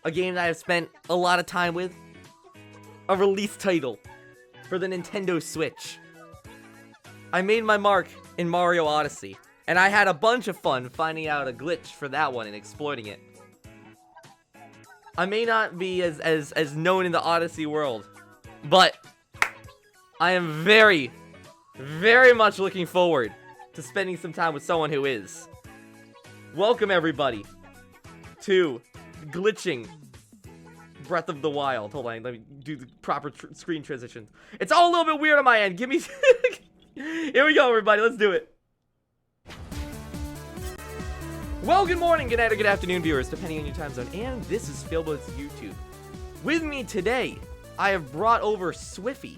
a game that I've spent a lot of time with, a release title for the Nintendo Switch. I made my mark in Mario Odyssey, and I had a bunch of fun finding out a glitch for that one and exploiting it. I may not be as known in the Odyssey world, but I am very, very much looking forward to spending some time with someone who is. Welcome everybody to glitching Breath of the Wild. Hold on, let me do the proper screen transition. It's all a little bit weird on my end. Give me... Here we go, everybody. Let's do it. Well, good morning, good night, or good afternoon, viewers, depending on your time zone. And this is Failboat's YouTube. With me today, I have brought over Swiffy.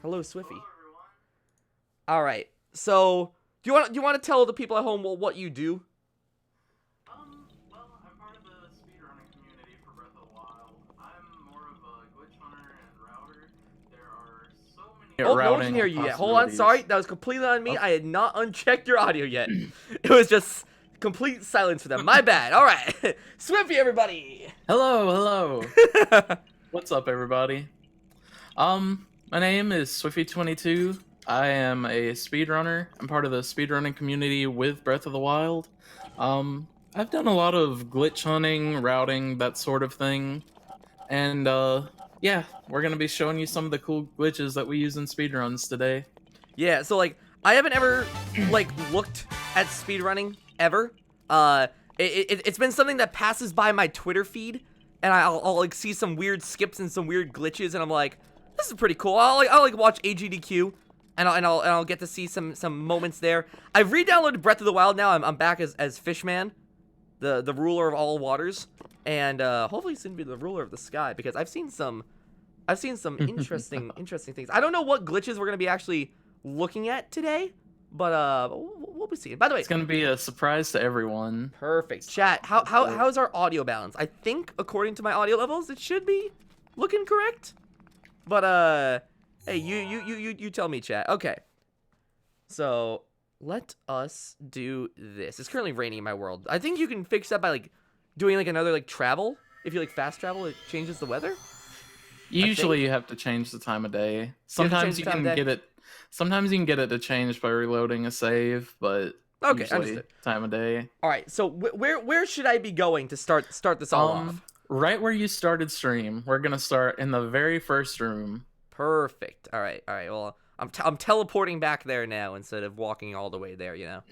Hello, Swiffy. Hello, everyone. All right. So, do you want to tell the people at home what you do? Well, I'm part of the speedrunning community for Breath of the Wild. I'm more of a glitch hunter and router. There are so many... Oh, no one can hear you yet. Hold on, sorry. That was completely on me. I had not unchecked your audio yet. It was just complete silence for them. My bad. All right. Swiffy, everybody. Hello. What's up, everybody? My name is Swiffy22. I am a speedrunner. I'm part of the speedrunning community with Breath of the Wild. I've done a lot of glitch hunting, routing, that sort of thing. And, yeah, we're gonna be showing you some of the cool glitches that we use in speedruns today. Yeah, so, like, I haven't ever, like, looked at speedrunning, ever. It's been something that passes by my Twitter feed, and I'll like, see some weird skips and some weird glitches, and I'm like, this is pretty cool. I'll like, watch AGDQ, and I'll get to see some moments there. I've re-downloaded Breath of the Wild now. I'm back as Fishman, the ruler of all waters, and hopefully soon be the ruler of the sky, because I've seen some interesting things. I don't know what glitches we're gonna be actually looking at today, but we'll be seeing. By the way, It's gonna be a surprise to everyone. perfect. Chat, how's our audio balance? I think according to my audio levels, it should be looking correct. But hey, you tell me, chat. Okay. So let us do this. It's currently raining in my world. I think you can fix that by like doing like another like travel. If you like fast travel, it changes the weather. Usually you have to change the time of day. Sometimes you can get it. Sometimes you can get it to change by reloading a save, but Okay, usually understood. time of day. All right. So where should I be going to start this all off? Right where you started stream. We're gonna start in the very first room. Perfect. All right. Well, I'm teleporting back there now instead of walking all the way there. You know,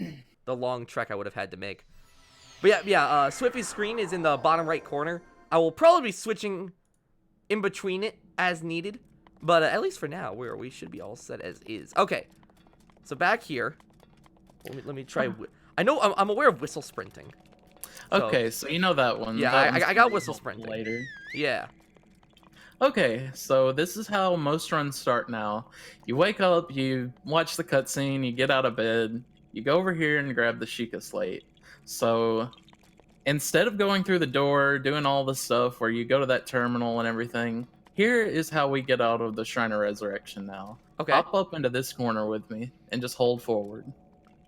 the long trek I would have had to make. But yeah. Swiffy's screen is in the bottom right corner. I will probably be switching in between it as needed, but at least for now, we should be all set as is. Okay. So back here, let me try. I know I'm aware of whistle sprinting. So, Okay, so you know that one. Yeah, That one's I got gonna be whistle helpful sprinting. later. Yeah. Okay, so this is how most runs start now. You wake up, you watch the cutscene, you get out of bed, you go over here and grab the Sheikah Slate. So instead of going through the door, doing all the stuff where you go to that terminal and everything, here is how we get out of the Shrine of Resurrection now. Okay. Hop up into this corner with me and just hold forward.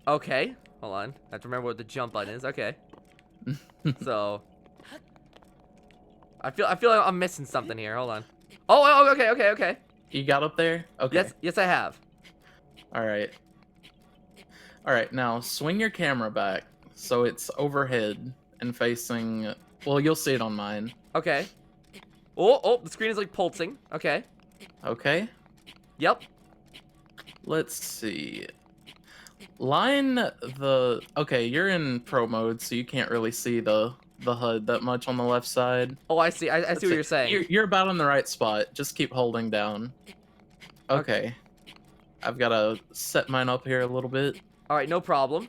Okay. Hold on. I have to remember what the jump button is. Okay. So I feel like I'm missing something here. Hold on. Oh, okay. You got up there? Okay. Yes, I have. Alright, now swing your camera back so it's overhead and facing... Well, you'll see it on mine. Okay. Oh, the screen is like pulsing. Okay. Okay, Yep. let's see. Line the... Okay, you're in pro mode, so you can't really see the HUD that much on the left side. Oh, I see. I see That's what it. you're saying. You're about in the right spot. Just keep holding down. Okay. I've got to set mine up here a little bit. All right, no problem.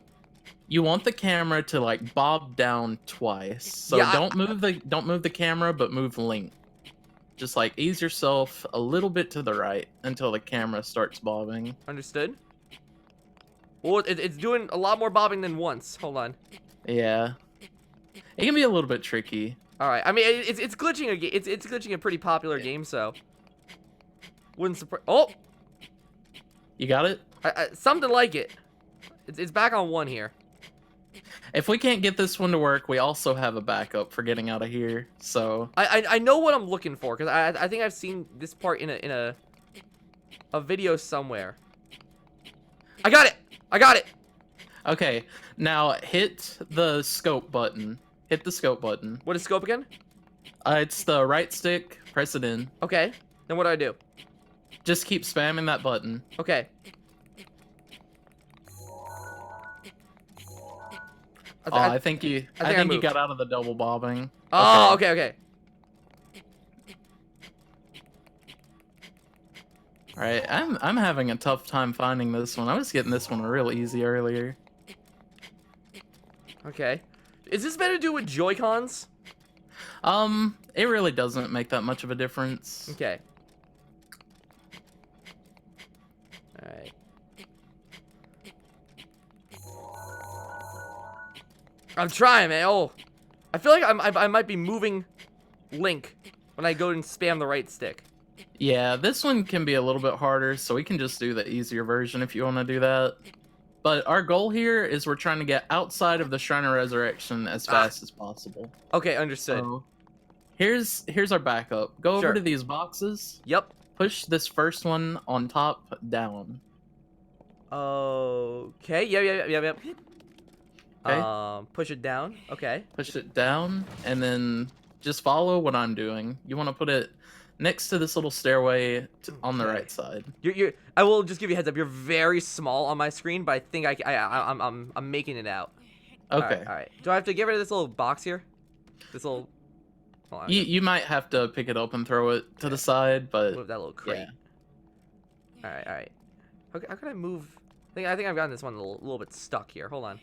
You want the camera to like bob down twice. So Yeah, don't move the camera, but move Link. Just like ease yourself a little bit to the right until the camera starts bobbing. Understood. Oh, it's doing a lot more bobbing than once. Hold on. Yeah. It can be a little bit tricky. All right. I mean, it's glitching it's glitching a pretty popular game, so wouldn't surprise. Oh, You got it? something like it. It's back on one here. If we can't get this one to work, we also have a backup for getting out of here. So I know what I'm looking for, because I think I've seen this part in a video somewhere. I got it! I got it! okay, now hit the scope button. Hit the scope button. What is scope again? It's the right stick. Press it in. Okay. Then what do I do? Just keep spamming that button. Okay. I think you moved. got out of the double bobbing. Oh, okay. All right, I'm having a tough time finding this one. I was getting this one real easy earlier. Okay. Is this better to do with Joy-Cons? It really doesn't make that much of a difference. Okay. Alright. I'm trying, man. Oh, I feel like I might be moving Link when I go and spam the right stick. Yeah, this one can be a little bit harder, so we can just do the easier version if you want to do that. But our goal here is we're trying to get outside of the Shrine of Resurrection as fast as possible. Okay, understood. So, here's our backup. Go Sure. over to these boxes. Yep. Push this first one on top down. Okay. Yep. Okay. Push it down. Okay. Push it down, and then just follow what I'm doing. You want to put it next to this little stairway on the Okay. right side. I will just give you a heads up. You're very small on my screen, but I think I'm making it out. Okay. All right. Do I have to get rid of this little box here? This little. Hold on, You might have to pick it up and throw it to the side, but move that little crate. yeah. All right. How can I move? I think I've gotten this one a little bit stuck here. Hold on.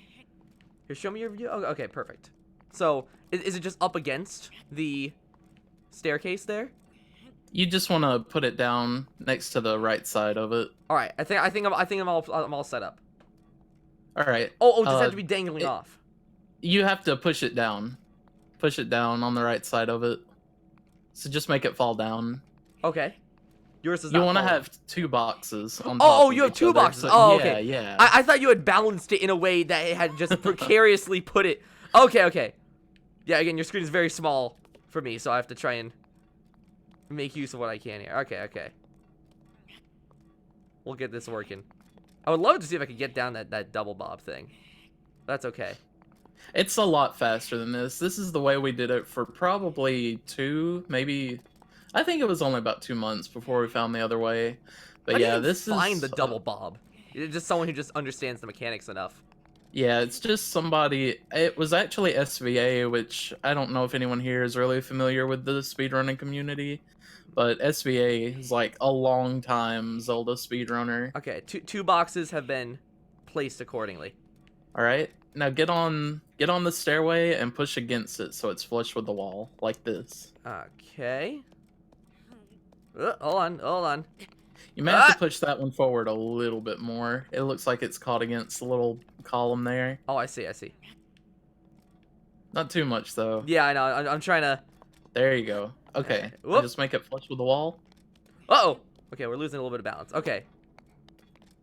Here, show me your view. Oh, okay, perfect. So, is it just up against the staircase there? You just want to put it down next to the right side of it. All right. I think I'm all set up. All right. Oh, does it have to be dangling it- off? You have to push it down. Push it down on the right side of it. So just make it fall down. Okay. Yours is You not want to falling. have two boxes on top Oh, of you have each two other, boxes. so- Oh, yeah, okay. Yeah. I thought you had balanced it in a way that it had just precariously put it. Okay. Yeah, again, your screen is very small for me, so I have to try and make use of what I can here. Okay. We'll get this working. I would love to see if I could get down that double bob thing. That's okay. It's a lot faster than this. This is the way we did it for probably I think it was only about 2 months before we found the other way. But How do you yeah, even this find is the double bob. You're just someone who just understands the mechanics enough. Yeah, it's just somebody. It was actually SVA, which I don't know if anyone here is really familiar with the speedrunning community, but SVA is like a long time Zelda speedrunner. Okay, two boxes have been placed accordingly. All right, now get on the stairway and push against it so it's flush with the wall like this. Okay. Hold on. You may have to push that one forward a little bit more. It looks like it's caught against the little column there. Oh, I see. Not too much though. Yeah, I know. I'm trying to. There you go. Okay, Whoop. just make it flush with the wall. Uh-oh. Okay, we're losing a little bit of balance. Okay.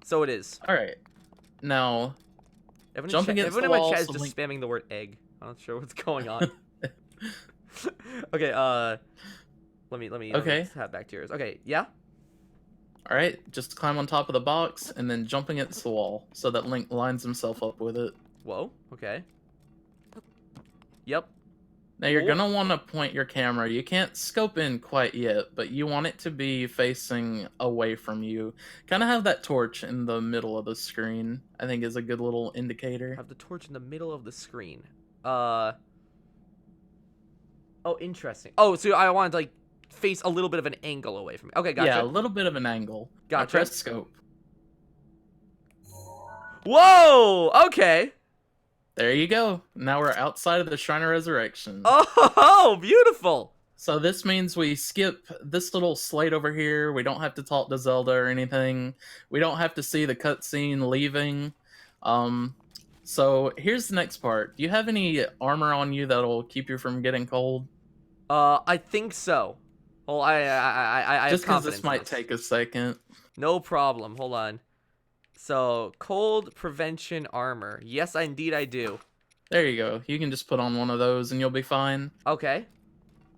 So it is. All right, now. Everyone Jump against everyone the in my wall, chat is so just Link- spamming the word egg. I'm not sure what's going on. Okay, let me Okay. have back to yours. Okay, yeah? Alright, just climb on top of the box and then jump against the wall so that Link lines himself up with it. Whoa, okay. Yep. Now you're Cool. gonna want to point your camera. You can't scope in quite yet, but you want it to be facing away from you. Kind of have that torch in the middle of the screen, I think is a good little indicator. Have the torch in the middle of the screen. Oh, interesting. Oh, so I wanted to, like, face a little bit of an angle away from me. Okay, gotcha. Yeah, a little bit of an angle. Now Gotcha. press scope. Whoa! Okay. There you go. Now we're outside of the Shrine of Resurrection. Oh, beautiful. So this means we skip this little slate over here. We don't have to talk to Zelda or anything. We don't have to see the cutscene leaving. So here's the next part. Do you have any armor on you that'll keep you from getting cold? I think so. Well, I Just have because this confidence in might take a second. No problem. Hold on. So, cold prevention armor. Yes, indeed I do. There you go. You can just put on one of those and you'll be fine. Okay.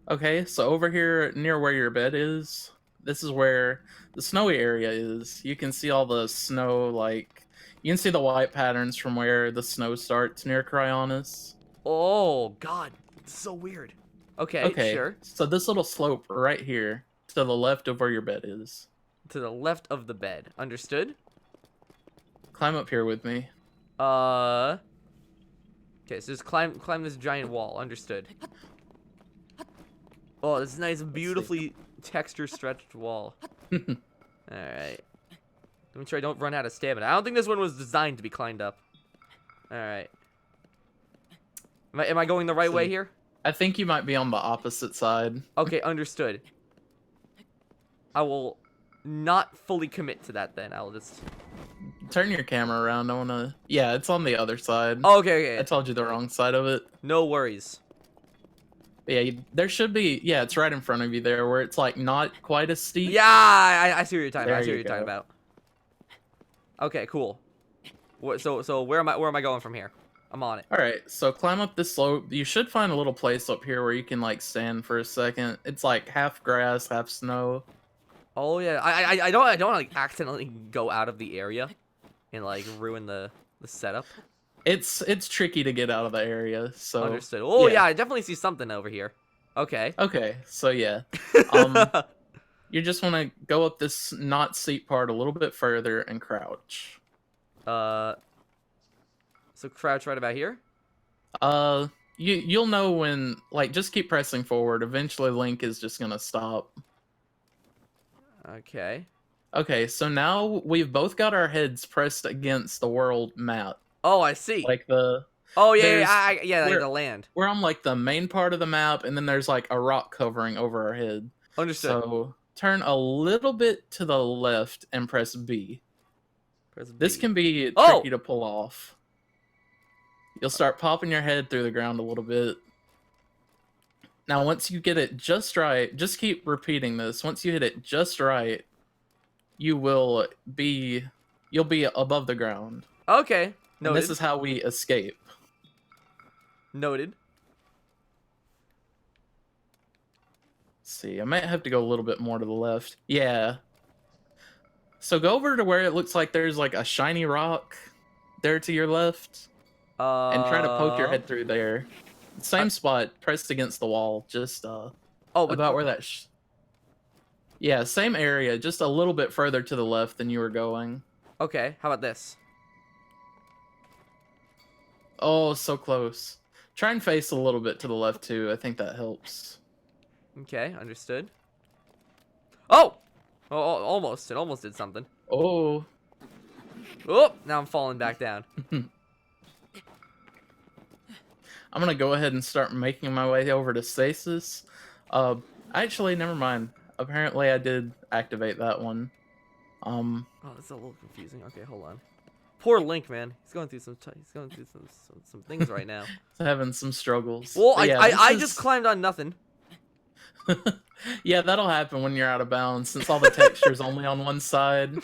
Okay, so over here near where your bed is, this is where the snowy area is. You can see all the snow, like, you can see the white patterns from where the snow starts near Cryonis. Oh, God. It's so weird. Okay, Okay, sure. so this little slope right here to the left of where your bed is. To the left of the bed. Understood? Climb up here with me. Okay, so just climb this giant wall. Understood. Oh, this nice, beautifully texture stretched wall. Alright. Let me try I don't run out of stamina. I don't think this one was designed to be climbed up. Alright. Am I going the right way here? I think you might be on the opposite side. Okay, understood. I will not fully commit to that then. I'll just... Turn your camera around. I wanna... Yeah, it's on the other side. Oh, okay. I told you the wrong side of it. No worries. Yeah, there should be... Yeah, it's right in front of you there, where it's, like, not quite as steep. Yeah, I see what you're talking about. There I see what you you're talking go. about. Okay, cool. So where am I going from here? I'm on it. Alright, so climb up this slope. You should find a little place up here where you can, like, stand for a second. It's, like, half grass, half snow. Oh yeah, I don't like accidentally go out of the area and like ruin the setup. It's tricky to get out of the area, so... Understood. Oh yeah, I definitely see something over here. Okay. Okay, so yeah. You just want to go up this not steep part a little bit further and crouch. So crouch right about here. You'll know when, like, just keep pressing forward. Eventually Link is just gonna stop. Okay. Okay, so now we've both got our heads pressed against the world map. Oh, I see. Like the... Oh yeah, there's- like we're- the land. We're on, like, the main part of the map, and then there's, like, a rock covering over our head. Understood. So turn a little bit to the left and press B. Press This B. can be Oh! tricky to pull off. You'll start popping your head through the ground a little bit. Now, once you get it just right, just keep repeating this. Once you hit it just right, you'll be above the ground. Okay. And Noted. this is how we escape. Noted. Let's see, I might have to go a little bit more to the left. Yeah. So go over to where it looks like there's like a shiny rock there to your left. And try to poke your head through there. Same spot, pressed against the wall, just about where that... Yeah, same area, just a little bit further to the left than you were going. Okay, how about this? Oh, so close. Try and face a little bit to the left, too. I think that helps. Okay, understood. Oh! Oh, almost. It almost did something. Oh. Oh, now I'm falling back down. I'm gonna go ahead and start making my way over to Stasis. Actually, never mind. Apparently, I did activate that one. Oh, that's a little confusing. Okay, hold on. Poor Link, man. He's going through some things right now. Having some struggles. Well, But yeah, I this just is- climbed on nothing. Yeah, that'll happen when you're out of bounds, since all the texture's only on one side.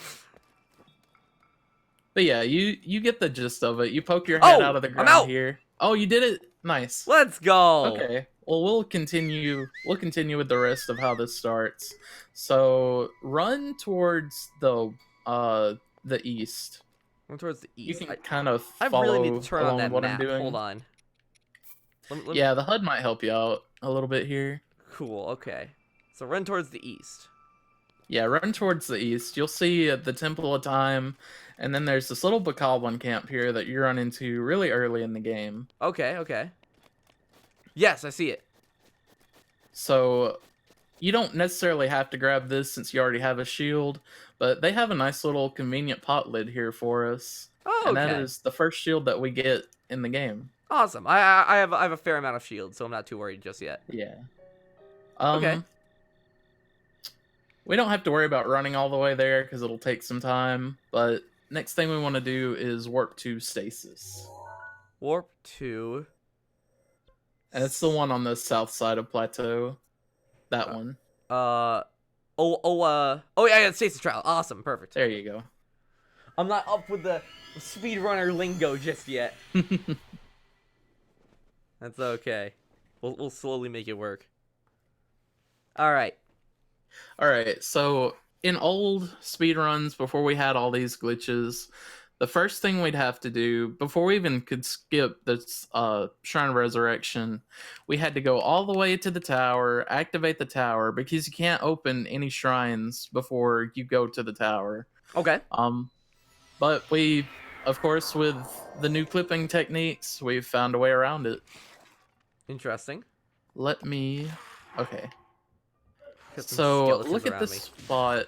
But yeah, you get the gist of it. You poke your head out of the I'm ground out. here. Oh, you did it. Nice. Let's go. Okay. Well, we'll continue with the rest of how this starts. So, run towards the east. I'm towards the You east. can kind of I follow really need to turn on along that what map. I'm doing. Hold on. Let me- Yeah, the HUD might help you out a little bit here. Cool. Okay. So run towards the east. Yeah, run towards the east. You'll see the Temple of Time, and then there's this little Bokoblin camp here that you run into really early in the game. Okay. Okay. Yes, I see it. So you don't necessarily have to grab this since you already have a shield, but they have a nice little convenient pot lid here for us. Oh, And okay. that is the first shield that we get in the game. Awesome. I have a fair amount of shields, so I'm not too worried just yet. Yeah. Okay. We don't have to worry about running all the way there because it'll take some time, but next thing we want to do is warp to Stasis. Warp to. And it's the one on the south side of Plateau. That one. Oh yeah, Stasis Trial. Awesome, perfect. There you go. I'm not up with the speedrunner lingo just yet. That's okay. We'll slowly make it work. All right. All right, so in old speedruns, before we had all these glitches, the first thing we'd have to do before we even could skip this Shrine of Resurrection, we had to go all the way to the tower, activate the tower, because you can't open any shrines before you go to the tower. Okay. But we, of course, with the new clipping techniques, we've found a way around it. Interesting. Let me. Okay. Got some So skeletons look at around this me. spot.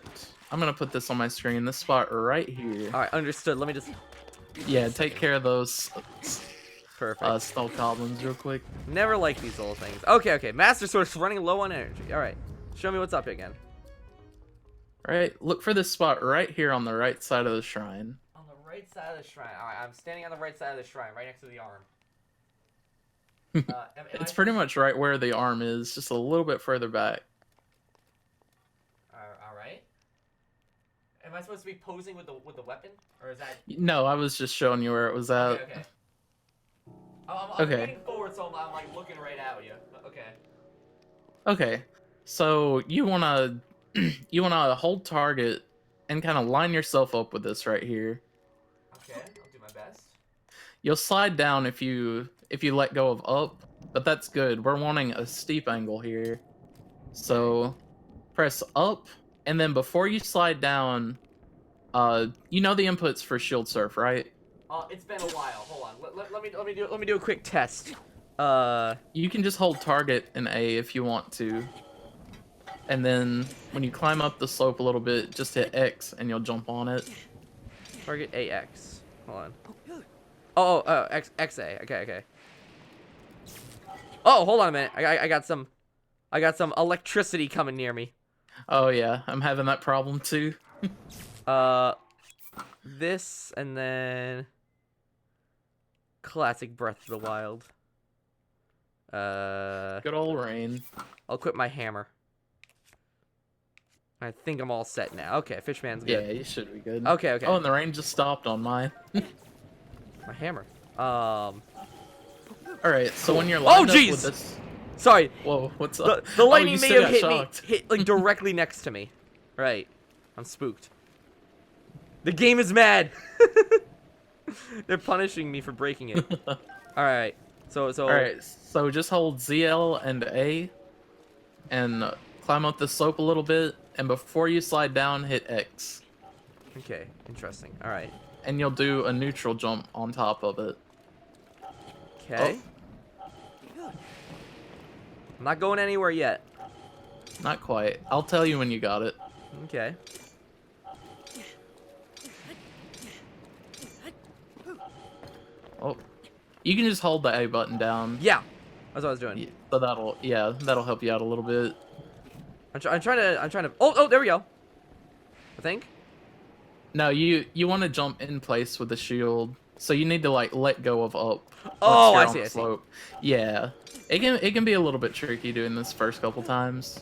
I'm gonna put this on my screen. This spot right here. All right, understood. Let me just. Yeah, take care of those Perfect. stealth goblins real quick. Never like these little things. Okay, okay. Master Sword's running low on energy. All right. Show me what's up again. All right, look for this spot right here on the right side of the shrine. On the right side of the shrine. All right, I'm standing on the right side of the shrine, right next to the arm. It's pretty much right where the arm is, just a little bit further back. All right. Am I supposed to be posing with the weapon, or is that? No, I was just showing you where it was at. Okay. Okay. I'm Okay. leaning forward, so I'm like looking right at you. Okay. Okay, so you wanna hold target and kind of line yourself up with this right here. Okay, I'll do my best. You'll slide down if you let go of up, but that's good. We're wanting a steep angle here. So press up, and then before you slide down, you know the inputs for shield surf, right? It's been a while. Hold on. Let me do a quick test. You can just hold target and A if you want to. And then when you climb up the slope a little bit, just hit X and you'll jump on it. Target AX. Hold on. Oh, XA. Okay. Oh, hold on a minute. I got some electricity coming near me. Oh yeah, I'm having that problem too. This and then classic Breath of the Wild. Good old rain. I'll equip my hammer. I think I'm all set now. Okay, Fishman's good. Yeah, you should be good. Okay. Oh, and the rain just stopped on mine. My hammer. Alright, so when you're lined up jeez! with this... Sorry. Whoa, what's up? The lightning you may still have got shocked. hit like directly next to me. Right. I'm spooked. The game is mad. They're punishing me for breaking it. Alright. So Alright, so just hold ZL and A and climb up the slope a little bit, and before you slide down, hit X. Okay, interesting. Alright. And you'll do a neutral jump on top of it. Okay. I'm not going anywhere yet. Not quite. I'll tell you when you got it. Okay. Oh. You can just hold the A button down. Yeah. That's what I was doing. So that'll help you out a little bit. I'm trying to Oh, there we go. I think. No, you want to jump in place with the shield. So you need to like let go of up. Oh, once I you're on see. the slope. Yeah. It can be a little bit tricky doing this first couple times.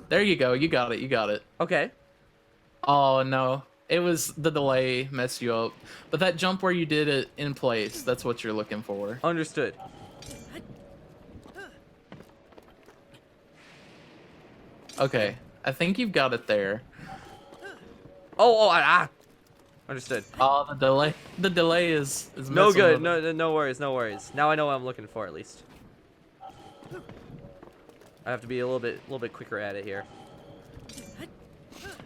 There you go. You got it. Okay. Oh no. It was the delay messed you up. But that jump where you did it in place, that's what you're looking for. Understood. Okay. I think you've got it there. Understood. Oh, the delay is No messing good. with it. No worries. Now I know what I'm looking for at least. I have to be a little bit quicker at it here.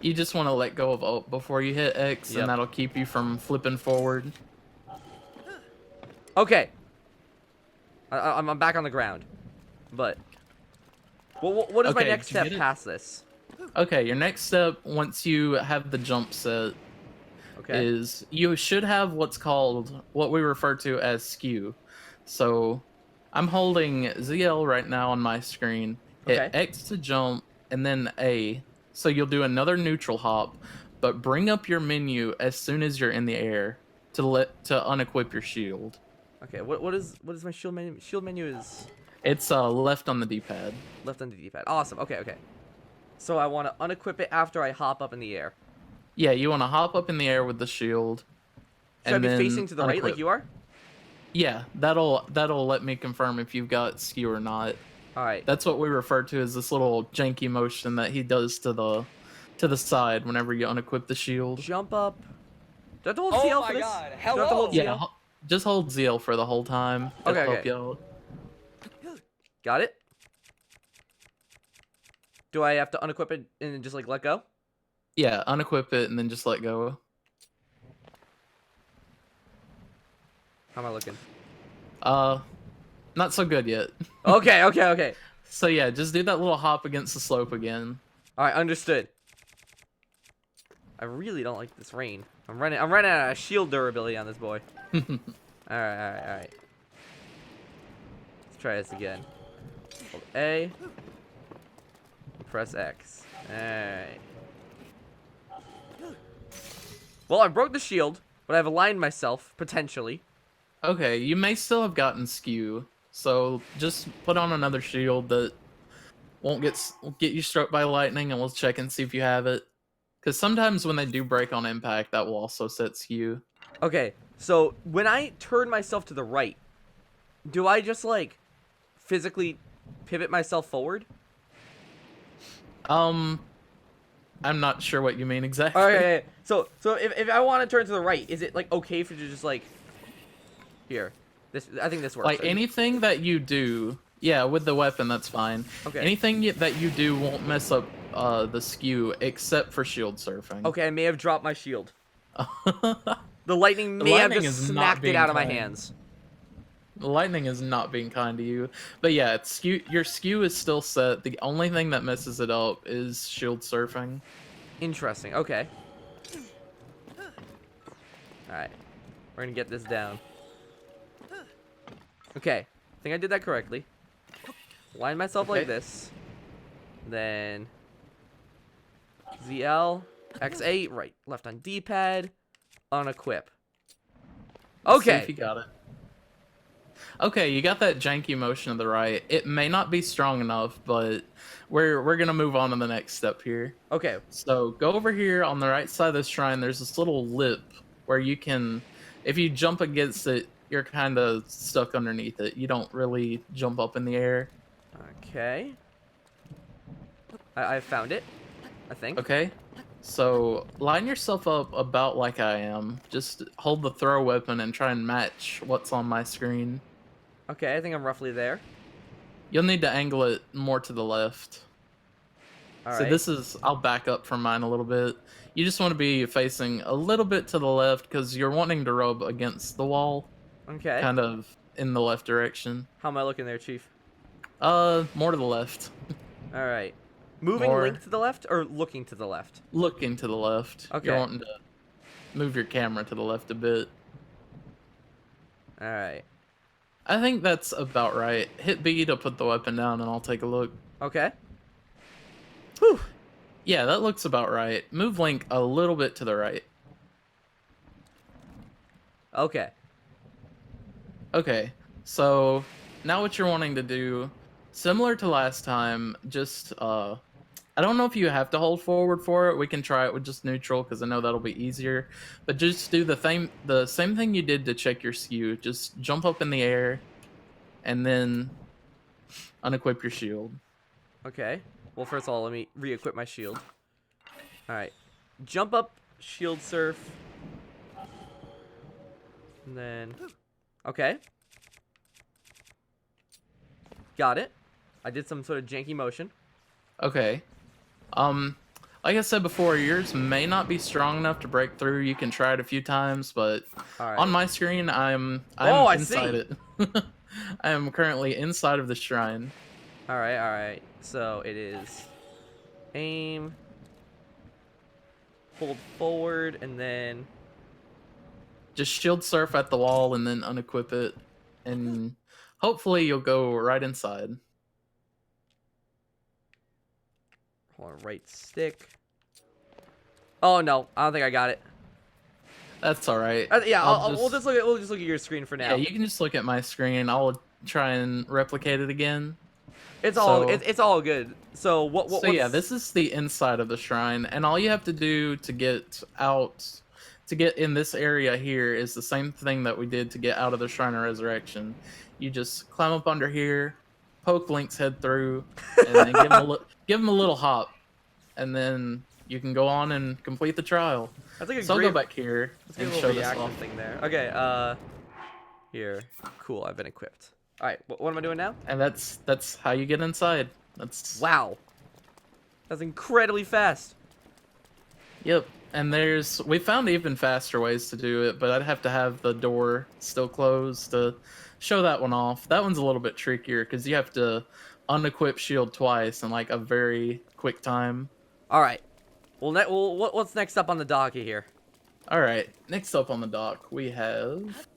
You just want to let go of up before you hit X, Yep. and that'll keep you from flipping forward. Okay. I'm back on the ground. But what is my Okay, next did you step get it? past this? Okay, your next step, once you have the jump set, Okay. is you should have what we refer to as skew. So I'm holding ZL right now on my screen. Hit Okay. X to jump, and then A. So you'll do another neutral hop, but bring up your menu as soon as you're in the air to unequip your shield. Okay. What is my shield menu? Shield menu is It's left on the D-pad. left on the D-pad. Awesome. Okay. So I want to unequip it after I hop up in the air. Yeah, you want to hop up in the air with the shield. Should I and be then facing to the right like unequip. you are? Yeah, that'll let me confirm if you've got skew or not. All right. That's what we refer to as this little janky motion that he does to the side whenever you unequip the shield. Jump up. Do I have to hold Oh CL my for this? God, Do I have to hold hello. Yeah, CL? just hold ZL for the whole time. Okay, That'll help okay. you out. Got it. Do I have to unequip it and then just like let go? Yeah, unequip it and then just let go. How am I looking? Not so good yet. Okay, okay, okay. So yeah, just do that little hop against the slope again. All right, understood. I really don't like this rain. I'm running out of shield durability on this boy. All right. Let's try this again. Hold A. Press X. All right. Well, I broke the shield, but I've aligned myself potentially. Okay, you may still have gotten skew, so just put on another shield that won't get you struck by lightning, and we'll check and see if you have it. Because sometimes when they do break on impact, that will also set skew. Okay, so when I turn myself to the right, do I just like physically pivot myself forward? I'm not sure what you mean exactly. Okay, so if I want to turn to the right, is it like okay for you to just like here? I think this works. Like anything that you do, yeah, with the weapon, that's fine. Okay. Anything that you do won't mess up the skew except for shield surfing. Okay, I may have dropped my shield. The lightning may have lightning just is not smacked it being out of my kind. hands. The lightning is not being kind to you. But yeah, your skew is still set. The only thing that messes it up is shield surfing. Interesting. Okay. All right, we're gonna get this down. Okay, I think I did that correctly. Line myself like Okay. this. Then ZL, X8, right, left on D-pad, unequip. Let's see Okay. if you got it. Okay, you got that janky motion to the right. It may not be strong enough, but we're gonna move on to the next step here. Okay. So go over here on the right side of the shrine. There's this little lip where you can, if you jump against it, you're kind of stuck underneath it. You don't really jump up in the air. Okay. I found it, I think. Okay. So line yourself up about like I am. Just hold the throw weapon and try and match what's on my screen. Okay, I think I'm roughly there. You'll need to angle it more to the left. All So right. this is, I'll back up from mine a little bit. You just want to be facing a little bit to the left because you're wanting to rub against the wall, Okay. kind of in the left direction. How am I looking there, Chief? More to the left. All right. Moving More. link to the left or looking to the left? Looking to the left. Okay. You're wanting to move your camera to the left a bit. All right. I think that's about right. Hit B to put the weapon down and I'll take a look. Okay. Whew. Yeah, that looks about right. Move Link a little bit to the right. Okay. Okay, so now what you're wanting to do, similar to last time, just, I don't know if you have to hold forward for it. We can try it with just neutral because I know that'll be easier. But just do the same thing you did to check your skew. Just jump up in the air and then unequip your shield. Okay. Well, first of all, let me re-equip my shield. All right. Jump up, shield surf. And then... Okay. Got it. I did some sort of janky motion. Okay. Like I said before, yours may not be strong enough to break through. You can try it a few times, but All right. on my screen, I'm Oh, I inside see. it. I am currently inside of the shrine. All right, all right. So it is aim, hold forward, and then... Just shield surf at the wall and then unequip it, and hopefully you'll go right inside. Hold on, right stick. Oh no, I don't think I got it. That's all right. Yeah, we'll just look at your screen for now. Yeah, you can just look at my screen. I'll try and replicate it again. It's so- it's all good. So what? So yeah, this is the inside of the shrine, and all you have to do to get out to get in this area here is the same thing that we did to get out of the Shrine of Resurrection. You just climb up under here, poke Link's head through, and then give him a little hop, and then you can go on and complete the trial. That's like a So great, I'll go back here and little show this reaction off. thing there. Okay, here. Cool, I've been equipped. Alright, what am I doing now? And that's how you get inside. That's Wow. That's incredibly fast. Yep. And we found even faster ways to do it, but I'd have to have the door still closed to show that one off. That one's a little bit trickier because you have to unequip shield twice in like a very quick time. Alright. Well, what's next up on the docket here? Alright, next up on the dock we have...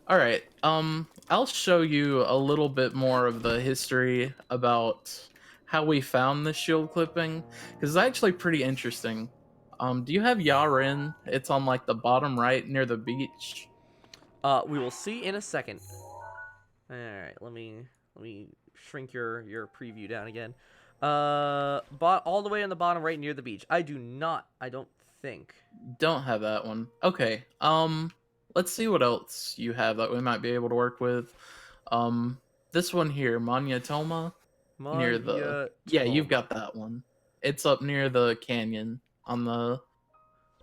Alright, I'll show you a little bit more of the history about how we found this shield clipping, because it's actually pretty interesting. Do you have Yaren? It's on like the bottom right near the beach. We will see in a second. Alright, let me shrink your preview down again. All the way on the bottom right near the beach. I don't think. Don't have that one. Okay, let's see what else you have that we might be able to work with. This one here, Manyatoma. Near the... Yeah, you've got that one. It's up near the canyon on the...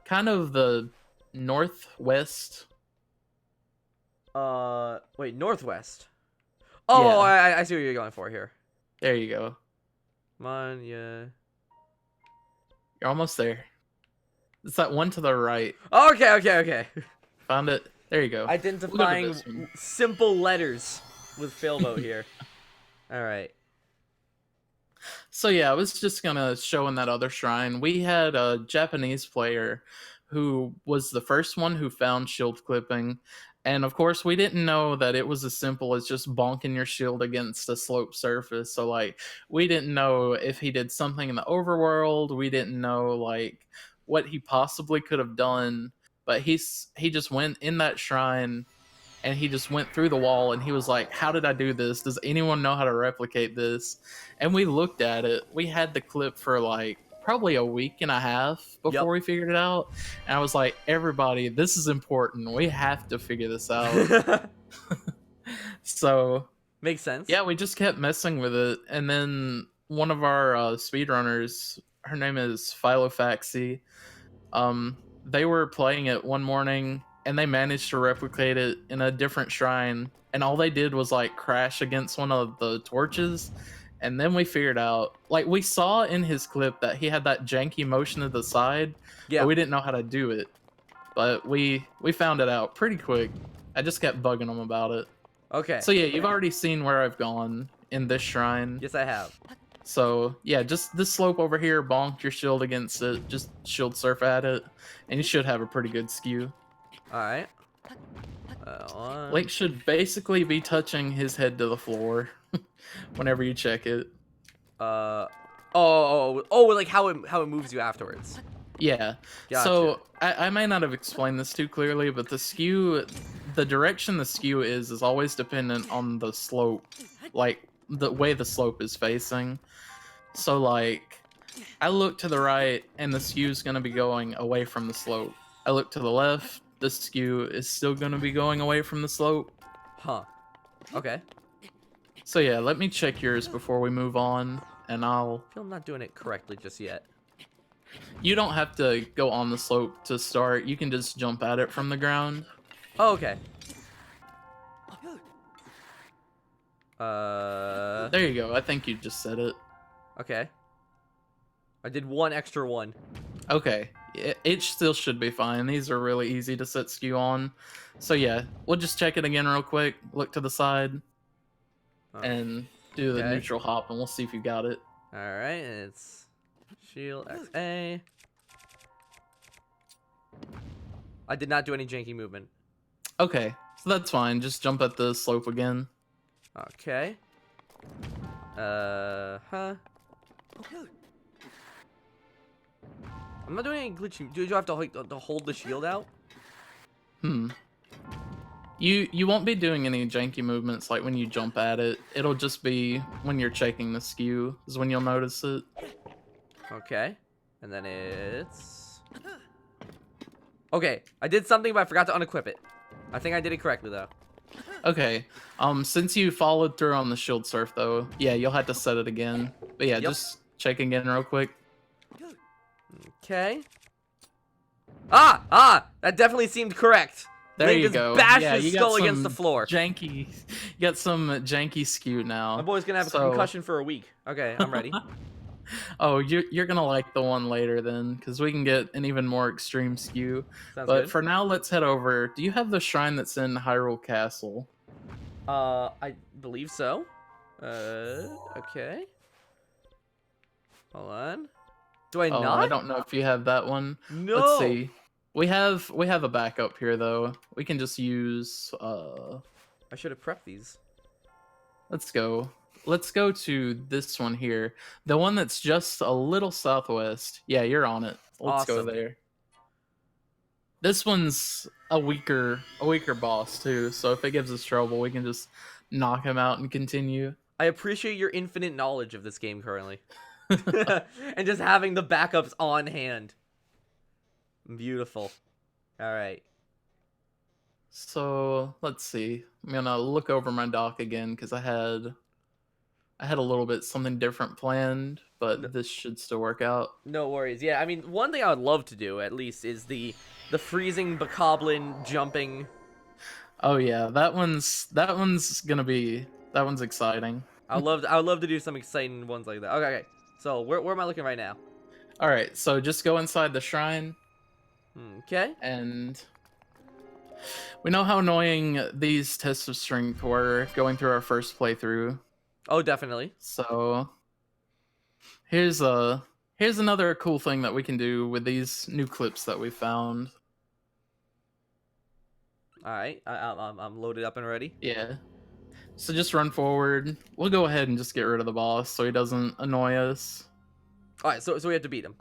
kind of the northwest. Wait, northwest. Oh, Yeah. I see what you're going for here. There you go. You're almost there. It's that one to the right. Okay. Found it. There you go. Identifying simple letters with Failboat here. Alright. So yeah, I was just gonna show in that other shrine. We had a Japanese player who was the first one who found shield clipping. And of course, we didn't know that it was as simple as just bonking your shield against a sloped surface. So like, we didn't know if he did something in the overworld. We didn't know like what he possibly could have done. But he just went in that shrine and he just went through the wall and he was like, how did I do this? Does anyone know how to replicate this? And we looked at it. We had the clip for like probably a week and a half before we figured it out. And I was like, everybody, this is important. We have to figure this out. So makes sense. Yeah, we just kept messing with it. And then one of our speedrunners, her name is Philofaxy, they were playing it one morning and they managed to replicate it in a different shrine. And all they did was like crash against one of the torches. And then we figured out, like, we saw in his clip that he had that janky motion to the side. Yeah. But we didn't know how to do it. But we found it out pretty quick. I just kept bugging him about it. Okay. So yeah, you've already seen where I've gone in this shrine. Yes, I have. So yeah, just this slope over here, bonk your shield against it, just shield surf at it, and you should have a pretty good skew. Alright. Link should basically be touching his head to the floor whenever you check it. Like how it moves you afterwards. Yeah. Gotcha. So I may not have explained this too clearly, but the skew, the direction the skew is always dependent on the slope, like the way the slope is facing. So like, I look to the right and the skew is going to be going away from the slope. I look to the left, the skew is still going to be going away from the slope. Huh. Okay. So yeah, let me check yours before we move on, and I feel I'm not doing it correctly just yet. You don't have to go on the slope to start. You can just jump at it from the ground. Oh, okay. There you go. I think you just said it. Okay. I did one extra one. Okay. It still should be fine. These are really easy to set skew on. So yeah, we'll just check it again real quick. Look to the side. And do the neutral hop, and we'll see if you got it. Alright, it's shield XA. I did not do any janky movement. Okay, so that's fine. Just jump at the slope again. Okay. I'm not doing any glitchy. Do you have to, like, to hold the shield out? You won't be doing any janky movements like when you jump at it. It'll just be when you're checking the skew is when you'll notice it. Okay. And then it's... Okay, I did something, but I forgot to unequip it. I think I did it correctly, though. Okay. Since you followed through on the shield surf, though, yeah, you'll have to set it again. But yeah, Yep. just check again real quick. Okay. Ah! That definitely seemed correct. There Link you just go. bashed Yeah, his you got skull some against the floor. janky. You got some janky skew now. My boy's gonna have a concussion for a week. Okay, I'm ready. Oh, you're gonna like the one later then, because we can get an even more extreme skew. Sounds But good. for now, let's head over. Do you have the shrine that's in Hyrule Castle? I believe so. Okay. Hold on. Do I Oh, not? I don't know if you have that one. No. Let's see. We have a backup here though. We can just use I should have prepped these. let's go. Let's go to this one here. The one that's just a little southwest. Yeah, you're on it. Let's go Awesome. there. This one's a weaker boss too, so if it gives us trouble, we can just knock him out and continue. I appreciate your infinite knowledge of this game currently. And just having the backups on hand. Beautiful. Alright. So let's see. I'm gonna look over my doc again because I had a little bit something different planned, but this should still work out. No worries. Yeah, I mean, one thing I would love to do, at least, is the freezing bokoblin jumping. Oh yeah, that one's exciting. I would love to do some exciting ones like that. Okay. So, where am I looking right now? All right, so just go inside the shrine. Okay. And we know how annoying these tests of strength were going through our first playthrough. Oh, definitely. So here's another cool thing that we can do with these new clips that we found. All right. I'm loaded up and ready. Yeah. So just run forward. We'll go ahead and just get rid of the boss so he doesn't annoy us. All right. So we have to beat him.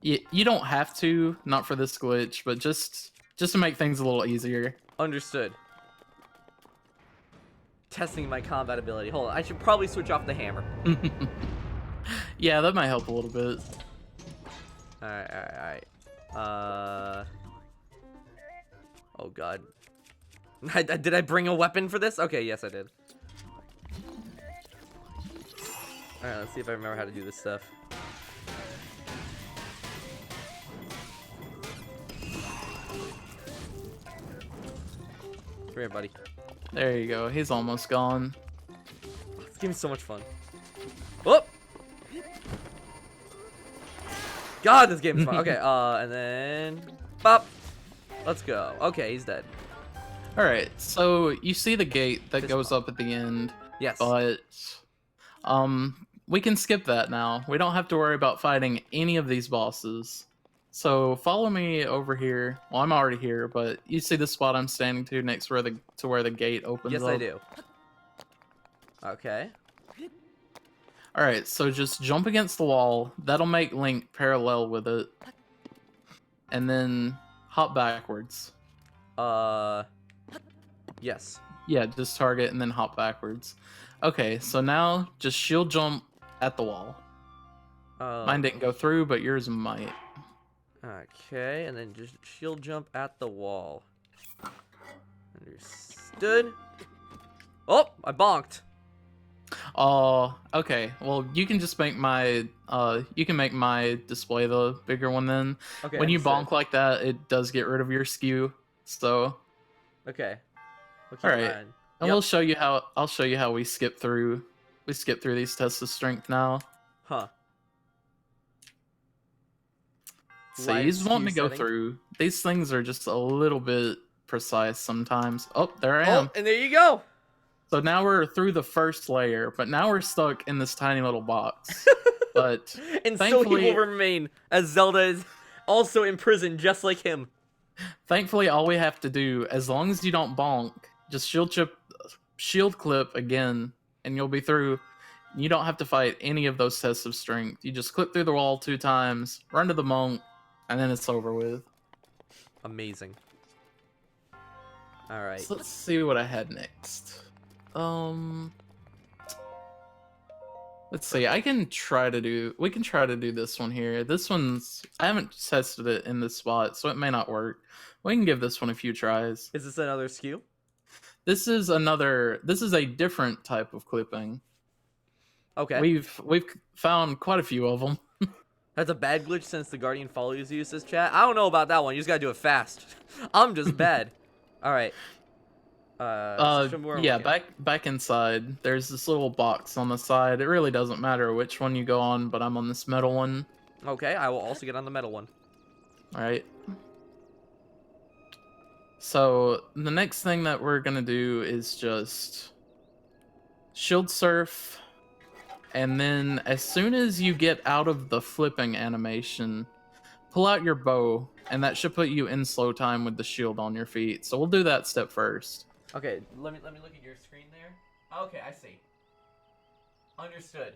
You don't have to, not for this glitch, but just to make things a little easier. Understood. Testing my combat ability. Hold on. I should probably switch off the hammer. Yeah, that might help a little bit. All right. Oh God. Did I bring a weapon for this? Okay, yes I did. All right, let's see if I remember how to do this stuff. Come here, buddy. There you go. He's almost gone. This game is so much fun. Oh! God, this game is fun. Okay, and then... Bop! Let's go. Okay, he's dead. Alright, so you see the gate that Fist goes bump. up at the end, Yes. but we can skip that now. We don't have to worry about fighting any of these bosses. So follow me over here. Well, I'm already here, but you see the spot I'm standing to next to where the gate opens Yes, up? I do. Okay. Alright, so just jump against the wall. That'll make Link parallel with it. And then hop backwards. Yes. Yeah, just target and then hop backwards. Okay, so now just shield jump at the wall. Mine didn't go through, but yours might. Okay, and then just shield jump at the wall. Understood. Oh, I bonked. Oh, okay. Well, you can just make my display the bigger one then. Okay. When you understood. bonk like that, it does get rid of your skew. So, Okay. We'll keep all right. that in. And Yep. I'll show you how we skip through these tests of strength now. Huh. So Live he's wanting to skew go setting. through. These things are just a little bit precise sometimes. Oh, there I am. Oh, and there you go. So now we're through the first layer, but now we're stuck in this tiny little box. But And so he thankfully- will remain, as Zelda is also imprisoned just like him. thankfully, all we have to do, as long as you don't bonk, just shield clip again, and you'll be through. You don't have to fight any of those tests of strength. You just clip through the wall 2 times, run to the monk, and then it's over with. Amazing. All right. So let's see what I had next. Let's see. We can try to do this one here. This one's I haven't tested it in this spot, so it may not work. We can give this one a few tries. Is this another skew? This is a different type of clipping. Okay. We've found quite a few of them. That's a bad glitch since the Guardian follows you, says chat. I don't know about that one. You just gotta do it fast. I'm just bad. All right. Yeah, back inside. There's this little box on the side. It really doesn't matter which one you go on, but I'm on this metal one. Okay, I will also get on the metal one. All right. So the next thing that we're gonna do is just shield surf, and then as soon as you get out of the flipping animation, pull out your bow, and that should put you in slow time with the shield on your feet. So we'll do that step first. Okay, let me look at your screen there. Okay, I see. Understood.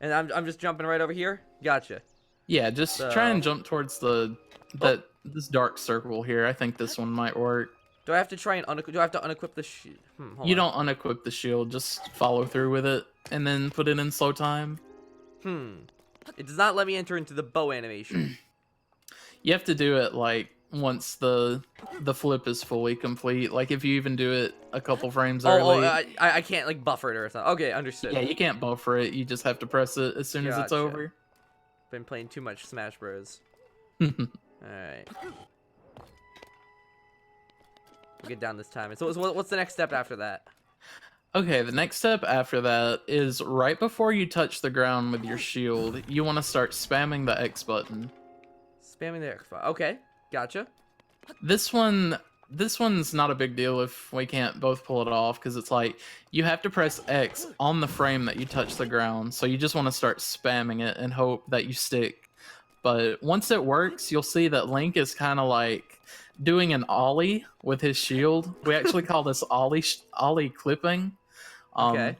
And I'm just jumping right over here. Gotcha. Yeah, just try and jump towards this dark circle here. I think this one might work. Do I have to try and do I have to unequip the shield? You don't unequip the shield. Just follow through with it, and then put it in slow time. It does not let me enter into the bow animation. You have to do it like once the flip is fully complete. Like if you even do it a couple frames early. I can't like buffer it or something. Okay, understood. Yeah, you can't buffer it. You just have to press it as soon as it's over. Been playing too much Smash Bros. Alright. We'll get down this time. So what's the next step after that? Okay, the next step after that is right before you touch the ground with your shield, you want to start spamming the X button. Spamming the X button. Okay, gotcha. This one's not a big deal if we can't both pull it off, because it's like you have to press X on the frame that you touch the ground. So you just want to start spamming it and hope that you stick. But once it works, you'll see that Link is kind of like doing an ollie with his shield. We actually call this ollie clipping. Okay.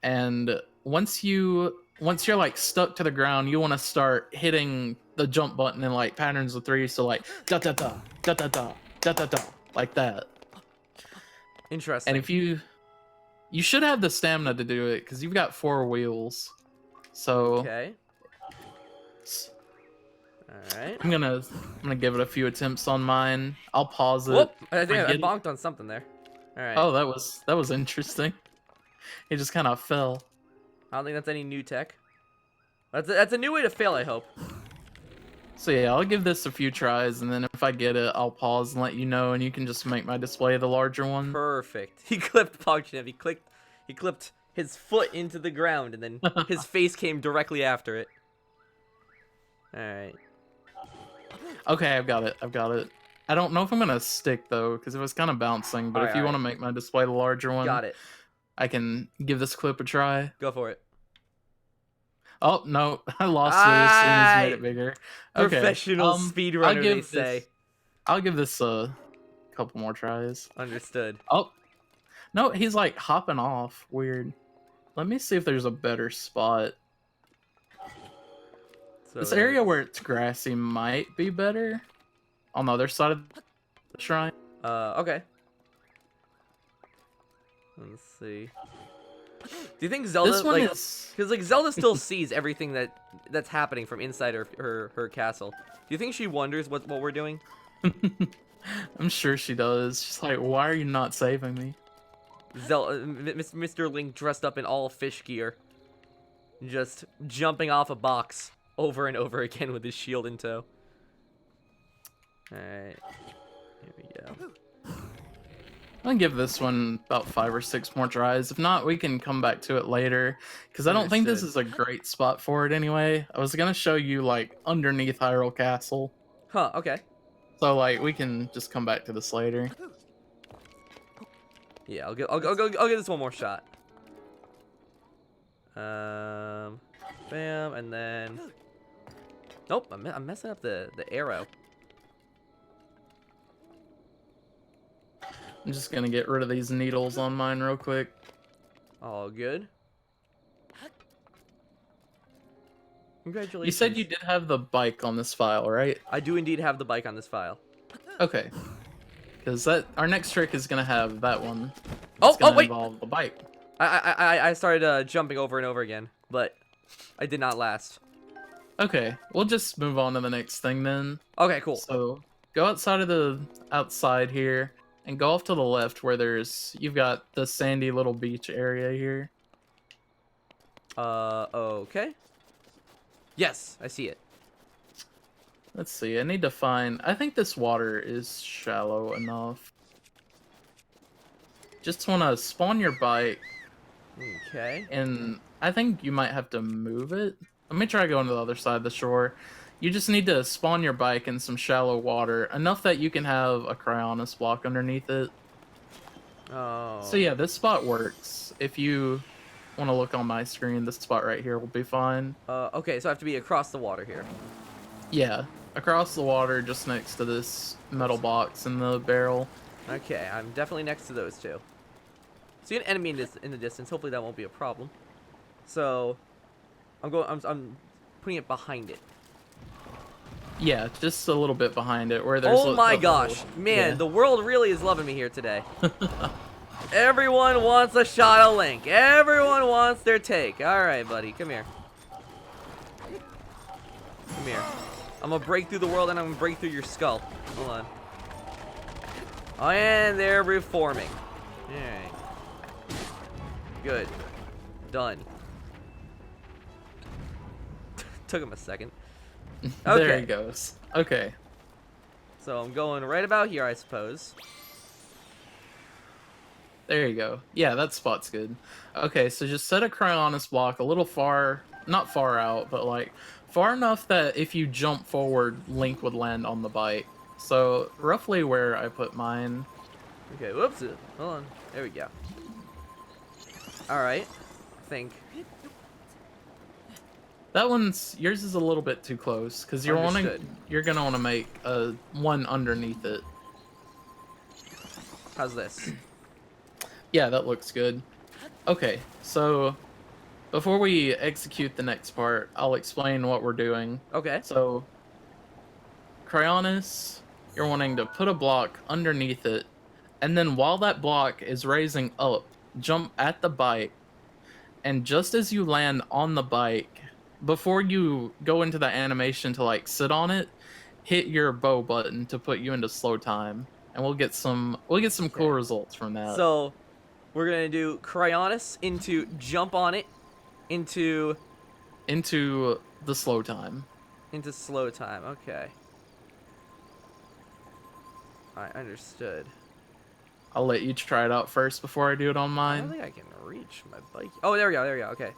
And once you're like stuck to the ground, you want to start hitting the jump button in like patterns of 3. So like da da da da da da da da da, like that. Interesting. And if you should have the stamina to do it because you've got 4 wheels. So okay. All right. I'm gonna give it a few attempts on mine. I'll pause it. Whoop! I think I bonked on something there. All right. Oh, that was interesting. It just kind of fell. I don't think that's any new tech. That's a new way to fail, I hope. So yeah, I'll give this a few tries, and then if I get it, I'll pause and let you know, and you can just make my display the larger one. Perfect. He clipped Pogchamp. He clipped his foot into the ground, and then his face came directly after it. All right. Okay, I've got it. I don't know if I'm gonna stick though, because it was kind of bouncing. But if you want to make my display the larger one, got it. I can give this clip a try. Go for it. Oh no, I lost it as soon as I made it bigger. Okay. Professional speedrunner, they say. I'll give this a couple more tries. Understood. Oh, no, he's like hopping off. Weird. Let me see if there's a better spot. So this area where it's grassy might be better. On the other side of the shrine. Okay. Let's see. Do you think Zelda, this one because like Zelda still sees everything that's happening from inside her castle. Do you think she wonders what we're doing? I'm sure she does. She's like, why are you not saving me? Mr. Link dressed up in all fish gear, just jumping off a box over and over again with his shield in tow. All right, here we go. I'll give this one about 5 or 6 more tries. If not, we can come back to it later, because I don't think this is a great spot for it anyway. I was gonna show you like underneath Hyrule Castle. Huh? Okay. So like we can just come back to this later. Yeah, I'll give this one more shot. Bam, and then. Nope, I'm messing up the arrow. I'm just gonna get rid of these needles on mine real quick. All good. Congratulations. You said you did have the bike on this file, right? I do indeed have the bike on this file. Okay. Because our next trick is gonna have that one. Oh, wait! Involve the bike. I started jumping over and over again, but I did not last. Okay, we'll just move on to the next thing then. Okay, cool. So go outside here and go off to the left where you've got the sandy little beach area here. Okay. Yes, I see it. Let's see, I need to find... I think this water is shallow enough. Just want to spawn your bike, Okay. and I think you might have to move it. Let me try going to the other side of the shore. You just need to spawn your bike in some shallow water, enough that you can have a cryonis block underneath it. Oh. So yeah, this spot works. If you want to look on my screen, this spot right here will be fine. Okay, so I have to be across the water here. Yeah, across the water, just next to this metal box in the barrel. Okay, I'm definitely next to those two. See an enemy in the distance. Hopefully that won't be a problem. So, I'm putting it behind it. Yeah, just a little bit behind it where there's. Oh my gosh, man, yeah. the world really is loving me here today. Everyone wants a shot of Link. Everyone wants their take. All right, buddy, come here. Come here. I'm gonna break through the world and I'm gonna break through your skull. Hold on. Oh, and they're reforming. All right. Good. Done. Took him a second. Okay. There he goes. Okay. So I'm going right about here, I suppose. There you go. Yeah, that spot's good. Okay, so just set a cryonis block a little far, not far out, but like far enough that if you jump forward, Link would land on the bike. So roughly where I put mine. Okay, whoops. Hold on. There we go. Alright. I think. That yours is a little bit too close, because you're gonna want to make one underneath it. How's this? Yeah, that looks good. Okay, so before we execute the next part, I'll explain what we're doing. Okay. So, cryonis, you're wanting to put a block underneath it, and then while that block is raising up, jump at the bike, and just as you land on the bike, before you go into the animation to like sit on it, hit your bow button to put you into slow time, and we'll get some cool results from that. So, we're gonna do cryonis into jump on it, into the slow time. Into slow time. Okay. I understood. I'll let you try it out first before I do it on I don't mine. think I can reach my bike. Oh, there we go. There we go. Okay.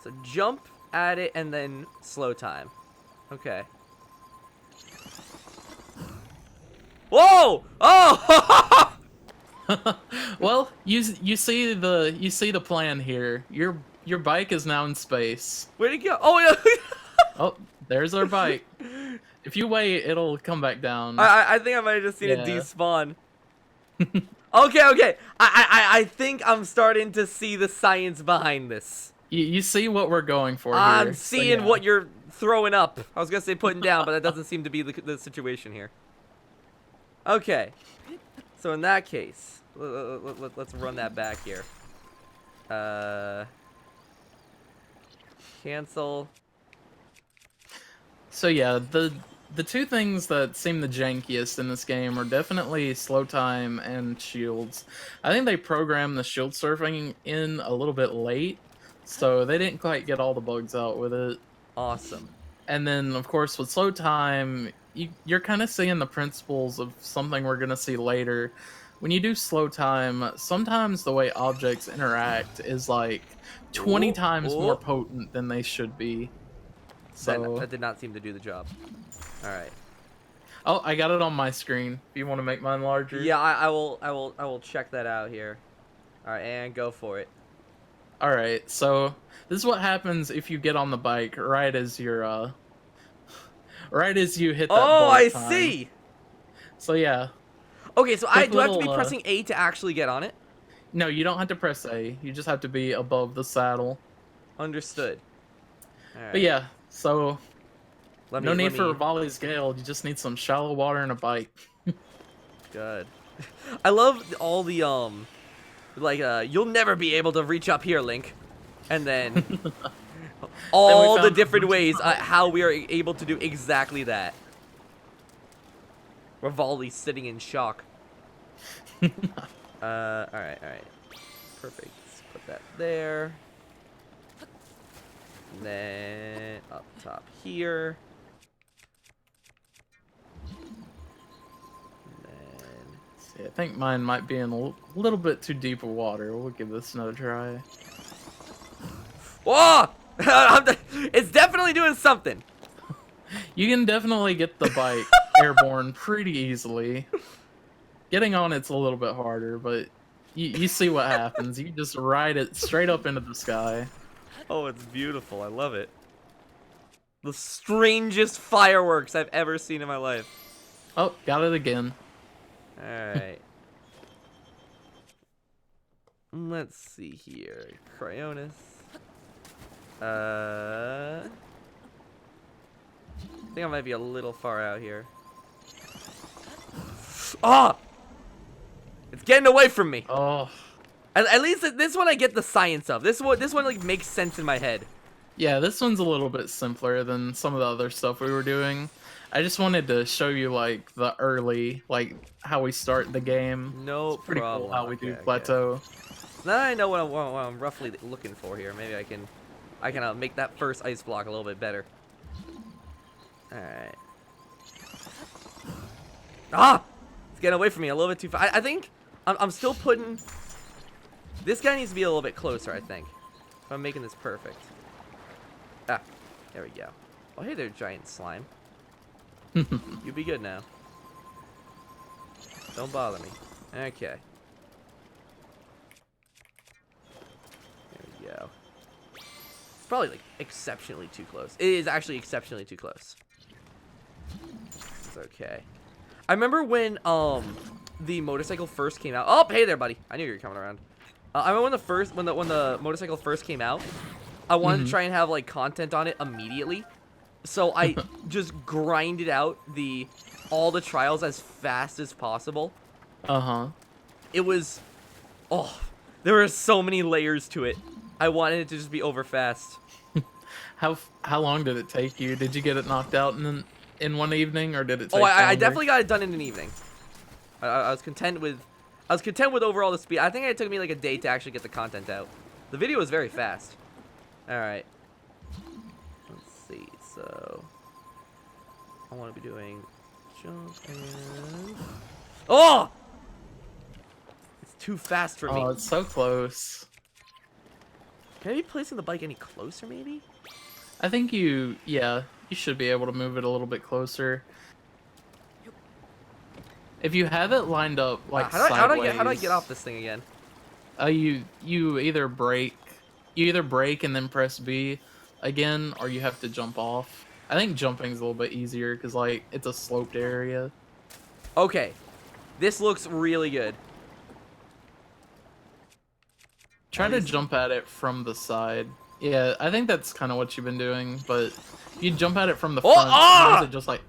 So jump at it and then slow time. Okay. Whoa! Oh! Well, you see the plan here. Your bike is now in space. Where'd it go? Oh, yeah. Oh, there's our bike. If you wait, it'll come back down. I think I might have just seen it Yeah. despawn. Okay. I think I'm starting to see the science behind this. You see what we're going for I'm here. seeing yeah. what you're throwing up. I was gonna say putting down, but that doesn't seem to be the situation here. Okay. So in that case, let's run that back here. Cancel. So yeah, the two things that seem the jankiest in this game are definitely slow time and shields. I think they programmed the shield surfing in a little bit late, so they didn't quite get all the bugs out with it. Awesome. And then, of course, with slow time, you're kind of seeing the principles of something we're going to see later. When you do slow time, sometimes the way objects interact is like 20 times more potent than they should be. So That did not seem to do the job. All right. Oh, I got it on my screen. If you want to make mine larger. Yeah, I will check that out here. All right, and go for it. All right. So this is what happens if you get on the bike right as you hit that. Oh, bullet I time. see. So yeah. Okay, so I do have to be little, pressing A to actually get on it. No, you don't have to press A. You just have to be above the saddle. Understood. All right. But yeah, so Let no me- need let for me- a volley's gale. You just need some shallow water and a bike. Good. I love all the Like, you'll never be able to reach up here, Link. And then all the different ways how we are able to do exactly that. Rivali's sitting in shock. Alright. Perfect. Let's put that there. And then up top here. I think mine might be in a little bit too deep of water. We'll give this another try. Whoa! It's definitely doing something. You can definitely get the bike airborne pretty easily. Getting on it's a little bit harder, but you see what happens. You just ride it straight up into the sky. Oh, it's beautiful. I love it. The strangest fireworks I've ever seen in my life. Oh, got it again. Alright. Let's see here. Cryonis. I think I might be a little far out here. Ah! It's getting away from me. Oh. At least this one I get the science of. This one like makes sense in my head. Yeah, this one's a little bit simpler than some of the other stuff we were doing. I just wanted to show you like the early, like how we start the game. No It's pretty problem. cool how we do Okay. plateau. Now that I know what I'm roughly looking for here, maybe I can make that first ice block a little bit better. All right. Ah! It's getting away from me a little bit too far. I think I'm still putting. This guy needs to be a little bit closer, I think. If I'm making this perfect. Ah, there we go. Oh, hey there, giant slime. You be good now. Don't bother me. Okay. There we go. It's probably like exceptionally too close. It is actually exceptionally too close. It's okay. I remember when the motorcycle first came out. Oh, hey there, buddy. I knew you were coming around. I remember when the motorcycle first came out. I wanted to try and have like content on it immediately. So I just grinded out all the trials as fast as possible. Uh-huh. It was, there were so many layers to it. I wanted it to just be over fast. How long did it take you? Did you get it knocked out in one evening, or did it take I longer? definitely got it done in an evening. I was content with overall the speed. I think it took me like a day to actually get the content out. The video was very fast. All right. Let's see. So I want to be doing jump and it's too fast for me. Oh, it's so close. Can I be placing the bike any closer, maybe? I think you should be able to move it a little bit closer. If you have it lined up like sideways, how do I get off this thing again? You either brake and then press B again, or you have to jump off. I think jumping's a little bit easier because like it's a sloped area. Okay, this looks really good. Try to jump at it from the side. Yeah, I think that's kind of what you've been doing, but you jump at it from the front. Sometimes it just like.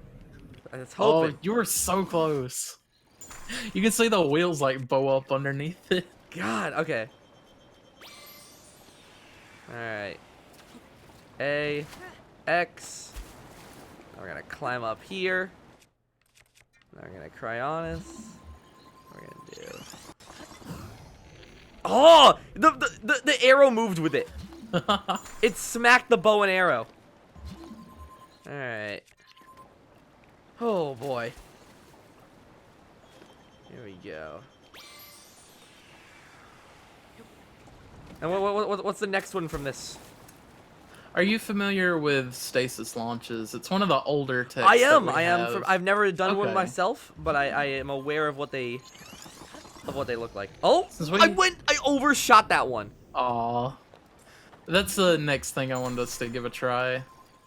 I was hoping. Oh, you were so close. You can see the wheels like bow up underneath it. God, okay. Alright. A, X. Now we're gonna climb up here. Now we're gonna Cryonis. We're gonna do. Oh! The arrow moved with it. It smacked the bow and arrow. Alright. Oh boy. Here we go. And what's the next one from this? Are you familiar with Stasis launches? It's one of the older techs. I am. Have. I've never done one Okay. myself, but I am aware of what they look like. Oh, I overshot that one. Aw. That's the next thing I wanted us to give a try.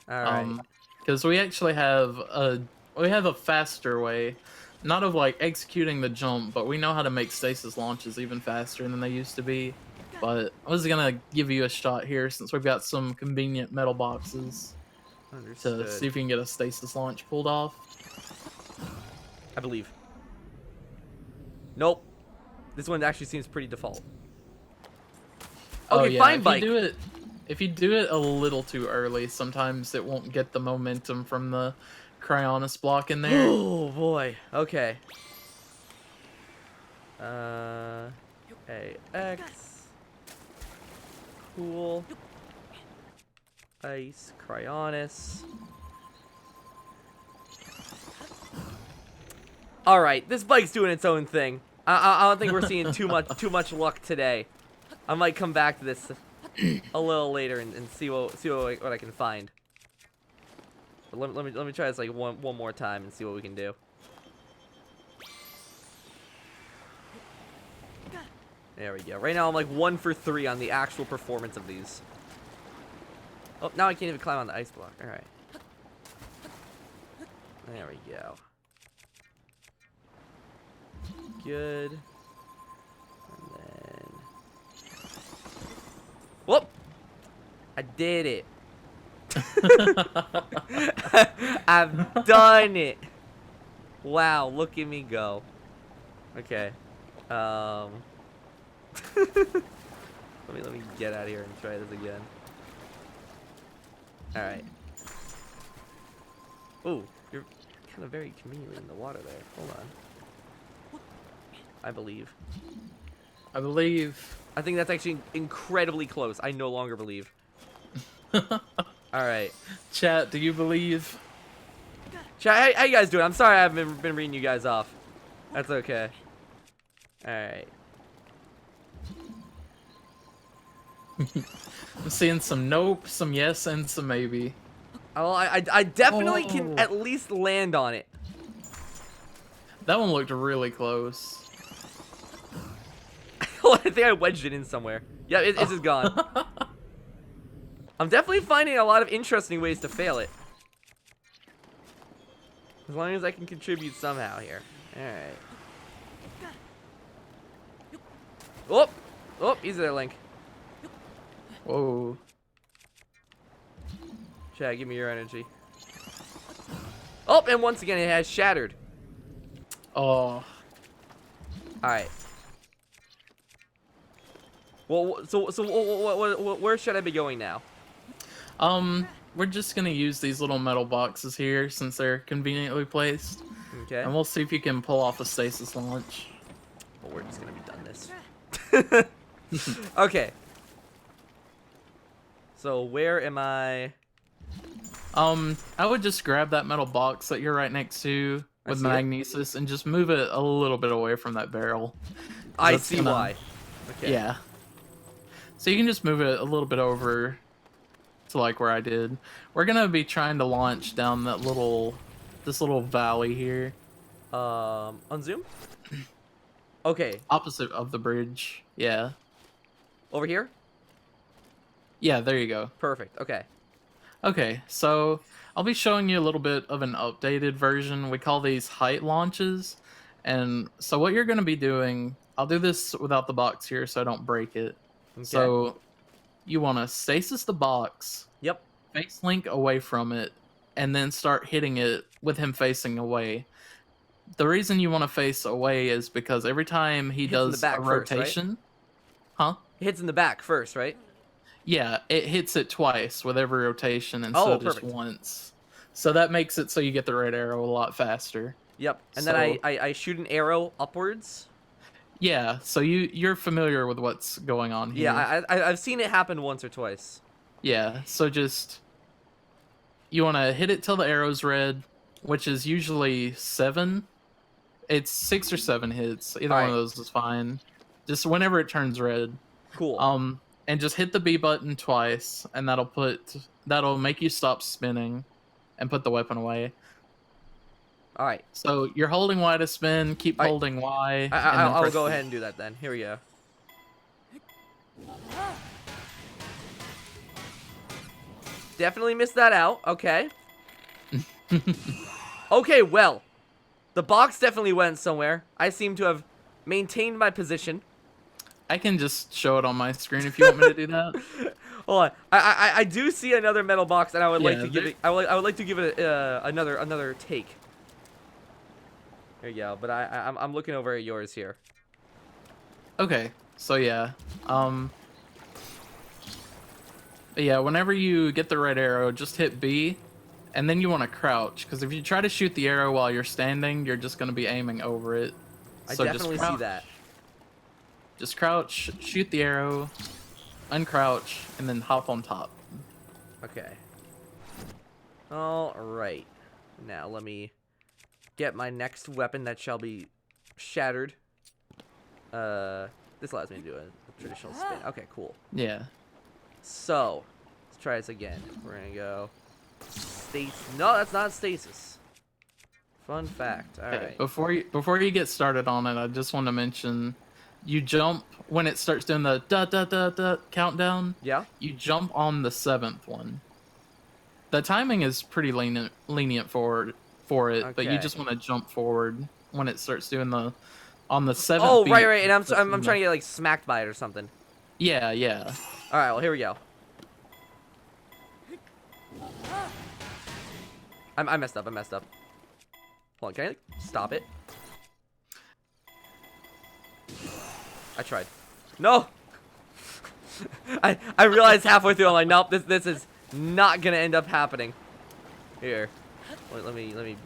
All right. Because we actually have a faster way, not of like executing the jump, but we know how to make stasis launches even faster than they used to be. But I was gonna give you a shot here since we've got some convenient metal boxes Understood. to see if you can get a stasis launch pulled off. I believe. Nope. This one actually seems pretty default. Oh Okay, yeah, fine bike. if you do it a little too early, sometimes it won't get the momentum from the Cryonis block in there. Oh boy. Okay. AX. Cool. Ice. Cryonis. All right, this bike's doing its own thing. I don't think we're seeing too much luck today. I might come back to this a little later and see what I can find. But let me try this like one more time and see what we can do. There we go. Right now I'm like 1 for 3 on the actual performance of these. Oh, now I can't even climb on the ice block. All right. There we go. Good. And then... Whoop! I did it. I've done it. Wow, look at me go. Okay. Let me get out of here and try this again. All right. Ooh, you're kind of very conveniently in the water there. Hold on. I believe. I believe. I think that's actually incredibly close. I no longer believe. All right. Chat, do you believe? Chat, how you guys doing? I'm sorry I haven't been reading you guys off. That's okay. All right. I'm seeing some nope, some yes, and some maybe. Oh, I definitely can at least land on it. That one looked really close. I think I wedged it in somewhere. Yeah, it's just gone. I'm definitely finding a lot of interesting ways to fail it. As long as I can contribute somehow here. Alright. Oh! Oh, easy there, Link. Whoa. Chad, give me your energy. Oh, and once again it has shattered. Oh. Alright. Well, so where should I be going now? We're just gonna use these little metal boxes here since they're conveniently placed. Okay. And we'll see if you can pull off a stasis launch. Well, we're just gonna be done this. Okay. So where am I? I would just grab that metal box that you're right next to with magnesis and just move it a little bit away from that barrel. I see why. Okay. Yeah. So you can just move it a little bit over to like where I did. We're gonna be trying to launch down that this little valley here. Unzoom? Okay. Opposite of the bridge. Yeah. Over here? Yeah, there you go. Perfect. Okay. Okay, so I'll be showing you a little bit of an updated version. We call these height launches. And so what you're gonna be doing, I'll do this without the box here so I don't break it. Okay. So you want to stasis the box. Yep. Face Link away from it, and then start hitting it with him facing away. The reason you want to face away is because every time he does a rotation, first, right? It hits in the back first, right? Yeah, it hits it twice with every rotation instead of just once. So that makes it so you get the red arrow a lot faster. Yep. And then I shoot an arrow upwards. Yeah, so you're familiar with what's going on here. Yeah, I've seen it happen once or twice. Yeah, so just you want to hit it till the arrow's red, which is usually 7. It's 6 or 7 hits. Either one of those is fine. Just whenever it turns red. Cool. And just hit the B button twice, and that'll make you stop spinning, and put the weapon away. All right. So you're holding Y to spin. Keep holding Y. I'll go ahead and do that then. Here we go. Definitely missed that out. Okay. Okay, well. The box definitely went somewhere. I seem to have maintained my position. I can just show it on my screen if you want me to do that. Hold on. I do see another metal box, and I would like to give it. I would like to give it another take. There you go. But I'm looking over at yours here. Okay. So yeah. Yeah, whenever you get the red arrow, just hit B, and then you want to crouch, because if you try to shoot the arrow while you're standing, you're just going to be aiming over it. I So definitely just see crouch. that. Just crouch, shoot the arrow, uncrouch, and then hop on top. Okay. All right. Now let me get my next weapon that shall be shattered. This allows me to do a traditional spin. Okay, cool. Yeah. So, let's try this again. We're gonna go stasis. No, that's not stasis. Fun fact. All right. Before you get started on it, I just want to mention, you jump when it starts doing the da da da da countdown. Yeah. You jump on the 7th one. The timing is pretty lenient for it, but you Okay. just want to jump forward when it starts doing the on the 7th. Oh, beat, right. And I'm trying to get like smacked by it or something. Yeah, yeah. All right. Well, here we go. I messed up. Hold on. Can I like, stop it? I tried. No. I realized halfway through I'm like, nope. This is not gonna end up happening. Here. Let me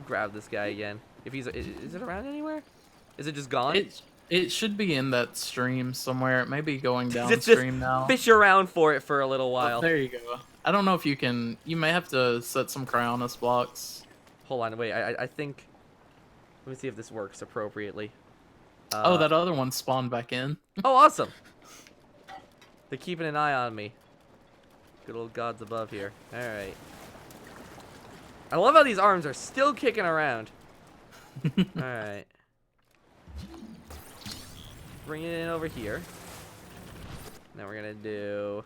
grab this guy again. If he's is it around anywhere? Is it just gone? It should be in that stream somewhere. It may be going Just downstream now. Fish around for it for a little Oh, while. there you go. I don't know if you can. You may have to set some cryonis blocks. Hold on, wait. I think. Let me see if this works appropriately. Oh, that other one spawned back in. Oh, awesome. They're keeping an eye on me. Good old gods above here. All right. I love how these arms are still kicking around. All right. Bring it in over here. Now we're gonna do.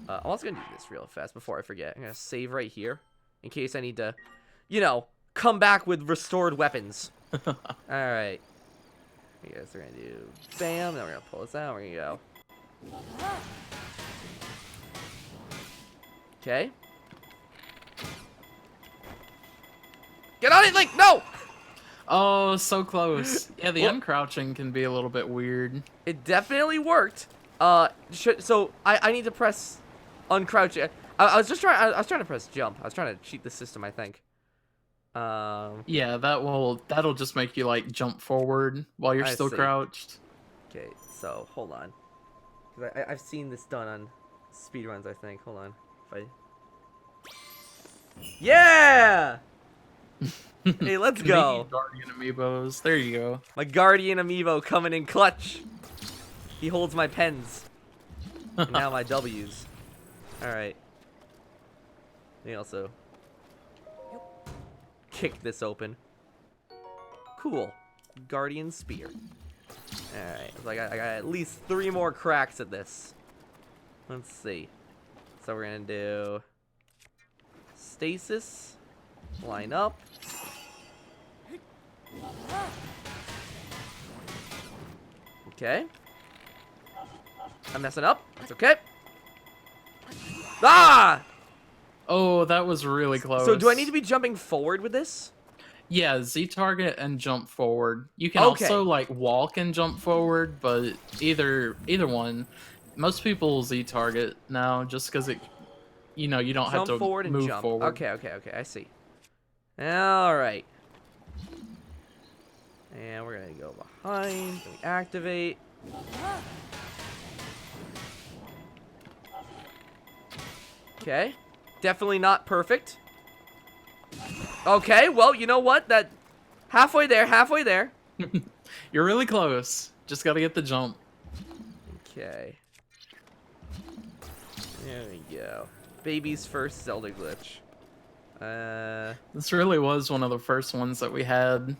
I'm also gonna do this real fast before I forget. I'm gonna save right here in case I need to, you know, come back with restored weapons. All right. You guys are gonna do bam. Then we're gonna pull this out. We're gonna go. Okay. Get on it, Link! No! Oh, so close. Yeah, the Well- uncrouching can be a little bit weird. It definitely worked. So I need to press uncrouch. I was trying to press jump. I was trying to cheat the system, I think. Yeah, that'll just make you like jump forward while you're I still see. crouched. Okay, so hold on. 'Cause I've seen this done on speedruns, I think. Hold on. Yeah! Hey, let's go. Convenient Guardian amiibos. There you go. My Guardian Amiibo coming in clutch. He holds my pens. And now my W's. Alright. Let me also kick this open. Cool. Guardian Spear. Alright. So I got at least 3 more cracks at this. Let's see. So we're gonna do Stasis. Line up. Okay. I'm messing up. That's okay. Ah! Oh, that was really close. So do I need to be jumping forward with this? Yeah, Z target and jump forward. You can Okay. also like walk and jump forward, but either one. Most people Z target now just because it, you know, you don't have Jump to forward and move jump. forward. Okay. I see. All right. And we're gonna go behind. We activate. Okay. Definitely not perfect. Okay, well, you know what? That halfway there. You're really close. Just gotta get the jump. Okay. There we go. Baby's first Zelda glitch. This really was one of the first ones that we had.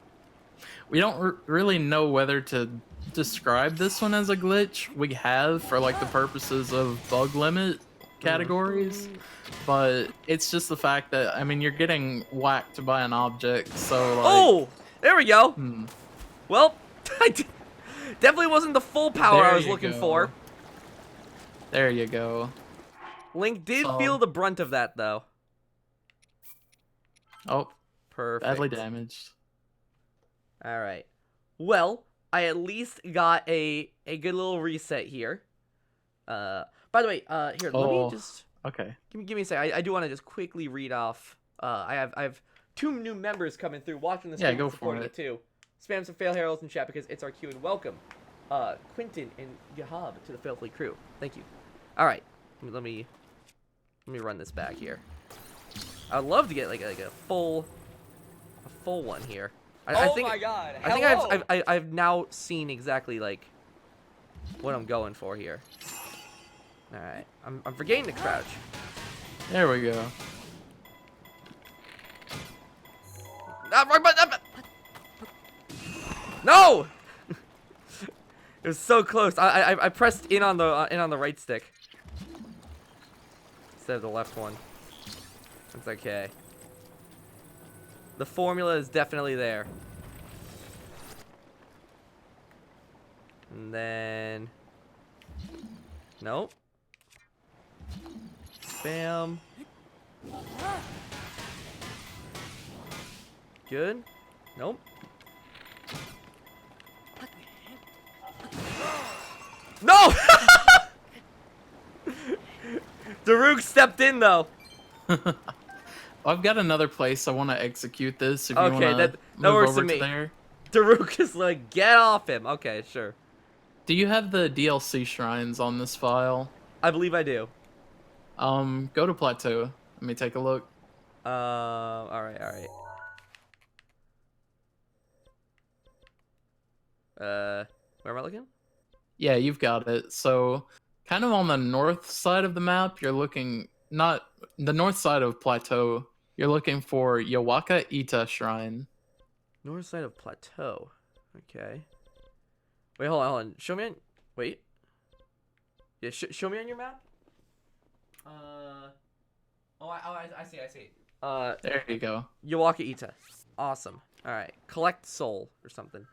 We don't really know whether to describe this one as a glitch. We have for like the purposes of bug limit categories, but it's just the fact that, I mean, you're getting whacked by an object, so like... Oh! There we go! Hmm. Well, definitely wasn't the full power There I was you looking go. for. There you go. Link did So- feel the brunt of that, though. Oh, Perfect. badly damaged. Alright. Well, I at least got a good little reset here. By the way, here, let me Oh, just okay. give me a sec. I do want to just quickly read off. I have 2 new members coming through, watching the Yeah, stream go and for supporting it. it too. Spam some fail heralds in chat because it's our cue, and welcome, Quentin and Yahab to the Fail Fleet crew. Thank you. All right, let me run this back here. I'd love to get like a full one here. I think, my God! I think I've now seen exactly like what I'm going for here. All right, I'm forgetting to crouch. There we go. No! It was so close. I pressed in on the right stick instead of the left one. It's okay. The formula is definitely there. And then nope. Bam. Good. Nope. No! Daruk stepped in though. I've got another place I want to execute this. If you Okay, want that to move works over for to me. there. Daruk is like, get off him. Okay, sure. Do you have the DLC shrines on this file? I believe I do. Go to plateau. Let me take a look. All right. Where am I looking? Yeah, you've got it. So, kind of on the north side of the map, you're looking not the north side of plateau. You're looking for Yawaka Ita Shrine. North side of plateau. Okay. Wait, hold on. Show me on. Wait. Yeah, show me on your map. Oh, I see. There you go. Yawaka Ita. Awesome. All right. Collect soul or something.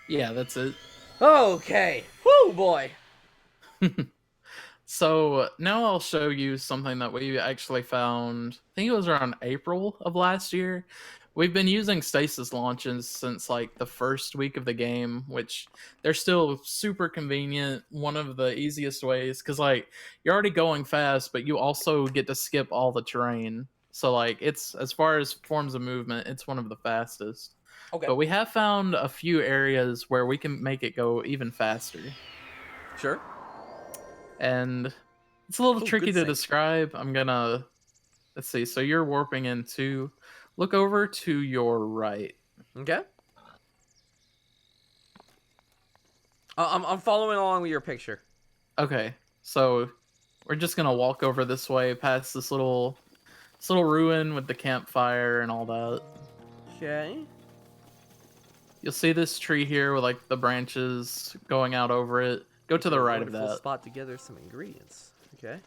Yeah, that's it. Okay. Whoo, boy. So now I'll show you something that we actually found. I think it was around April of last year. We've been using Stasis launches since like the first week of the game, which they're still super convenient. One of the easiest ways, because like you're already going fast, but you also get to skip all the terrain. So like it's, as far as forms of movement, it's one of the fastest. Okay. But we have found a few areas where we can make it go even faster. Sure. And it's a little Ooh, tricky good to sync. describe. I'm gonna, let's see. So you're warping into, look over to your right. Okay. I'm following along with your picture. Okay, so we're just gonna walk over this way past this little ruin with the campfire and all that. Okay. You'll see this tree here with like the branches going out over it. Go to the right of Wonderful that. spot to gather some ingredients. Okay.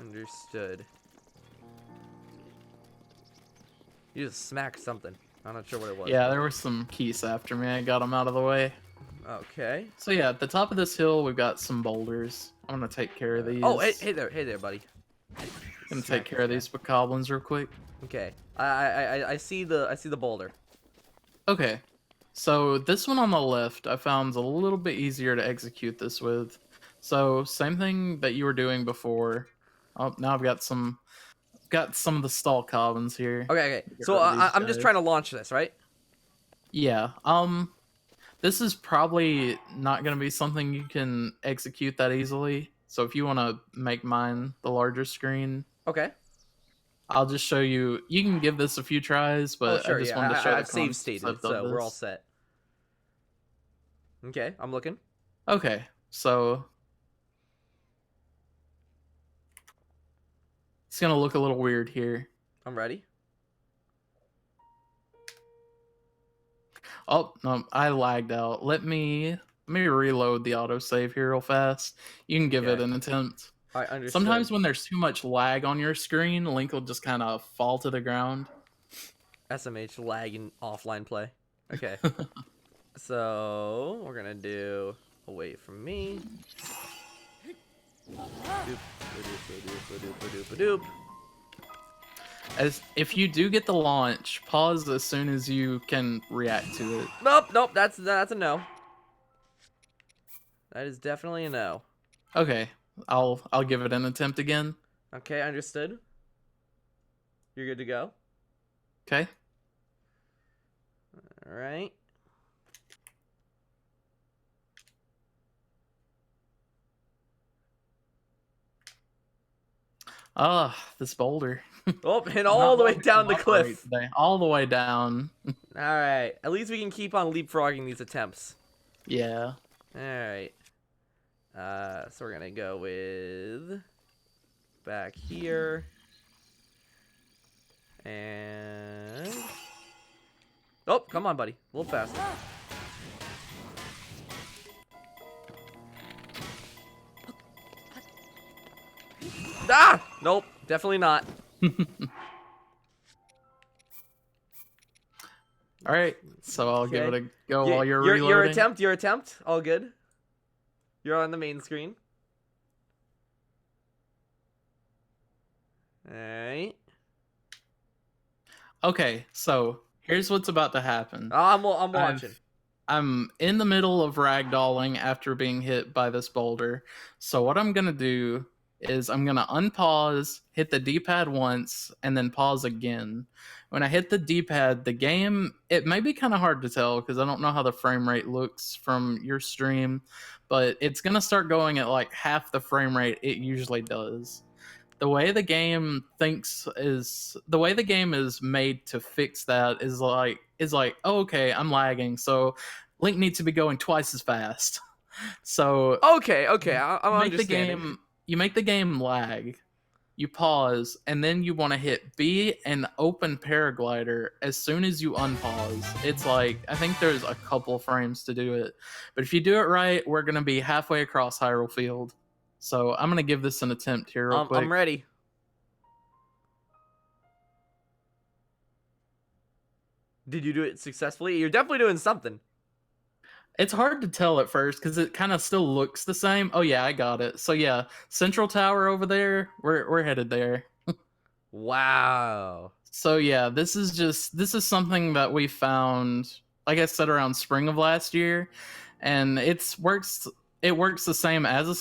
Understood. You just smacked something. I'm not sure what it was. Yeah, there were some geese after me. I got them out of the way. Okay. So yeah, at the top of this hill, we've got some boulders. I'm gonna take care of these. Oh, hey there, buddy. Gonna take care of these bokoblins real quick. Okay. I see the boulder. Okay. So this one on the left, I found is a little bit easier to execute this with. So same thing that you were doing before. Oh, now I've got some of the stall cobbins here. Okay. Get So rid of these I'm just guys. trying to launch this, right? Yeah. This is probably not gonna be something you can execute that easily. So if you want to make mine the larger screen, Okay. I'll just show you. You can give this a few tries, but Oh, sure. I just Yeah. wanted to show I've the save concept stated, of so we're all this. set. Okay. I'm looking. Okay, so it's gonna look a little weird here. I'm ready. Oh no, I lagged out. Let me reload the autosave here real fast. You can give it Okay. an attempt. I understood. Sometimes when there's too much lag on your screen, Link will just kind of fall to the ground. SMH lag in offline play. Okay. So we're gonna do away from me. Doop, doop. As if you do get the launch, pause as soon as you can react to it. Nope. That's a no. That is definitely a no. Okay, I'll give it an attempt again. Okay, understood. You're good to go. Okay. All right. Ah, this boulder. Oh, and Not all the way wanting to down the cooperate cliff. today. All the way down. All right. At least we can keep on leapfrogging these attempts. Yeah. All right. So we're gonna go with back here, and oh, come on, buddy, a little faster. Ah, nope, definitely not. All right, so I'll give it Okay. a go while you're reloading. Your attempt, all good. You're on the main screen. All right. Okay, so here's what's about to happen. Oh, I'm watching. I'm in the middle of ragdolling after being hit by this boulder. So what I'm gonna do is I'm gonna unpause, hit the D-pad once, and then pause again. When I hit the D-pad, the game, it may be kind of hard to tell because I don't know how the frame rate looks from your stream, but it's gonna start going at like half the frame rate it usually does. The way the game is made to fix that is like, oh, okay, I'm lagging, so Link needs to be going twice as fast. So Okay, I'm you make the understanding. game lag. You pause, and then you want to hit B and open paraglider as soon as you unpause. It's like, I think there's a couple frames to do it, but if you do it right, we're gonna be halfway across Hyrule Field. So I'm gonna give this an attempt here real quick. I'm ready. Did you do it successfully? You're definitely doing something. It's hard to tell at first because it kind of still looks the same. Oh yeah, I got it. So yeah, Central Tower over there. We're headed there. Wow. So yeah, this is something that we found, like I said, around spring of last year, and it works the same as a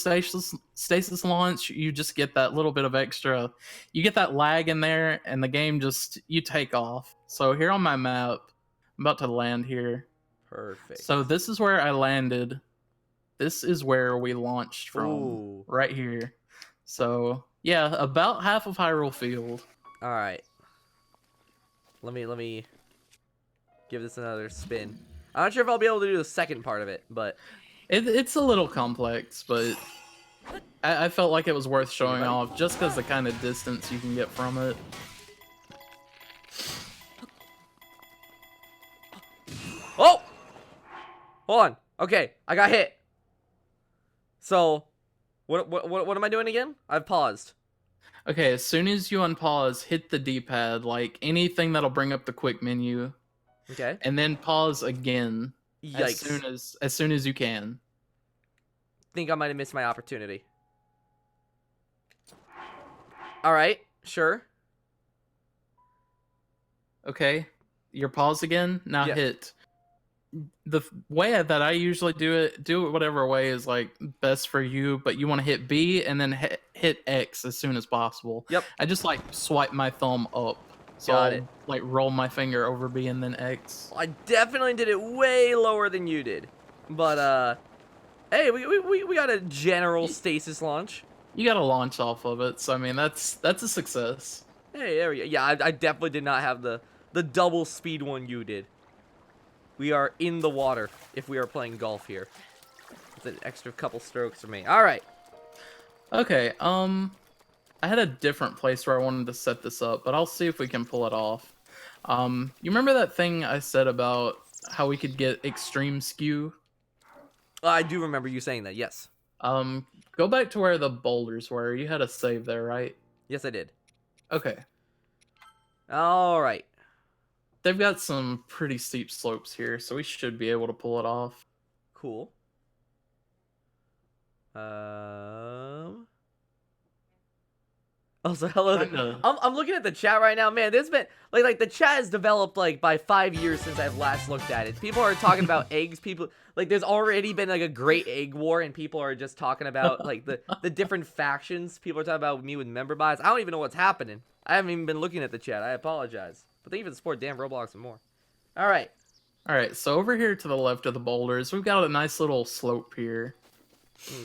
stasis launch. You just get that little bit of extra, you get that lag in there, and the game just, you take off. So here on my map, I'm about to land here. Perfect. So this is where I landed. This is where we launched from. Ooh. Right here. So yeah, about half of Hyrule Field. All right. Let me give this another spin. I'm not sure if I'll be able to do the second part of it, but It's a little complex, but I felt like it was worth showing off just because the kind of distance you can get from it. oh, hold on. Okay, I got hit. So, what am I doing again? I've paused. Okay, as soon as you unpause, hit the D-pad, like anything that'll bring up the quick menu, Okay. and then pause again Yikes. as soon as you can. Think I might have missed my opportunity. All right, sure. Okay, you're paused again. Now Yeah. hit. The way that I usually do it whatever way is like best for you, but you want to hit B and then hit X as soon as possible. Yep. I just like swipe my thumb up. So Got I'll it. like roll my finger over B and then X. I definitely did it way lower than you did, but hey, we got a general stasis launch. You got to launch off of it, so I mean that's a success. Hey, there we go. Yeah, I definitely did not have the double speed one you did. We are in the water if we are playing golf here. It's an extra couple strokes for me. All right. Okay, I had a different place where I wanted to set this up, but I'll see if we can pull it off. You remember that thing I said about how we could get extreme skew? I do remember you saying that. Yes. Go back to where the boulders were. You had a save there, right? Yes, I did. Okay. All right. They've got some pretty steep slopes here, so we should be able to pull it off. Cool. Also, hello. Kinda. I'm looking at the chat right now, man. There's been like the chat has developed like by 5 years since I've last looked at it. People are talking about eggs. People like there's already been like a great egg war, and people are just talking about like the different factions. People are talking about me with member buys. I don't even know what's happening. I haven't even been looking at the chat. I apologize. But thank you for the support, damn Roblox and more. All right. All right, so over here to the left of the boulders, we've got a nice little slope here.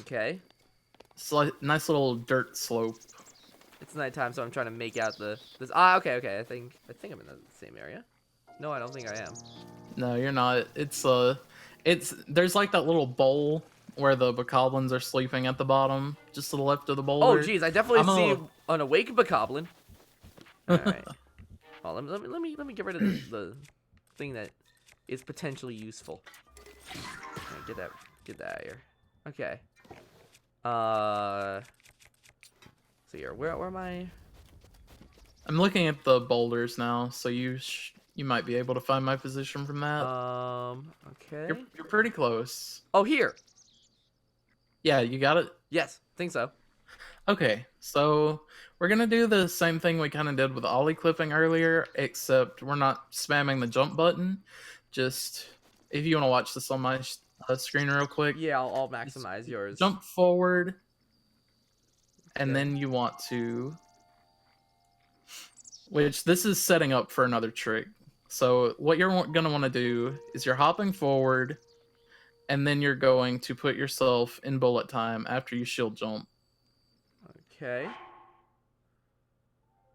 Okay. It's like nice little dirt slope. It's nighttime, so I'm trying to make out this. Okay. I think I'm in the same area. No, I don't think I am. No, you're not. It's there's like that little bowl where the bokoblins are sleeping at the bottom, just to the left of the boulder. Oh, geez, I definitely see an awake bokoblin. All right. Oh, let me get rid of the thing that is potentially useful. Right, get that out of here. Okay. So here, where am I? I'm looking at the boulders now, so you might be able to find my position from that. Okay. You're pretty close. Oh, here. Yeah, you got it? Yes, think so. Okay, so we're gonna do the same thing we kind of did with ollie clipping earlier, except we're not spamming the jump button. Just, if you want to watch this on my screen real quick. Yeah, I'll maximize yours. Jump forward, and Okay. then you want to... Which, this is setting up for another trick. So, what you're going to want to do is you're hopping forward, and then you're going to put yourself in bullet time after you shield jump. Okay.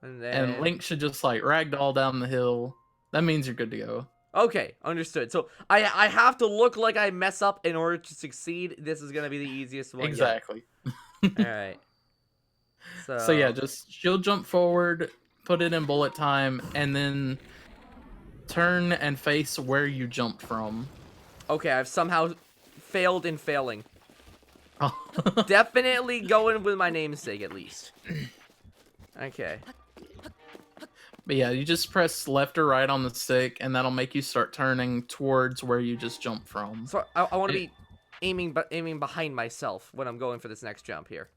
And then... And Link should just, like, ragdoll down the hill. That means you're good to go. Okay, understood. So, I have to look like I mess up in order to succeed. This is going to be the easiest one. Exactly. Alright. So yeah, just shield jump forward, put it in bullet time, and then turn and face where you jumped from. Okay, I've somehow failed in failing. Definitely going with my namesake, at least. Okay. But yeah, you just press left or right on the stick, and that'll make you start turning towards where you just jumped from. So I want to be aiming behind myself when I'm going for this next jump here.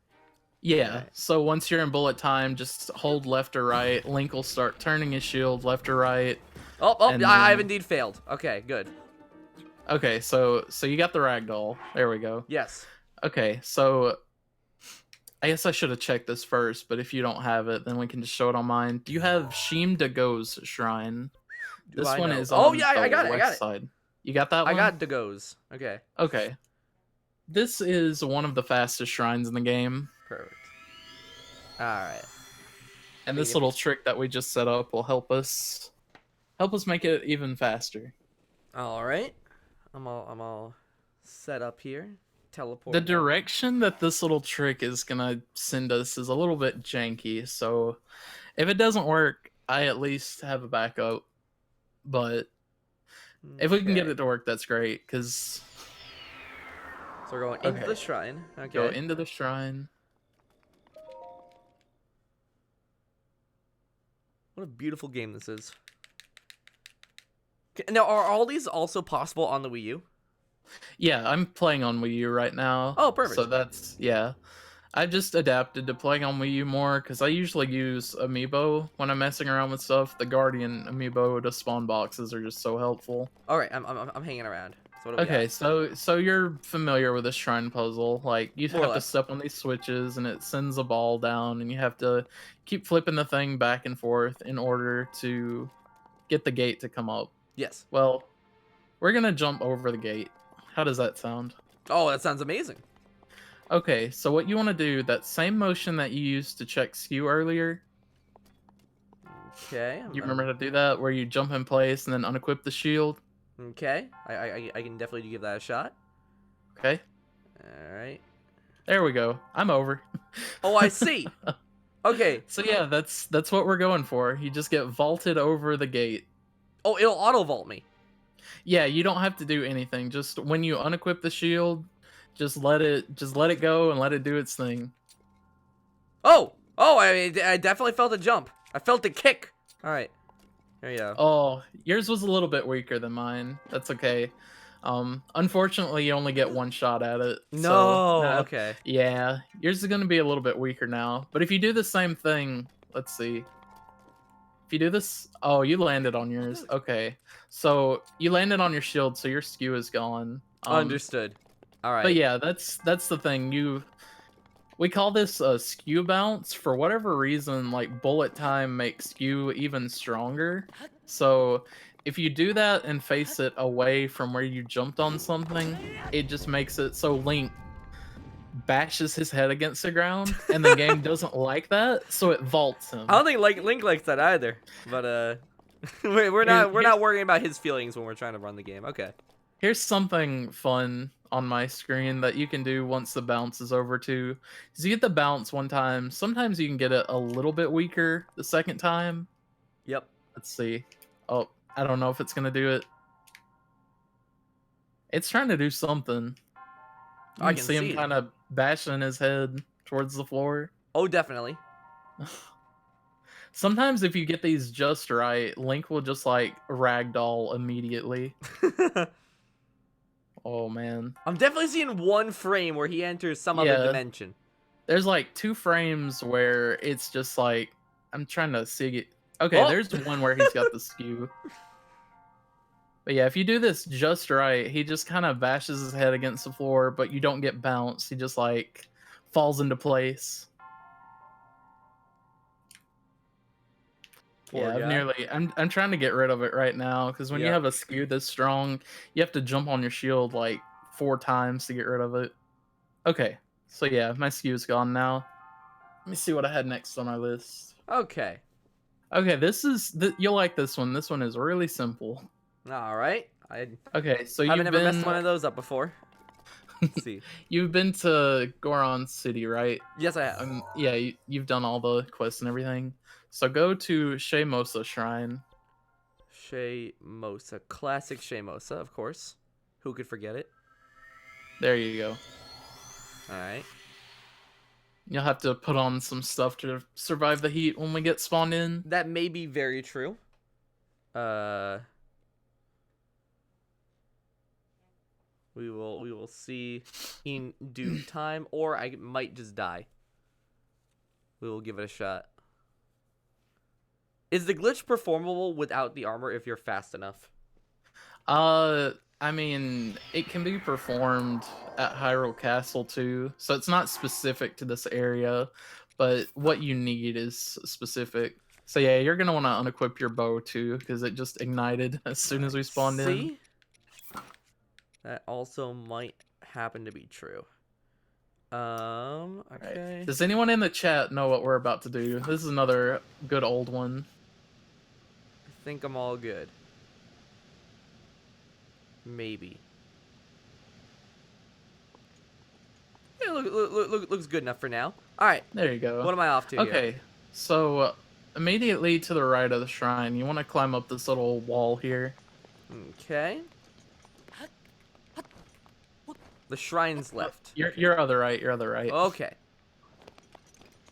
Yeah, Okay. so once you're in bullet time, just hold left or right. Link will start turning his shield left or right. Oh, and I have then- indeed failed. Okay, good. Okay, so you got the ragdoll. There we go. Yes. Okay, so I guess I should have checked this first, but if you don't have it, then we can just show it on mine. Do you have Sheem Dago's shrine? Do This I one know? is Oh, on yeah, the I got it. west side. You got that one? I got Dago's. Okay. Okay. This is one of the fastest shrines in the game. Perfect. Alright. And this little trick that we just set up will help us make it even faster. Alright. I'm all set up here. Teleport. The direction that this little trick is gonna send us is a little bit janky, so if it doesn't work, I at least have a backup. But if we can get Okay. it to work, that's great, because So we're going into Okay. the shrine. Okay. go into the shrine. What a beautiful game this is. Okay, now, are all these also possible on the Wii U? Yeah, I'm playing on Wii U right now. Oh, perfect. So that's, yeah. I just adapted to playing on Wii U more, because I usually use Amiibo when I'm messing around with stuff. The Guardian Amiibo to spawn boxes are just so helpful. All right, I'm hanging around. So what do we Okay, got? so you're familiar with the shrine puzzle. Like, you More or have to less. step on these switches, and it sends a ball down, and you have to keep flipping the thing back and forth in order to get the gate to come up. Yes. Well, we're gonna jump over the gate. How does that sound? Oh, that sounds amazing. Okay, so what you want to do, that same motion that you used to check skew earlier, Okay. you remember how to do that? Where you jump in place and then unequip the shield? Okay. I can definitely give that a shot. Okay, All right. there we go. I'm over. Oh, I see. Okay. So yeah, that's what we're going for. You just get vaulted over the gate. Oh, it'll auto vault me. Yeah, you don't have to do anything. Just when you unequip the shield, just let it go and let it do its thing. Oh, I definitely felt a jump. I felt a kick. All right. There you go. Oh, yours was a little bit weaker than mine. That's okay. Unfortunately, you only get one shot at it. No. So, Okay. yeah, yours is gonna be a little bit weaker now. But if you do the same thing, let's see. If you do this, oh, you landed on yours. Okay, so you landed on your shield, so your skew is gone. Understood. All right. But yeah, that's the thing. We call this a skew bounce. For whatever reason, like bullet time makes skew even stronger. So if you do that and face it away from where you jumped on something, it just makes it so Link bashes his head against the ground, and the game doesn't like that, so it vaults him. I don't think Link likes that either. But we're not worrying about his feelings when we're trying to run the game. Okay. Here's something fun on my screen that you can do once the bounce is over too. Is you get the bounce one time, sometimes you can get it a little bit weaker the second time. Yep. Let's see. Oh, I don't know if it's gonna do it. It's trying to do something. I You can see see him it. kind of bashing his head towards the floor. Oh, definitely. Sometimes if you get these just right, Link will just like ragdoll immediately. Oh man. I'm definitely seeing one frame where he enters some other Yeah. dimension. There's like 2 frames where it's just like I'm trying to see it. Okay, Oh! there's one where he's got the skew. But yeah, if you do this just right, he just kind of bashes his head against the floor, but you don't get bounced. He just like falls into place. Poor Yeah, guy. I'm trying to get rid of it right now because when you Yep. have a skew this strong, you have to jump on your shield like 4 times to get rid of it. Okay, so yeah, my skew is gone now. Let me see what I had next on my list. Okay. Okay, you'll like this one. This one is really simple. All right. I Okay, so haven't you've ever been messed one of those up before. Let's see. you've been to Goron City, right? Yes, I have. Yeah, you've done all the quests and everything. So go to Shemosa Shrine. Shemosa. Classic Shemosa, of course. Who could forget it? There you go. All right. You'll have to put on some stuff to survive the heat when we get spawned in. That may be very true. We will see in due time, or I might just die. We will give it a shot. Is the glitch performable without the armor if you're fast enough? I mean, it can be performed at Hyrule Castle too, so it's not specific to this area, but what you need is specific. So yeah, you're gonna want to unequip your bow too, because it just ignited as soon as we spawned in. See? That also might happen to be true. Okay. Does anyone in the chat know what we're about to do? This is another good old one. I think I'm all good. Maybe. Yeah, looks good enough for now. All right. There you go. What am I off to Okay, here? so immediately to the right of the shrine, you want to climb up this little wall here. Okay. The shrine's left. Your other right, your other right. Okay.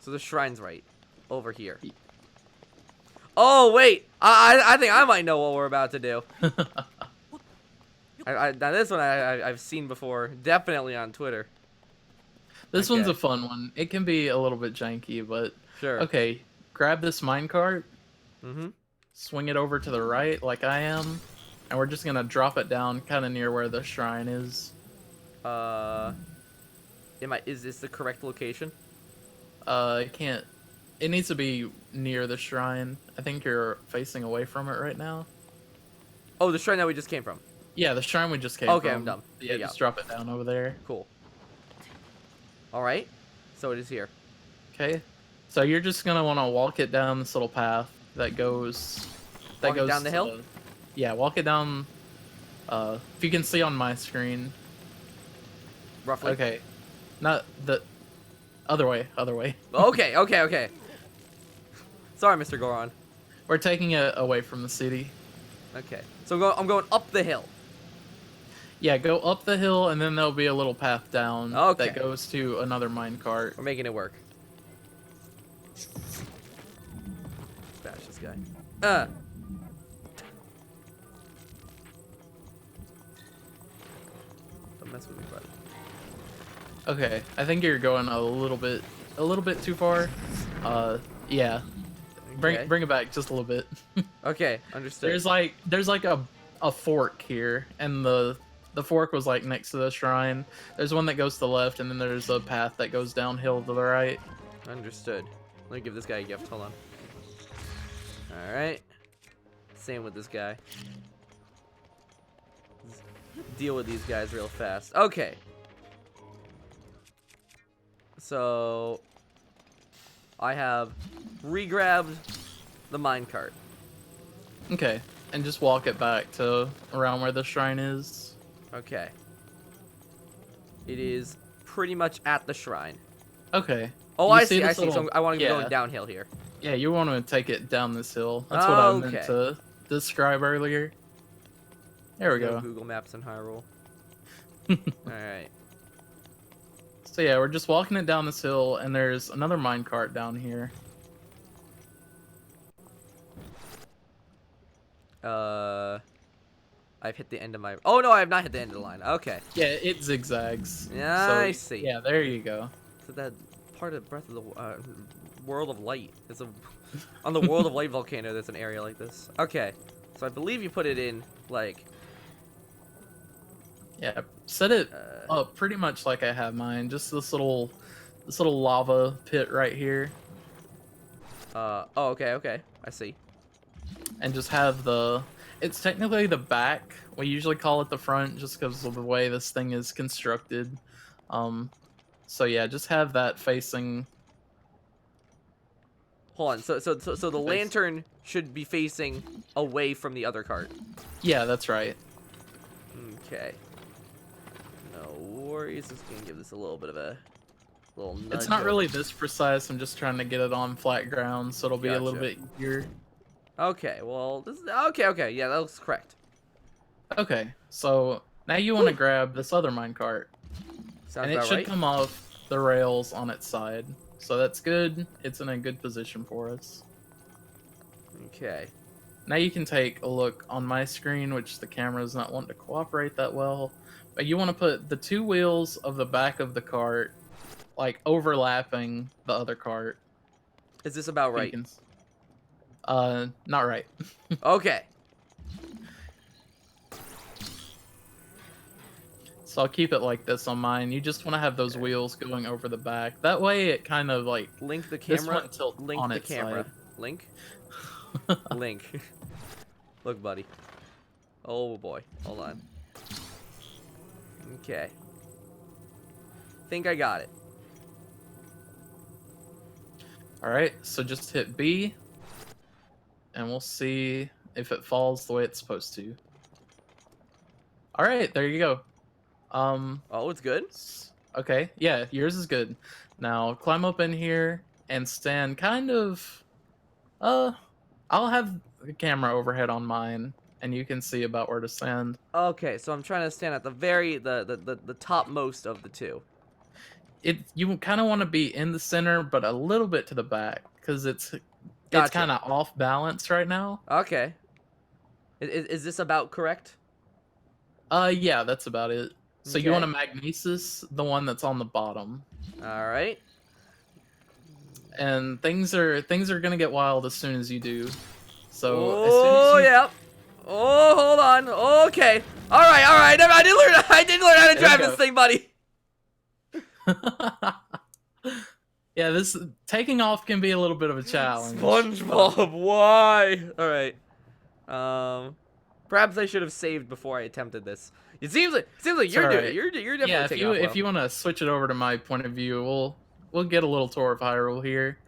So the shrine's right. Over here. Oh, wait. I think I might know what we're about to do. Now this one I've seen before. Definitely on Twitter. This one's Okay. a fun one. It can be a little bit janky, but Sure. okay. Grab this minecart, Mm-hmm. swing it over to the right like I am, and we're just gonna drop it down kind of near where the shrine is. Is this the correct location? It can't. It needs to be near the shrine. I think you're facing away from it right now. Oh, the shrine that we just came from. Yeah, the shrine we just came Okay, from. I'm dumb. Yeah, There you just go. drop it down over there. Cool. All right. So it is here. Okay. So you're just gonna want to walk it down this little path that goes. Walk it down the hill? Yeah, walk it down. If you can see on my screen. Roughly. Okay. Not the other way. Other way. Okay. Sorry, Mr. Goron. We're taking it away from the city. Okay. So I'm going up the hill. Yeah, go up the hill, and then there'll be a little path down Okay. that goes to another minecart. We're making it work. Bash this guy. mess with me, buddy. Okay, I think you're going a little bit too far. Yeah. Okay. Bring it back just a little bit. Okay, understood. There's like a fork here, and the fork was like next to the shrine. There's one that goes to the left, and then there's a path that goes downhill to the right. Understood. Let me give this guy a gift. Hold on. Alright. Same with this guy. Deal with these guys real fast. Okay. So I have re-grabbed the minecart. Okay, and just walk it back to around where the shrine is. Okay. It is pretty much at the shrine. Okay. Oh, You I see. this So little- I want to go yeah. downhill here. Yeah, you want to take it down this hill. That's what I Okay. meant to describe earlier. There we No go. Google Maps in Hyrule. Alright. So yeah, we're just walking it down this hill, and there's another minecart down here. I've hit the end of my... Oh, no, I have not hit the end of the line. Okay. Yeah, it zigzags. Yeah, So, I see. Yeah, there you go. So that part of Breath of the World of Light. It's a... On the World of Light volcano, there's an area like this. Okay. So I believe you put it in, like... Yeah, set it up pretty much like I have mine. Just this little lava pit right here, Oh, okay. I see. and just have the. It's technically the back. We usually call it the front, just because of the way this thing is constructed. So yeah, just have that facing. Hold on. So the lantern should be facing away from the other cart. Yeah, that's right. Okay. No worries. Just gonna give this a little bit of a little nudge. It's not over. really this precise. I'm just trying to get it on flat ground, so it'll be a little Gotcha. bit easier. Okay. Well, this is okay. Yeah, that looks correct. Okay, so now you want to grab this other minecart, Sounds and it about should right. come off the rails on its side. So that's good. It's in a good position for us. Okay. Now you can take a look on my screen, which the camera is not wanting to cooperate that well. But you want to put the two wheels of the back of the cart, like overlapping the other cart. Is this about You right? Not right. Okay. So I'll keep it like this on mine. You just want to have those wheels going over the back. That way it kind of like Link the this camera. one tilts Link on the its camera. side. Link. Link. Look, buddy. Oh boy. Hold on. Okay. Think I got it. Alright, so just hit B, and we'll see if it falls the way it's supposed to. Alright, there you go. Oh, it's good. Okay, yeah, yours is good. Now, climb up in here and stand kind of... I'll have the camera overhead on mine, and you can see about where to stand. Okay, so I'm trying to stand at the the topmost of the two. You kind of want to be in the center, but a little bit to the back, because it's Gotcha. kind of off balance right now. Okay. Is this about correct? Yeah, that's about it. So you Okay. want to magnesis the one that's on the bottom, All right. and things are gonna get wild as soon as you do. So Oh, as soon as you, yeah. Oh, hold on. Okay. All right. I didn't learn how to There drive we this go. thing, buddy. yeah, this taking off can be a little bit of a challenge. SpongeBob, why? All right. Perhaps I should have saved before I attempted this. It seems like you're doing it. You're definitely Yeah, taking off. if you want to switch it over to my point of view, we'll get a little tour of Hyrule here.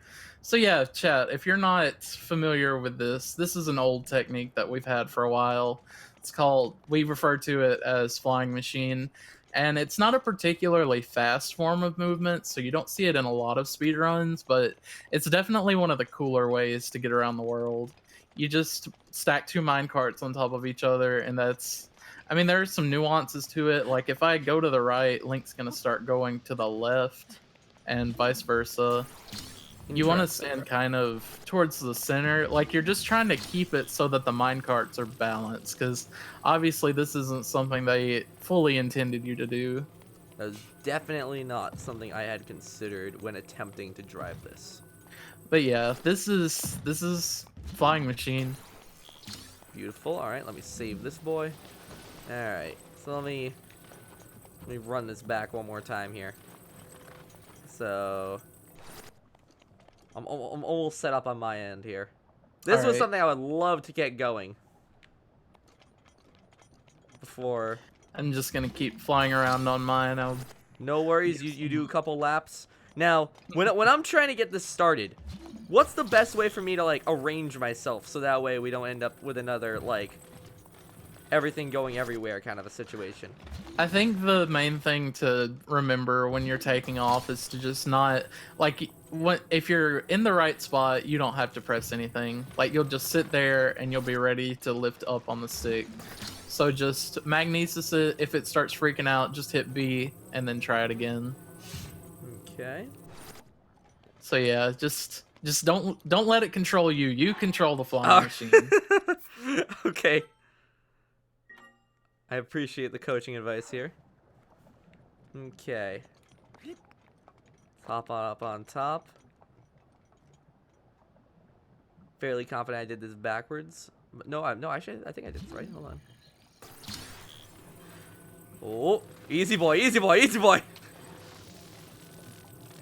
So yeah, chat, if you're not familiar with this is an old technique that we've had for a while. It's called, we refer to it as flying machine, and it's not a particularly fast form of movement, so you don't see it in a lot of speedruns, but it's definitely one of the cooler ways to get around the world. You just stack two minecarts on top of each other, and that's... I mean, there's some nuances to it. Like, if I go to the right, Link's going to start going to the left, and vice versa. You want to Interesting. stand kind of towards the center, like you're just trying to keep it so that the minecarts are balanced, because obviously this isn't something they fully intended you to do. That was definitely not something I had considered when attempting to drive this. But yeah, this is Flying Machine. Beautiful. All right, let me save this boy. All right, so let me run this back one more time here. So I'm almost set up on my end here. This was Alright. something I would love to get going before. I'm just gonna keep flying around on mine. No worries, you do a couple laps. Now, when I'm trying to get this started, what's the best way for me to like arrange myself so that way we don't end up with another like everything going everywhere kind of a situation? I think the main thing to remember when you're taking off is to just not, like, if you're in the right spot, you don't have to press anything. Like, you'll just sit there and you'll be ready to lift up on the stick. So just magnesis it. If it starts freaking out, just hit B and then try it again. Okay. So yeah, just don't let it control you. You control the flying machine. Okay. I appreciate the coaching advice here. Okay. Hop on up on top. Fairly confident I did this backwards. But no, actually, I think I did this right. Hold on. Oh, easy boy, easy boy, easy boy.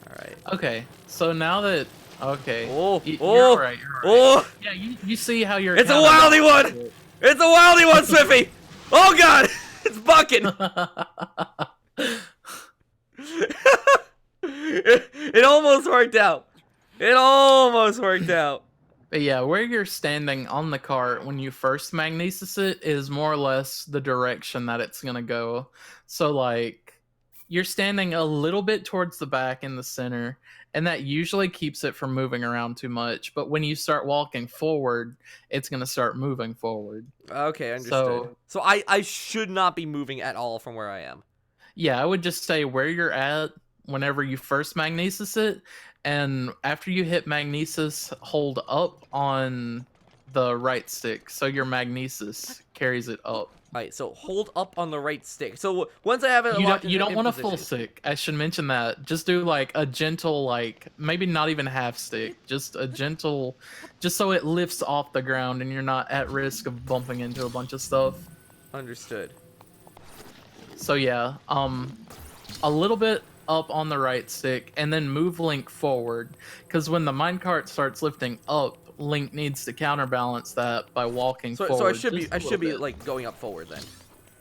All right. Okay, so now that Oh, you're right. Oh, Yeah, you see how you're. it's a kinda wildy dodging one. it. It's a wildy one, Swiffy. Oh God, it's bucking. It almost worked out. It almost worked out. But yeah, where you're standing on the cart when you first magnesis it is more or less the direction that it's gonna go. So like, you're standing a little bit towards the back in the center, and that usually keeps it from moving around too much. But when you start walking forward, it's gonna start moving forward. Okay, understood. So I should not be moving at all from where I am. Yeah, I would just stay where you're at whenever you first magnesis it, and after you hit magnesis, hold up on the right stick, so your magnesis carries it up. Alright, so hold up on the right stick. So once I have it You locked don't, you in don't want a full position- stick. I should mention that. Just do like a gentle, like maybe not even half stick, just a gentle, just so it lifts off the ground and you're not at risk of bumping into a bunch of stuff. Understood. So yeah, a little bit up on the right stick and then move Link forward, because when the minecart starts lifting up, Link needs to counterbalance that by walking forward. So I should be bit. like going up forward then.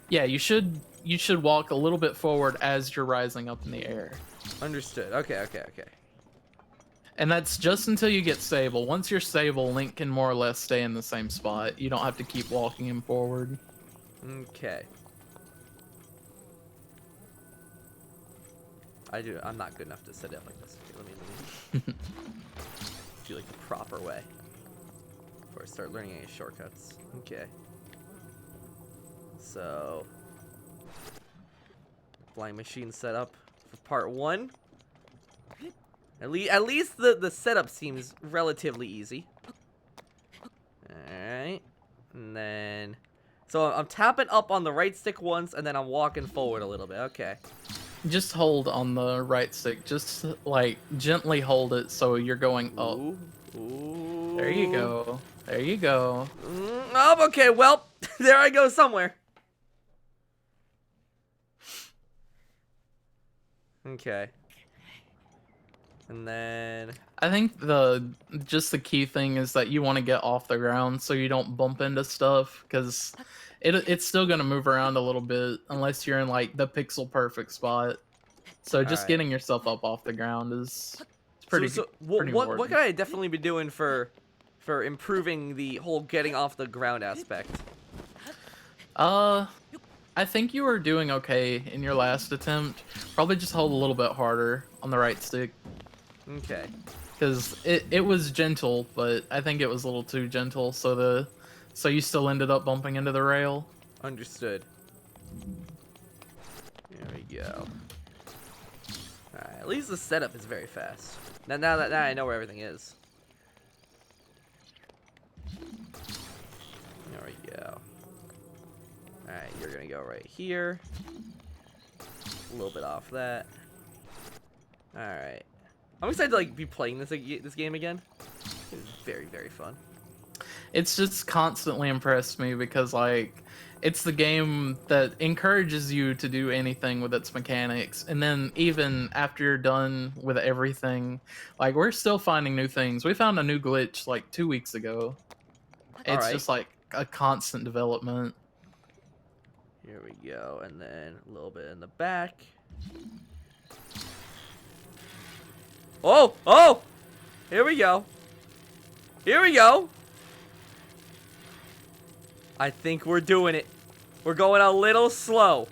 Yeah, you should walk a little bit forward as you're rising up in the air. Understood. Okay. And that's just until you get stable. Once you're stable, Link can more or less stay in the same spot. You don't have to keep walking him forward. Okay. I'm not good enough to set it up like this. Okay, let me do like the proper way before I start learning any shortcuts. Okay. So, flying machine setup for part 1. At least the setup seems relatively easy. Alright. And then, so I'm tapping up on the right stick once, and then I'm walking forward a little bit. Okay. Just hold on the right stick. Just like gently hold it so you're going up. Ooh. Ooh. There you go. There you go. Oh, okay. Well, there I go somewhere. Okay. And then I think the key thing is that you want to get off the ground so you don't bump into stuff, because it's still gonna move around a little bit unless you're in like the pixel perfect spot. So just Alright. getting yourself up off the ground is pretty. what important. could I definitely be doing for improving the whole getting off the ground aspect? I think you were doing okay in your last attempt. Probably just hold a little bit harder on the right stick. Okay. Because it was gentle, but I think it was a little too gentle, so you still ended up bumping into the rail. Understood. There we go. Alright, At least the setup is very fast. Now that I know where everything is. There we go. Alright, you're gonna go right here. A little bit off that. Alright. I'm excited to like be playing this game again. It's very, very fun. It's just constantly impressed me because like it's the game that encourages you to do anything with its mechanics, and then even after you're done with everything, like we're still finding new things. We found a new glitch like 2 weeks ago. It's just like a constant development. Here we go, and then a little bit in the back. Oh! Oh! Here we go. Here we go. I think we're doing it. We're going a little slow.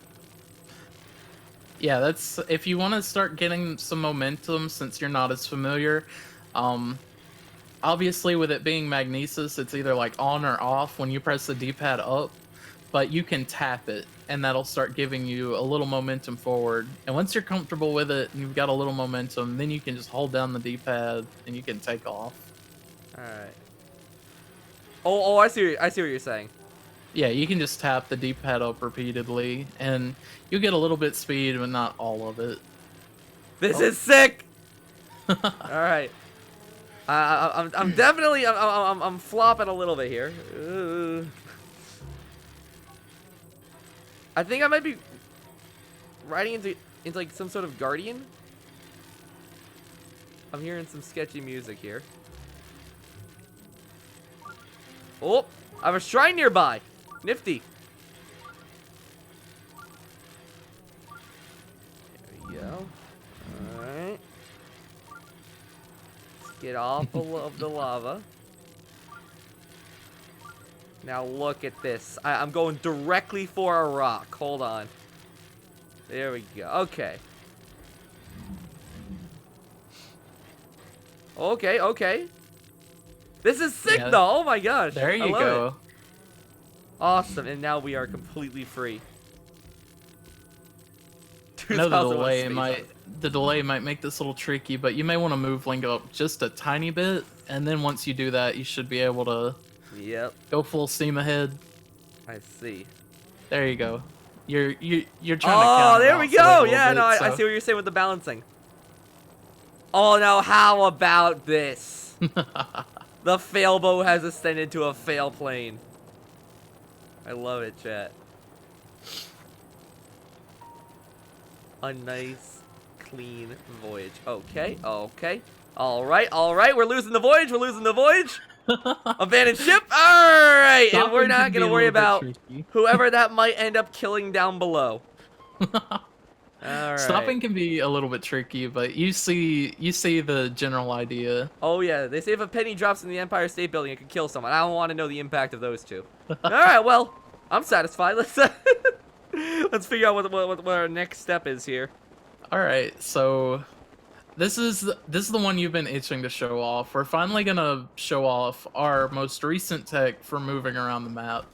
Yeah, that's if you want to start getting some momentum since you're not as familiar. Obviously, with it being magnesis, it's either like on or off when you press the D-pad up, but you can tap it, and that'll start giving you a little momentum forward. And once you're comfortable with it and you've got a little momentum, then you can just hold down the D-pad and you can take off. All right. Oh, I see what you're saying. Yeah, you can just tap the D-pad up repeatedly, and you'll get a little bit speed, but not all of it. This is sick. All right. I'm definitely I'm flopping a little bit here. I think I might be riding into like some sort of guardian. I'm hearing some sketchy music here. Oh, I have a shrine nearby. Nifty. There we go. Alright. Let's get off of the lava. Now look at this. I'm going directly for a rock. Hold on. There we go. Okay. Okay. This is sick though. Oh my gosh. There you go. It. Awesome. And now we are completely free. I know the delay might make this a little tricky, but you may want to move Link up just a tiny bit, and then once you do that, you should be able to go full steam ahead. I see. There you go. You're trying to count. Oh, there we go. Yeah, no, I see what you're saying with the balancing. Oh no, how about this? The Failboat has ascended to a fail plane. I love it, chat. A nice, clean voyage. Okay. Alright, we're losing the voyage. Abandoned ship. Alright, and we're not going to worry about whoever that might end up killing down below. Alright. Stopping can be a little bit tricky, but you see the general idea. Oh yeah, they say if a penny drops in the Empire State Building, it could kill someone. I don't want to know the impact of those two. Alright, well, I'm satisfied. Let's figure out what our next step is here. Alright, so this is the one you've been itching to show off. We're finally gonna show off our most recent tech for moving around the map.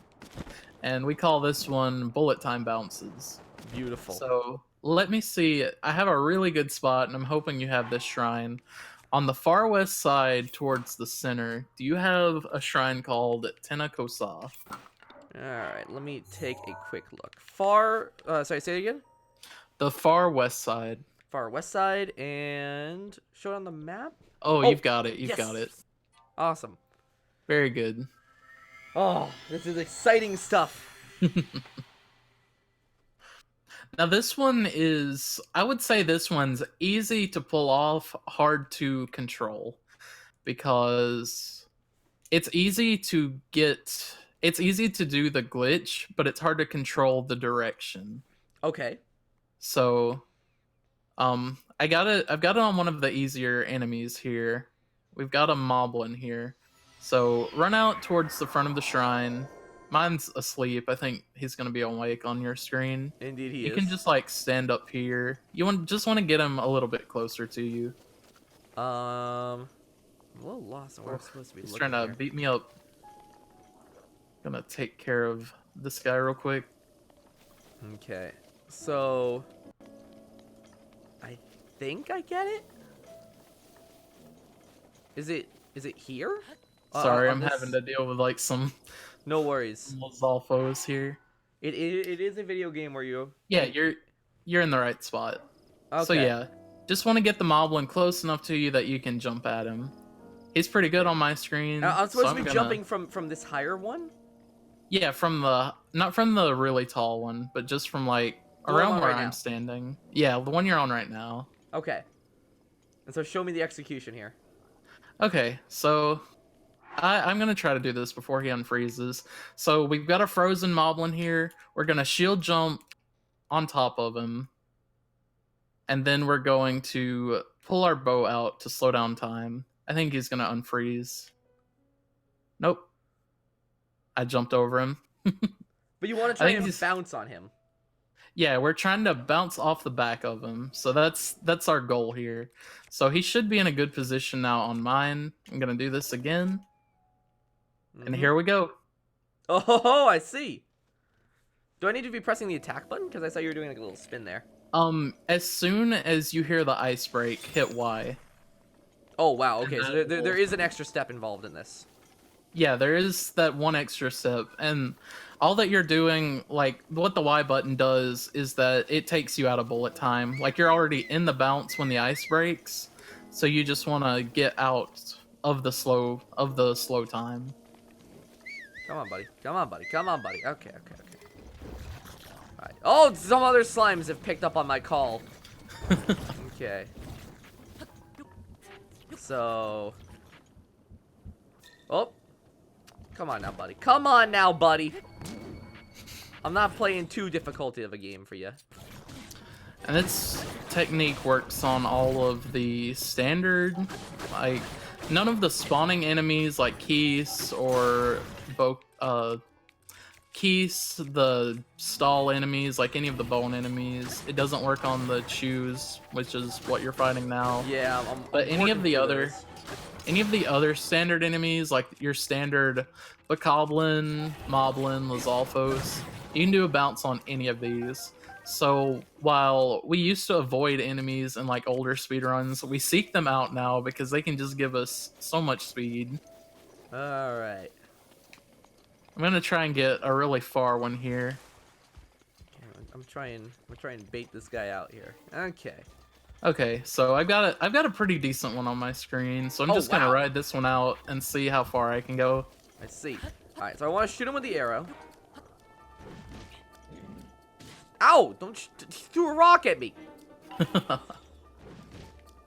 And we call this one bullet time bounces. Beautiful. So let me see. I have a really good spot, and I'm hoping you have this shrine. On the far west side towards the center, do you have a shrine called TLoZ? Alright, let me take a quick look. Sorry, say it again? The far west side. Far west side, and show it on the map? Oh, you've got it. You've got it. Awesome. Very good. Oh, this is exciting stuff. Now this one is, I would say this one's easy to pull off, hard to control. Because it's easy to do the glitch, but it's hard to control the direction. Okay. So, I've got it on one of the easier enemies here. We've got a moblin here. So, run out towards the front of the shrine. Mine's asleep. I think he's going to be awake on your screen. Indeed he is. You can just, like, stand up here. Just want to get him a little bit closer to you. I'm a little lost on where I'm supposed to be He's looking trying to here. beat me up. Gonna take care of this guy real quick. Okay. So, I think I get it. Is it here? Sorry, On I'm this- having to deal with like some No worries. Lozalfos here. It is a video game where you. Yeah, you're in the right spot. Okay. So yeah, just want to get the moblin close enough to you that you can jump at him. He's pretty good on my screen. I'm supposed so to be jumping from this higher one. Yeah, not from the really tall one, but just from like The one I'm around on where right I'm now. standing. Yeah, the one you're on right now. Okay. And so show me the execution here. Okay, so I'm gonna try to do this before he unfreezes. So we've got a frozen moblin here. We're gonna shield jump on top of him, and then we're going to pull our bow out to slow down time. I think he's gonna unfreeze. Nope. I jumped over him. But you want to I try think and he's- bounce on him. Yeah, we're trying to bounce off the back of him. So that's our goal here. So he should be in a good position now on mine. I'm gonna do this again. And Mhm. here we go. Oh, I see. Do I need to be pressing the attack button? Because I saw you were doing like a little spin there. As soon as you hear the ice break, hit Y. Oh, wow. Okay, so that there will- is an extra step involved in this. Yeah, there is that one extra step, and all that you're doing, like what the Y button does, is that it takes you out of bullet time. Like you're already in the bounce when the ice breaks, so you just want to get out of the slow time. Come on, buddy. Come on, buddy. Come on, buddy. Okay. Alright. Oh, some other slimes have picked up on my call. Okay. So. Oh. Come on now, buddy. Come on now, buddy. I'm not playing too difficult of a game for you. And this technique works on all of the standard, like none of the spawning enemies like Keys or Keys, the stall enemies, like any of the bone enemies. It doesn't work on the chews, which is what you're fighting now. Yeah, But any of working the through other those. Any of the other standard enemies, like your standard Bokoblin, Moblin, Lozalfos, you can do a bounce on any of these. So while we used to avoid enemies in like older speedruns, we seek them out now because they can just give us so much speed. Alright. I'm gonna try and get a really far one here. I'm trying to bait this guy out here. Okay. Okay, so I've got a pretty decent one on my screen, so I'm Oh, just gonna wow. ride this one out and see how far I can go. I see. Alright, so I want to shoot him with the arrow. Ow! Don't he threw a rock at me.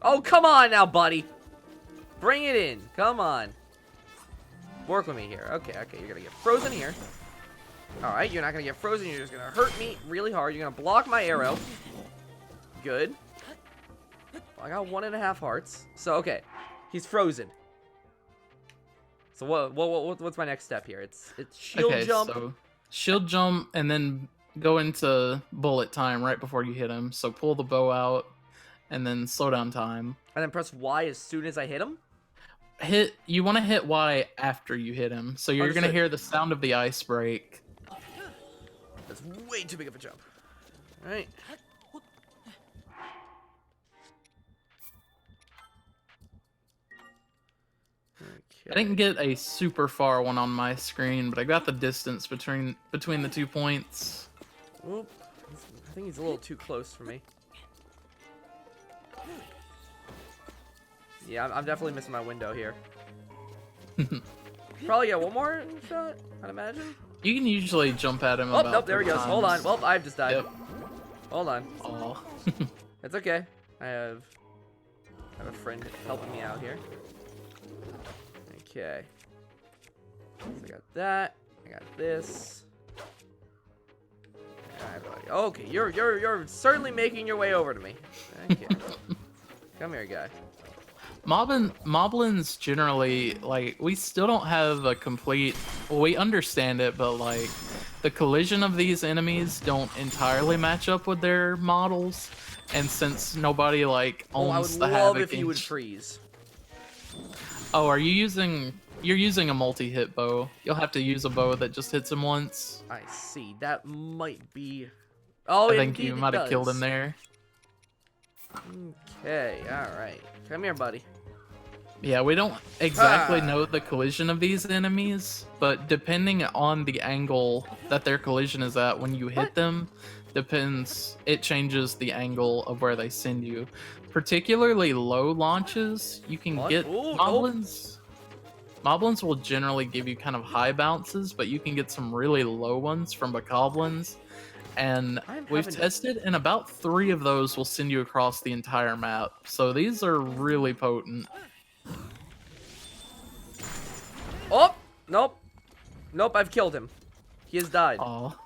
Oh, come on now, buddy. Bring it in. Come on. Work with me here. Okay, you're gonna get frozen here. Alright, you're not gonna get frozen. You're just gonna hurt me really hard. You're gonna block my arrow. Good. I got 1.5 hearts. So, okay. He's frozen. So what's my next step here? It's shield jump. So shield jump and then go into bullet time right before you hit him. So pull the bow out and then slow down time. And then press Y as soon as I hit him? You want to hit Y after you hit him. So you're going to Understood. hear the sound of the ice break. That's way too big of a jump. Alright. I didn't get a super far one on my screen, but I got the distance between the 2 points. Oop. I think he's a little too close for me. Yeah, I'm definitely missing my window here. Probably get one more shot, I'd imagine. You can usually jump at him Oh, about nope, there he 3 goes. Hold on. times. Well, I've just died. Yep. Hold on. Aw. It's okay. I have a friend helping me out here. Okay. So I got that. I got this. Okay, you're certainly making your way over to me. Okay. Come here, guy. Moblins generally, like, we still don't have a complete, well, we understand it, but like the collision of these enemies don't entirely match up with their models, and since nobody like Oh, I owns would the love Havoc if you would Inch- freeze. Oh, you're using a multi-hit bow. You'll have to use a bow that just hits him once. I see. That might be. Oh, I think indeed you it might have killed does. him there. Okay, alright. Come here, buddy. Yeah, we don't exactly know the collision of these enemies, but depending on the angle that their collision is at when you hit them, it changes the angle of where they send you. Particularly low launches, you can What? get Ooh, moblins. Moblins will generally give you kind of high bounces, but you can get some really low ones from bokoblins. And we've tested, and about 3 of those will send you across the entire map. So these are really potent. Oh! Nope. Nope, I've killed him. He has died. Oh.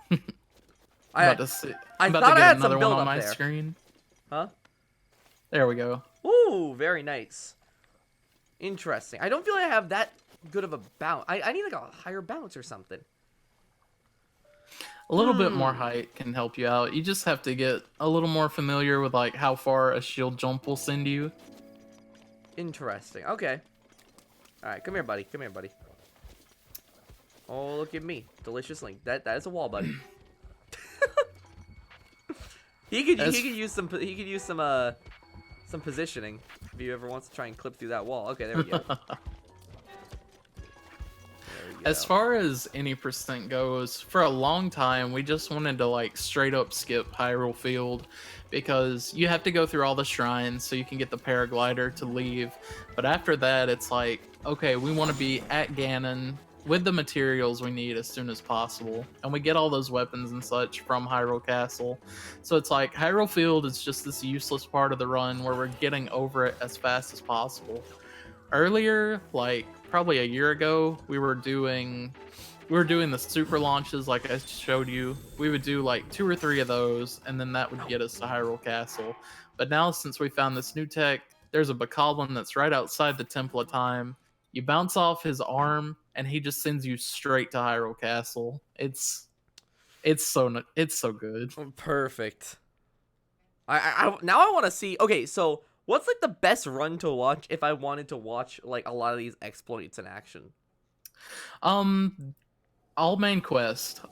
I I'm about thought to I get had some another one build on up my there. screen. Huh? There we go. Ooh, very nice. Interesting. I don't feel like I have that good of a bounce. I need like a higher bounce or something. A little bit more height can help you out. You just have to get a little more familiar with like how far a shield jump will send you. Interesting. Okay. Alright, come here, buddy. Come here, buddy. Oh, look at me. Delicious link. That is a wall, buddy. he could use some positioning if he ever wants to try and clip through that wall. Okay, there we go. As far as any percent goes, for a long time we just wanted to like straight up skip Hyrule Field because you have to go through all the shrines so you can get the paraglider to leave. But after that, it's like, okay, we want to be at Ganon with the materials we need as soon as possible, and we get all those weapons and such from Hyrule Castle. So it's like Hyrule Field is just this useless part of the run where we're getting over it as fast as possible. Earlier, like probably a year ago, we were doing the super launches like I showed you. We would do like 2 or 3 of those, and then that would get us to Hyrule Castle. But now, since we found this new tech, there's a bokoblin that's right outside the Temple of Time. You bounce off his arm, and he just sends you straight to Hyrule Castle. It's so good. Perfect. Now I want to see. Okay, so what's like the best run to watch if I wanted to watch like a lot of these exploits in action? All main quest.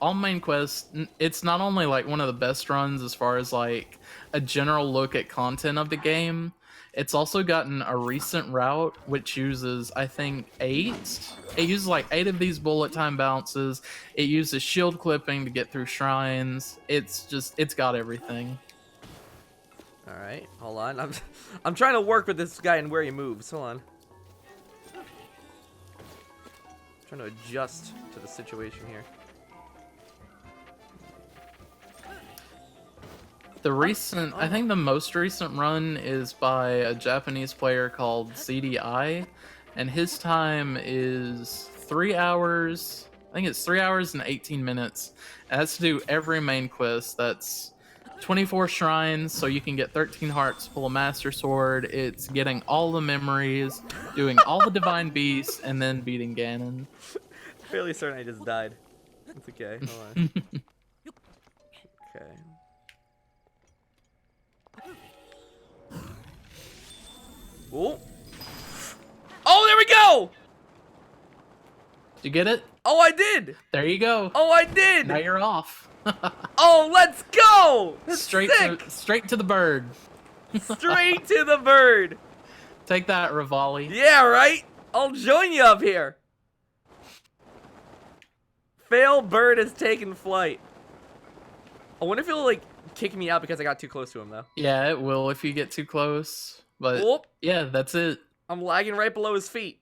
It's not only like one of the best runs as far as like a general look at content of the game. It's also gotten a recent route which uses, I think, 8. It uses like 8 of these bullet time bounces. It uses shield clipping to get through shrines. It's got everything. All right, hold on. I'm trying to work with this guy and where he moves. Hold on. Trying to adjust to the situation here. I think the most recent run is by a Japanese player called CDI, and his time is 3 hours. I think it's 3 hours and 18 minutes. And that's to do every main quest. That's 24 shrines, so you can get 13 hearts, pull a master sword. It's getting all the memories, doing all the divine beasts, and then beating Ganon. Fairly certain I just died. It's okay. Hold on. Okay. Ooh. Oh, there we go! Did you get it? Oh, I did! There you go. Oh, I did! Now you're off. Oh, let's go! That's straight to the bird. Straight to the bird. Take that, Rivali. Yeah, right? I'll join you up here. Failboat has taken flight. I wonder if he'll, like, kick me out because I got too close to him, though. Yeah, it will if you get too close. But, Whoop. yeah, that's it. I'm lagging right below his feet.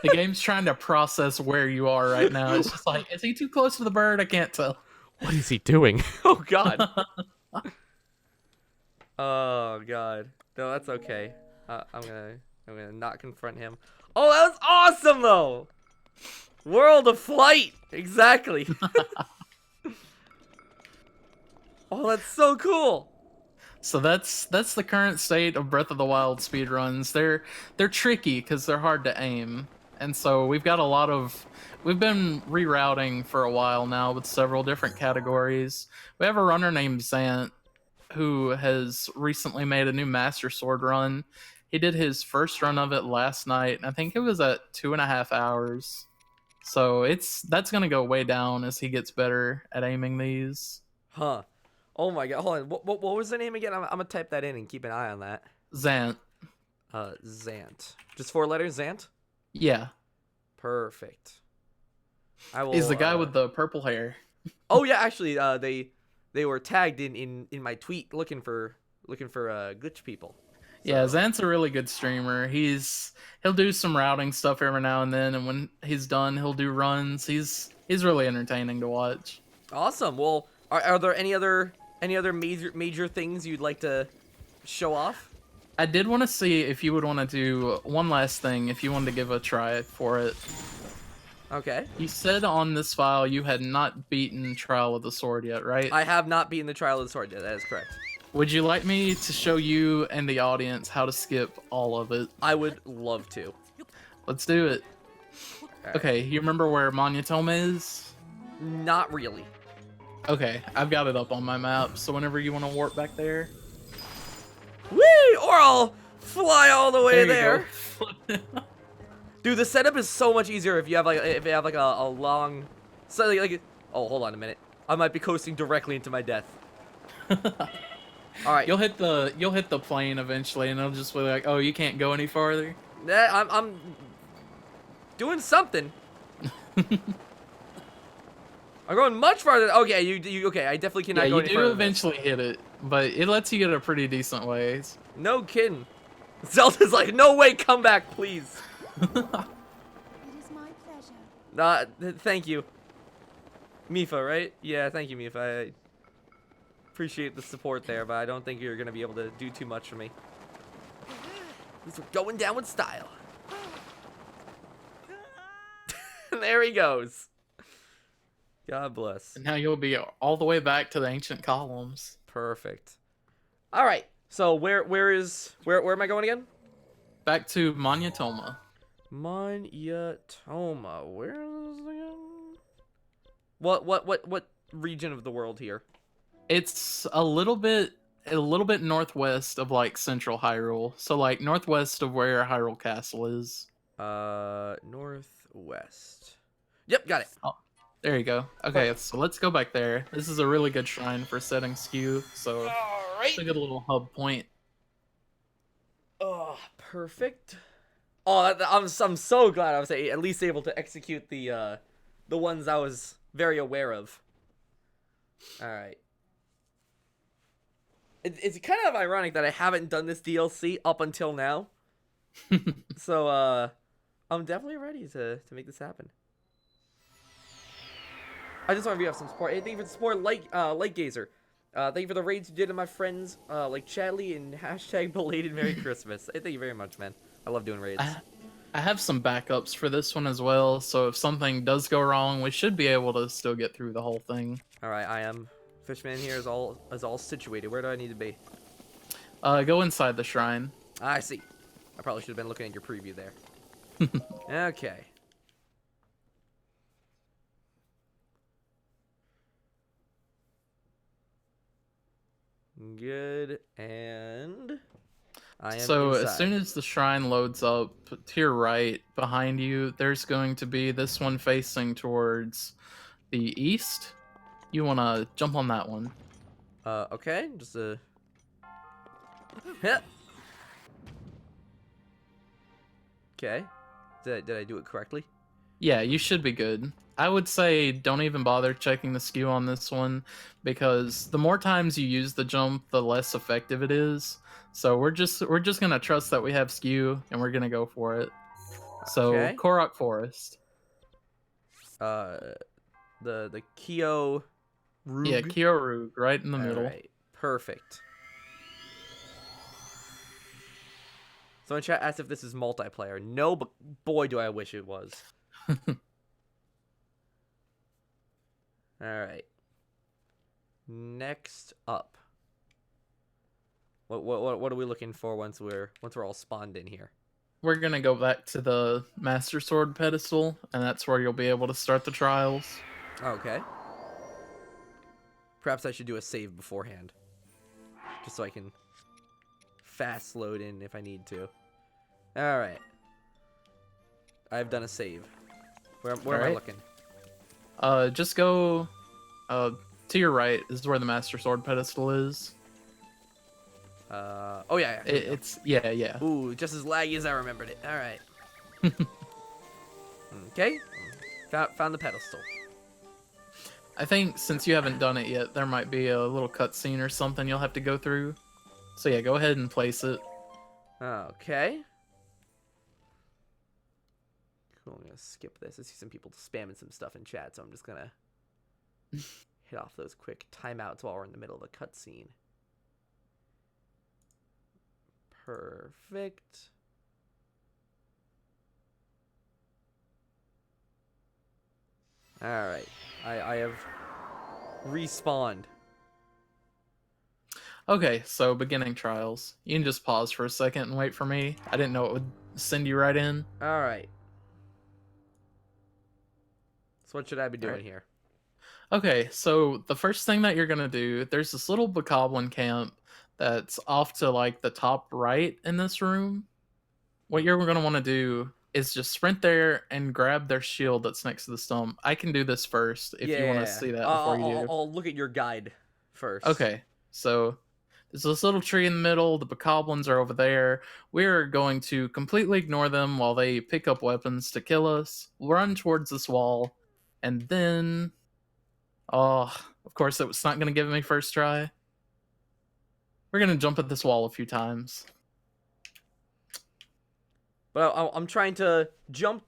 The game's trying to process where you are right now. It's just like, is he too close to the bird? I can't tell. What is he doing? Oh, God. Oh, God. No, that's okay. I'm gonna not confront him. Oh, that was awesome, though! World of Flight! Exactly. Oh, that's so cool! So that's the current state of Breath of the Wild speedruns. They're tricky because they're hard to aim. And so we've been rerouting for a while now with several different categories. We have a runner named Zant who has recently made a new Master Sword run. He did his first run of it last night, and I think it was at 2.5 hours. So that's gonna go way down as he gets better at aiming these. Huh. Oh my god, hold on. What was the name again? I'm gonna type that in and keep an eye on that. Zant. Zant. Just 4 letters, Zant? Yeah. Perfect. I will. He's the guy with the purple hair. Oh yeah, actually, they were tagged in my tweet looking for glitch people. Yeah, So- Zant's a really good streamer. He'll do some routing stuff every now and then, and when he's done, he'll do runs. He's really entertaining to watch. Awesome. Well, are there any other major things you'd like to show off? I did want to see if you would want to do one last thing, if you wanted to give a try for it. Okay. You said on this file you had not beaten Trial of the Sword yet, right? I have not beaten the Trial of the Sword yet. That is correct. Would you like me to show you and the audience how to skip all of it? I would love to. Let's do it. Alright. Okay, you remember where Monotoma is? Not really. Okay, I've got it up on my map, so whenever you want to warp back there. Whee! Or I'll fly all the way there. You Dude, the setup is so much easier if you have like a long, so like oh, hold on a minute. I might be coasting directly into my death. All right. You'll hit the plane eventually, and it'll just be like, oh, you can't go any farther. I'm doing something. I'm going much farther. Okay, you okay? I definitely cannot Yeah, go you any do further than this. eventually hit it, but it lets you get a pretty decent ways. No kidding. Zelda's like, no way, come back, please. It is my pleasure. Thank you. Mifa, right? Yeah, thank you, Mifa. I appreciate the support there, but I don't think you're gonna be able to do too much for me. We're going down with style. There he goes. God bless. And now you'll be all the way back to the ancient columns. Perfect. All right. So where am I going again? Back to Monotoma. Monotoma. Where is it again? What region of the world here? It's a little bit northwest of like central Hyrule. So like northwest of where Hyrule Castle is. Northwest. Yep, got it. Oh, there you go. Okay, so let's go back there. This is a really good shrine for setting skew, so All it's right. a good little hub point. Oh, perfect. Oh, I'm so glad I was at least able to execute the ones I was very aware of. All right. It's kind of ironic that I haven't done this DLC up until now. So I'm definitely ready to make this happen. I just want to have some support. Hey, thank you for the support, Light Gazer. Thank you for the raids you did to my friends, like Chadley and hashtag belated Merry Christmas. Hey, thank you very much, man. I love doing raids. I have some backups for this one as well, so if something does go wrong, we should be able to still get through the whole thing. All right, I am. Fishman here is all situated. Where do I need to be? Go inside the shrine. I see. I probably should have been looking at your preview there. Okay. Good, and I am So inside. as soon as the shrine loads up, to your right, behind you, there's going to be this one facing towards the east. You want to jump on that one. Okay, just a hit. Okay, did I do it correctly? Yeah, you should be good. I would say don't even bother checking the skew on this one, because the more times you use the jump, the less effective it is. So we're just gonna trust that we have skew, and we're gonna go for it. So Okay. Korok Forest. The Kyo Rug. Yeah, Kyoru, right in the middle. Alright, perfect. Someone chat asked if this is multiplayer. No, but boy, do I wish it was. Alright. Next up. What are we looking for once we're all spawned in here? We're gonna go back to the Master Sword pedestal, and that's where you'll be able to start the trials. Okay. Perhaps I should do a save beforehand. Just so I can fast load in if I need to. Alright. I've done a save. Where am I Alright. looking? Just go To your right is where the Master Sword pedestal is. Oh yeah, yeah. It's yeah. Ooh, just as laggy as I remembered it. All right. Okay. Found the pedestal. I think since you haven't done it yet, there might be a little cutscene or something you'll have to go through. So yeah, go ahead and place it. Okay. Cool, I'm gonna skip this. I see some people spamming some stuff in chat, so I'm just gonna hit off those quick timeouts while we're in the middle of a cutscene. Perfect. Alright. I have respawned. Okay, so beginning trials. You can just pause for a second and wait for me. I didn't know it would send you right in. Alright. So what should I be doing here? Okay, so the first thing that you're gonna do, there's this little bokoblin camp that's off to like the top right in this room. What you're gonna want to do is just sprint there and grab their shield that's next to the stump. I can do this first if you want to see that before you do. I'll look at your guide first. Okay, so there's this little tree in the middle. The bokoblins are over there. We're going to completely ignore them while they pick up weapons to kill us. Run towards this wall, and then, oh, of course, it's not going to give me first try. We're going to jump at this wall a few times. But I'm trying to jump,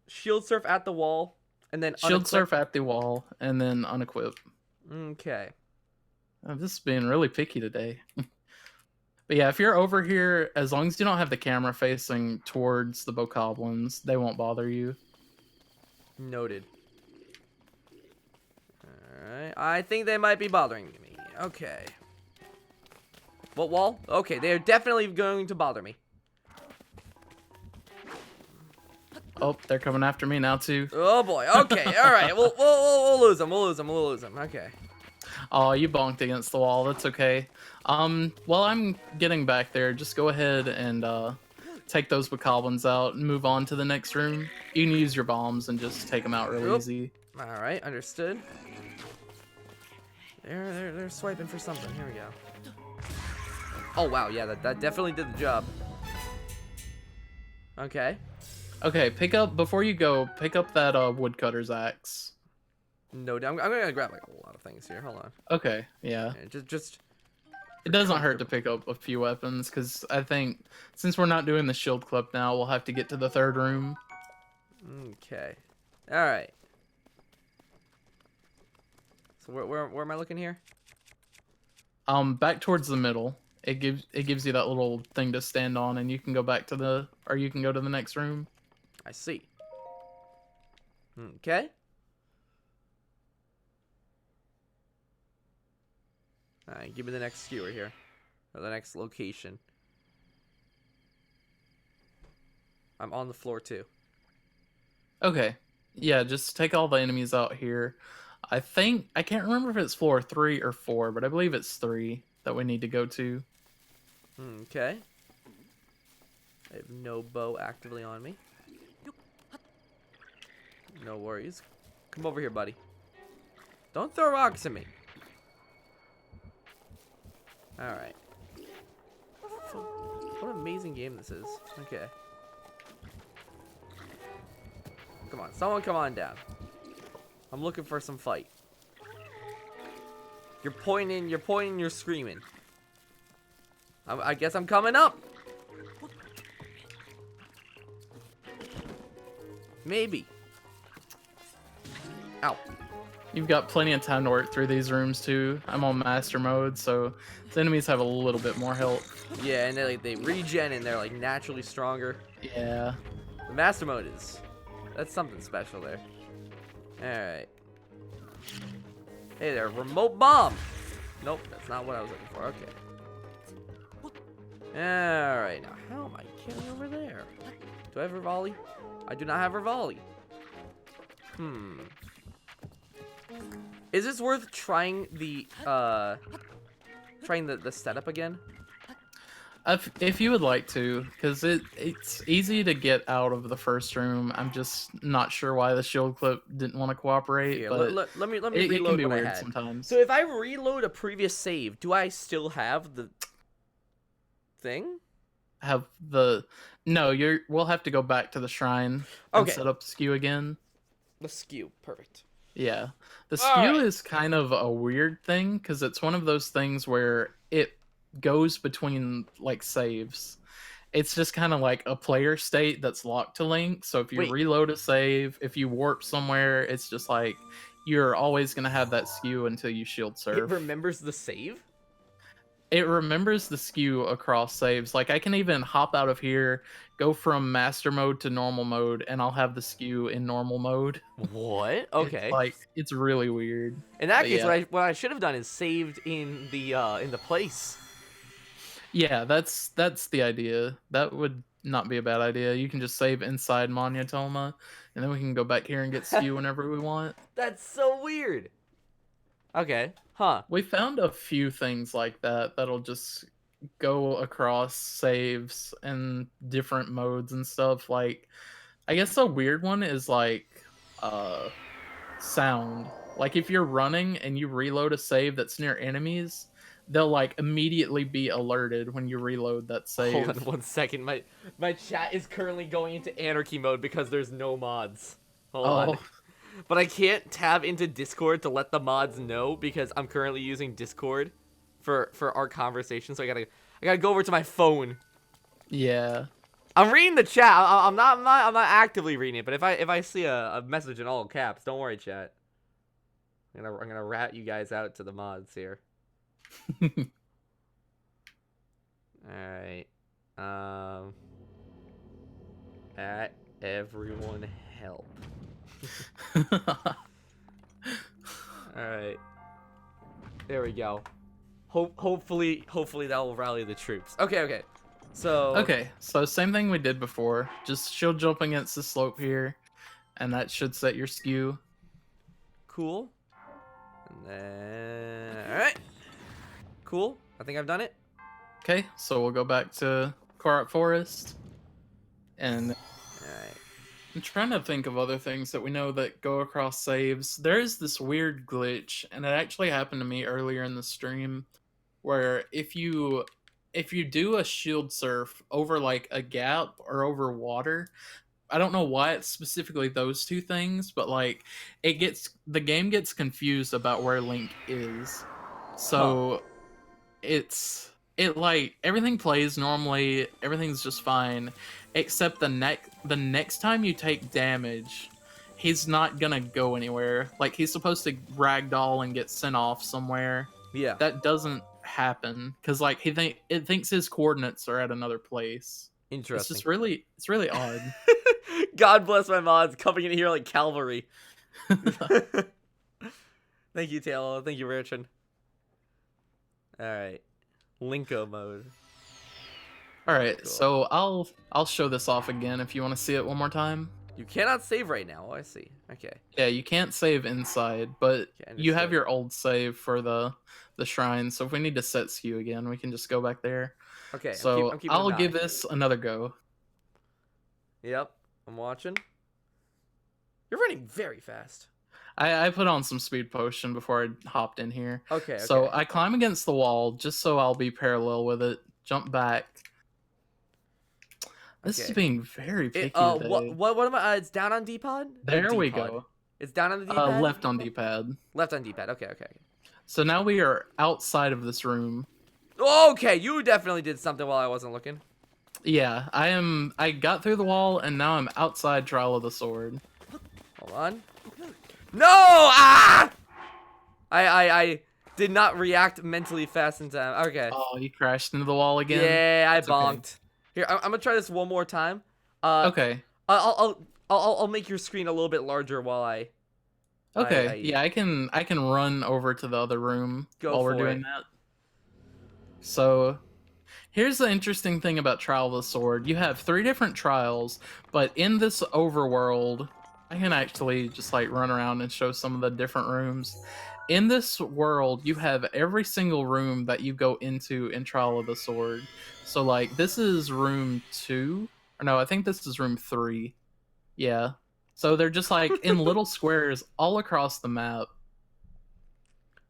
shield surf at the wall, and then shield surf at the wall, and then unequip. Okay. Oh, this is being really picky today. But yeah, if you're over here, as long as you don't have the camera facing towards the bokoblins, they won't bother you. Noted. Alright, I think they might be bothering me. Okay. What wall? Okay, they are definitely going to bother me. Oh, they're coming after me now too. Oh boy. Okay. All right. We'll lose them. We'll lose them. We'll lose them. Okay. Oh, you bonked against the wall. That's okay. While I'm getting back there, just go ahead and take those bokoblins out and move on to the next room. You can use your bombs and just take them out really easy. All right. Understood. They're swiping for something. Here we go. Oh wow. Yeah. That definitely did the job. Okay. Okay, before you go, pick up that woodcutter's axe. No, I'm gonna grab like a lot of things here. Hold on. Okay, yeah. Just. It doesn't hurt to pick up a few weapons, because I think since we're not doing the shield clip now, we'll have to get to the third room. Okay. All right. So where am I looking here? Back towards the middle. It gives you that little thing to stand on, and you can go back to you can go to the next room. I see. Okay. Alright, give me the next skewer here. Or the next location. I'm on the floor too. Okay. Yeah, just take all the enemies out here. I can't remember if it's floor 3 or 4, but I believe it's 3 that we need to go to. Okay. I have no bow actively on me. No worries. Come over here, buddy. Don't throw rocks at me. Alright. What an amazing game this is. Okay. Come on, someone come on down. I'm looking for some fight. You're pointing, you're screaming. I guess I'm coming up. Maybe. Ow. You've got plenty of time to work through these rooms too. I'm on master mode, so the enemies have a little bit more health. Yeah, and they regen and they're like naturally stronger. Yeah. The master mode that's something special there. Alright. Hey there, remote bomb. Nope, that's not what I was looking for. Okay. Alright, now how am I getting over there? Do I have Rivali? I do not have Rivali. Is this worth trying the setup again? If you would like to, because it's easy to get out of the first room. I'm just not sure why the shield clip didn't want to cooperate, Here, but let me it can reload be what I weird had. sometimes. So if I reload a previous save, do I still have the thing? Have the no, we'll have to go back to the shrine and Okay. set up the skew again. The skew, perfect. Yeah, the All skew right. is kind of a weird thing because it's one of those things where it goes between like saves. It's just kind of like a player state that's locked to Link. So if you Wait. reload a save, if you warp somewhere, it's just like you're always gonna have that skew until you shield surf. It remembers the save? It remembers the skew across saves. Like I can even hop out of here, go from master mode to normal mode, and I'll have the skew in normal mode. What? Okay. It's really weird. In that But case, yeah. what I should have done is saved in the place. Yeah, that's the idea. That would not be a bad idea. You can just save inside Monyatoma, and then we can go back here and get skew whenever we want. That's so weird. Okay. Huh. We found a few things like that that'll just go across saves and different modes and stuff. Like, I guess a weird one is like sound. Like if you're running and you reload a save that's near enemies, they'll like immediately be alerted when you reload that save. Hold on 1 second. My chat is currently going into anarchy mode because there's no mods. Hold on. But I can't tab into Discord to let the mods know because I'm currently using Discord for our conversation. So I gotta go over to my phone. Yeah. I'm reading the chat. I'm not actively reading it. But if I see a message in all caps, don't worry, chat. I'm gonna rat you guys out to the mods here. Alright. Everyone help. Alright. There we go. Hopefully that will rally the troops. Okay. So same thing we did before. Just shield jump against the slope here, and that should set your skew. Cool. And then... Alright. Cool. I think I've done it. Okay, so we'll go back to Korok Forest. And Alright. I'm trying to think of other things that we know that go across saves. There is this weird glitch, and it actually happened to me earlier in the stream, where if you do a shield surf over like a gap or over water, I don't know why it's specifically those two things, but like the game gets confused about where Link is. So it like everything plays normally, everything's just fine, except the next time you take damage, he's not gonna go anywhere. Like he's supposed to ragdoll and get sent off somewhere. Yeah. That doesn't happen because like it thinks his coordinates are at another place. Interesting. It's really odd. God bless my mods coming in here like cavalry. Thank you, Taylor. Thank you, Richard. Alright. Linko mode. Alright, Cool. so I'll show this off again if you want to see it one more time. You cannot save right now. Oh, I see. Okay. Yeah, you can't save inside, but Okay, you have understood. your old save for the shrine, so if we need to set skew again, we can just go back there. Okay. So I'm keeping I'll an eye. give this another go. Yep. I'm watching. You're running very fast. I put on some speed potion before I hopped in here. Okay. So I climb against the wall just so I'll be parallel with it. Jump back. This is being very picky today. What am I? It's down on D-pad? There we D-pad? go. It's down on the D-pad? Left on D-pad. Left on D-pad. Okay. So now we are outside of this room. Okay, you definitely did something while I wasn't looking. Yeah, I got through the wall and now I'm outside Trial of the Sword. Hold on. No! Ah! I did not react mentally fast in time. Okay. Oh, you crashed into the wall again? Yeah, I It's okay. bonked. Here, I'm gonna try this one more time. Okay. I'll make your screen a little bit larger while I. Okay. Yeah, I can run over to the other room while we're doing that. So, here's the interesting thing about Trial of the Sword. You have 3 different trials, but in this overworld, I can actually just like run around and show some of the different rooms. in this world, you have every single room that you go into in Trial of the Sword. So, like, this is room 2. Or no, I think this is room 3. Yeah. So they're just, like, in little squares all across the map.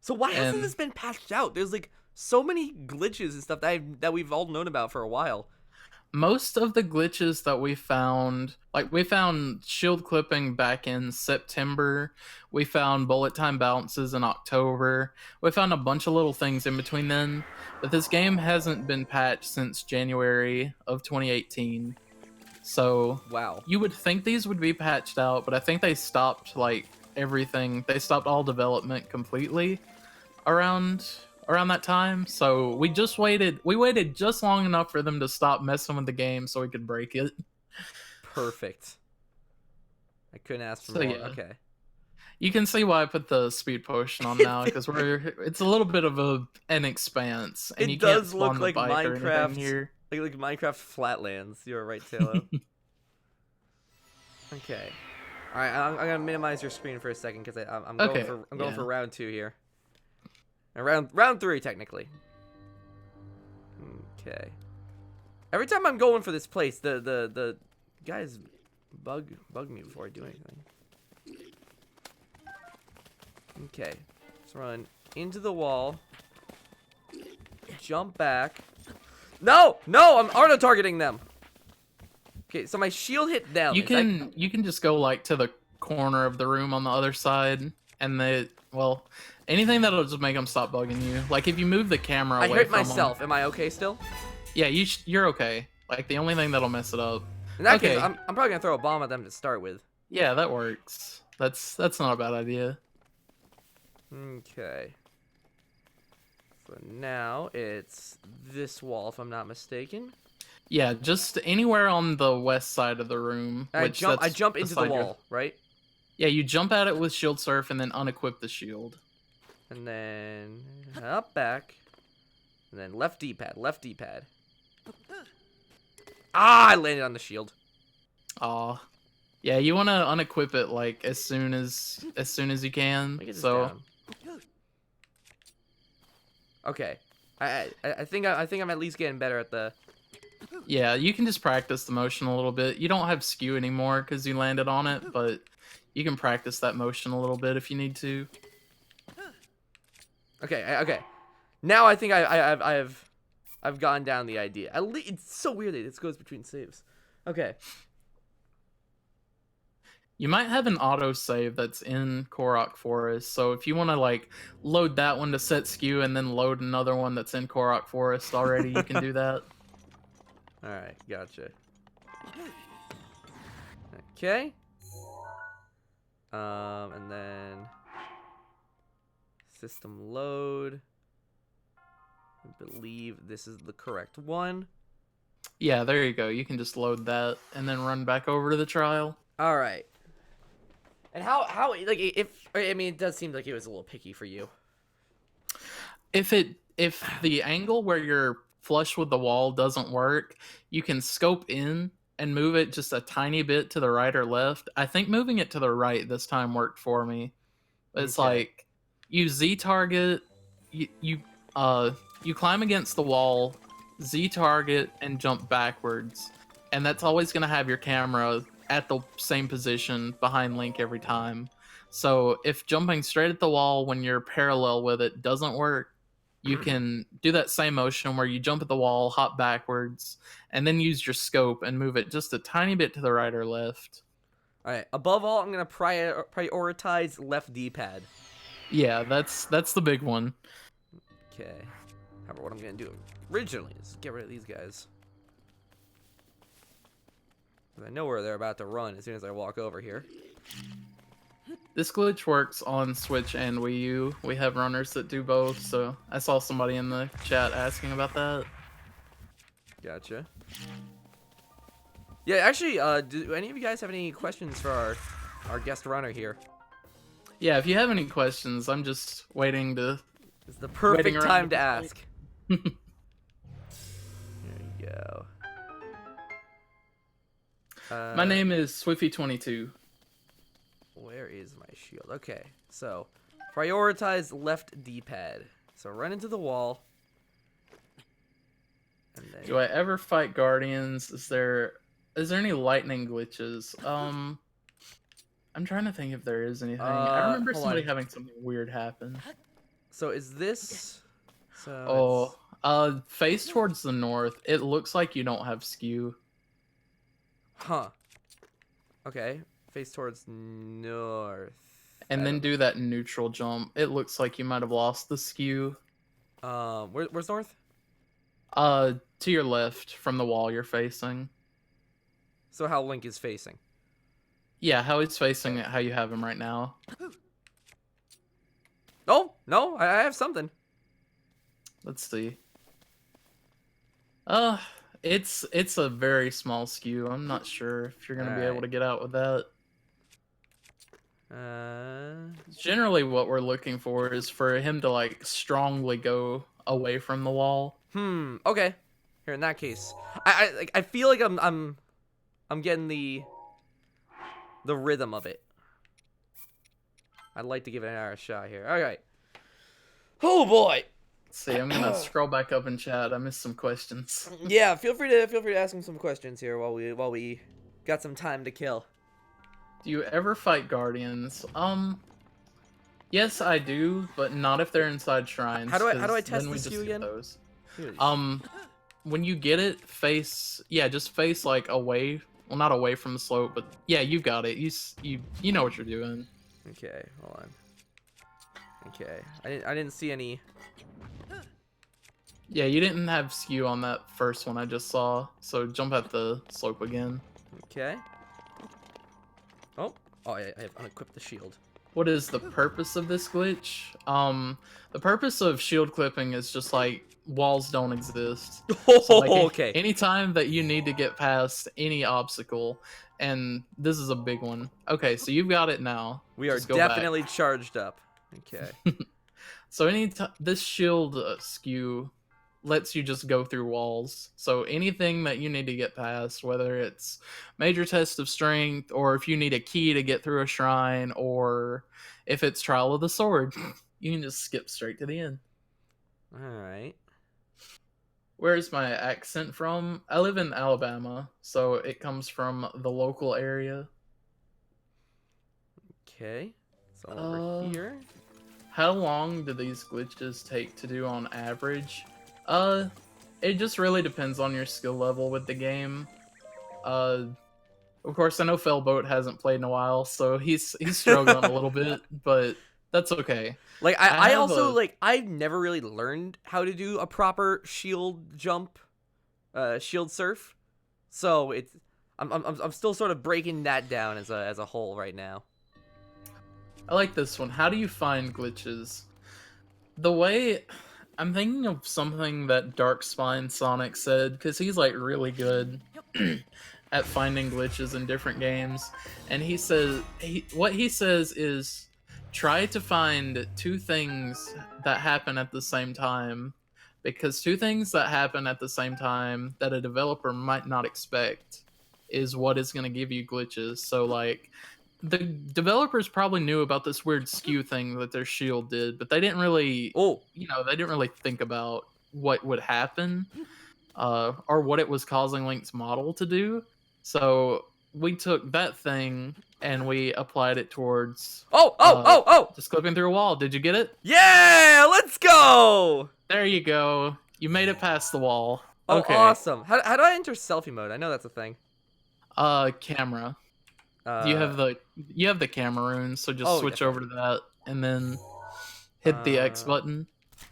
So why hasn't And this been patched out? There's, like, so many glitches and stuff that we've all known about for a while. most of the glitches that we found, like, we found shield clipping back in September. We found bullet time bounces in October. We found a bunch of little things in between then. But this game hasn't been patched since January of 2018. So Wow. you would think these would be patched out, but I think they stopped, like, everything. They stopped all development completely around that time. So we waited just long enough for them to stop messing with the game so we could break it. Perfect. I couldn't ask for So more. yeah. Okay. You can see why I put the speed potion on now, because it's a little bit of an expanse, and you It can't does spawn look the like bike or anything Minecraft, here. like Minecraft Flatlands. You're right, Taylor. Okay. All right, I'm gonna minimize your screen for a second because I'm going Okay, for yeah. round 2 here. And round 3 technically. Okay. Every time I'm going for this place, the guys bug me before I do anything. Okay. Let's run into the wall. Jump back. No! No! I'm auto targeting them. Okay, so my shield hit them. You can just go, like, to the corner of the room on the other side, and well, anything that'll just make them stop bugging you. Like, if you move the camera away I hurt from myself. them, Am I okay still? yeah, you're okay. Like, the only thing that'll mess it up. In that Okay. case, I'm probably gonna throw a bomb at them to start with. Yeah, that works. That's not a bad idea. Okay. So now it's this wall, if I'm not mistaken. Yeah, just anywhere on the west side of the room. I jump into the beside wall, right? Yeah, you jump at it with shield surf and then unequip the shield. And then up back. And then left D-pad, left D-pad. Ah, I landed on the shield. Aw. Yeah, you want to unequip it, like, as soon as you can. Let me get this So down. Okay. I think I'm at least getting better at the. yeah, you can just practice the motion a little bit. You don't have skew anymore because you landed on it, but you can practice that motion a little bit if you need to. Okay, okay. Now I think I've gone down the idea. At least it's so weird that this goes between saves. Okay. You might have an autosave that's in Korok Forest, so if you want to, like, load that one to set skew and then load another one that's in Korok Forest already, you can do that. Alright, gotcha. Okay. And then system load. I believe this is the correct one. Yeah, there you go. You can just load that and then run back over to the trial. Alright. And how like it does seem like it was a little picky for you. If the angle where you're flush with the wall doesn't work, you can scope in and move it just a tiny bit to the right or left. I think moving it to the right this time worked for me. It's Okay. like you Z target, you climb against the wall, Z target, and jump backwards, and that's always gonna have your camera at the same position behind Link every time. So if jumping straight at the wall when you're parallel with it doesn't work, you can do that same motion where you jump at the wall, hop backwards, and then use your scope and move it just a tiny bit to the right or left. Alright, above all, I'm gonna prioritize left D-pad. Yeah, that's the big one. Okay. However, what I'm gonna do originally is get rid of these guys. I know where they're about to run as soon as I walk over here. This glitch works on Switch and Wii U. We have runners that do both, so I saw somebody in the chat asking about that. Gotcha. Yeah, actually, do any of you guys have any questions for our guest runner here? Yeah, if you have any questions, I'm just waiting to... It's the perfect Waiting around time to to ask. There you go. My name is Swiffy22. Where is my shield? Okay, so Prioritize left D-pad. So run into the wall. And then... Do I ever fight guardians? Is there any lightning glitches? I'm trying to think if there is anything. I remember hold somebody on. having something weird happen. So is this... So face towards the north. It looks like you don't have skew. Huh. Okay. Face towards north. And then do that neutral jump. It looks like you might have lost the skew. Where's north? To your left from the wall you're facing. So how Link is facing. Yeah, how he's facing it, how you have him right now. Oh, no, I have something. Let's see. It's a very small skew. I'm not sure if you're gonna be able to get out with that. Generally what we're looking for is for him to like strongly go away from the wall. Okay. Here, in that case, I feel like I'm getting the rhythm of it. I'd like to give it another shot here. All right. Oh boy. Let's see, I'm gonna scroll back up in chat. I missed some questions. Yeah, feel free to ask him some questions here while we got some time to kill. Do you ever fight guardians? Yes, I do, but not if they're inside shrines. How do I test the skew again? Those. When you get it, just face like away. Well, not away from the slope, but yeah, you got it. You know what you're doing. Okay, hold on. Okay, I didn't see any. Yeah, you didn't have skew on that first one I just saw, so jump at the slope again. Okay. Oh, I have unequipped the shield. What is the purpose of this glitch? The purpose of shield clipping is just like walls don't exist. So, like, Okay. Anytime that you need to get past any obstacle, and this is a big one. Okay, so you've got it now. We are definitely charged up. Okay. So this shield skew lets you just go through walls. So anything that you need to get past, whether it's major test of strength, or if you need a key to get through a shrine, or if it's trial of the sword, you can just skip straight to the end. All right. Where's my accent from? I live in Alabama, so it comes from the local area. Okay. So over here. How long do these glitches take to do on average? It just really depends on your skill level with the game. Of course, I know Failboat hasn't played in a while, so he's struggling a little bit, but that's okay. Like I also like I've never really learned how to do a proper shield jump, shield surf, so I'm still sort of breaking that down as a whole right now. I like this one. How do you find glitches? The way I'm thinking of something that Dark Spine Sonic said, because he's like really good at finding glitches in different games, and he says what he says is try to find two things that happen at the same time, because two things that happen at the same time that a developer might not expect is what is going to give you glitches. So like the developers probably knew about this weird skew thing that their shield did, but they didn't really they didn't really think about what would happen or what it was causing Link's model to do. So we took that thing and we applied it towards just clipping through a wall. Did you get it? Yeah, let's go. There you go. You made it past the wall. Oh, okay. Awesome. How do I enter selfie mode? I know that's a thing. Camera. You have the camera runes, so just switch over to that and then hit the X button.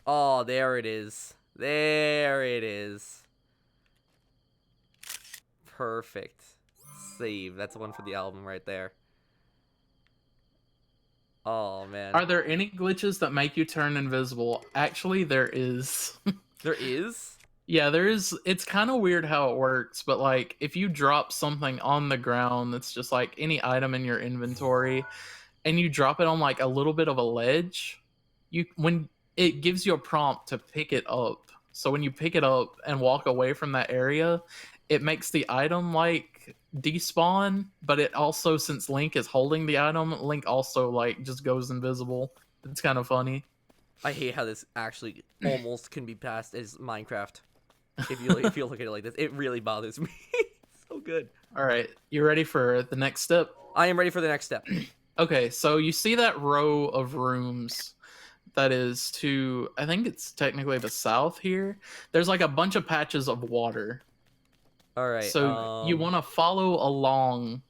Oh, there it is. There it is. Perfect. Save. That's the one for the album right there. Oh, man. Are there any glitches that make you turn invisible? Actually, there is. There is? Yeah, there is. It's kind of weird how it works, but like if you drop something on the ground that's just like any item in your inventory and you drop it on like a little bit of a ledge, when it gives you a prompt to pick it up. So when you pick it up and walk away from that area, it makes the item like despawn, but it also, since Link is holding the item, Link also like just goes invisible. It's kind of funny. I hate how this actually almost can be passed as Minecraft. If you look at it like this, it really bothers me. So good. All right, you ready for the next step? I am ready for the next step. Okay, so you see that row of rooms that is to, I think it's technically the south here. There's like a bunch of patches of water. All right. So you want to follow along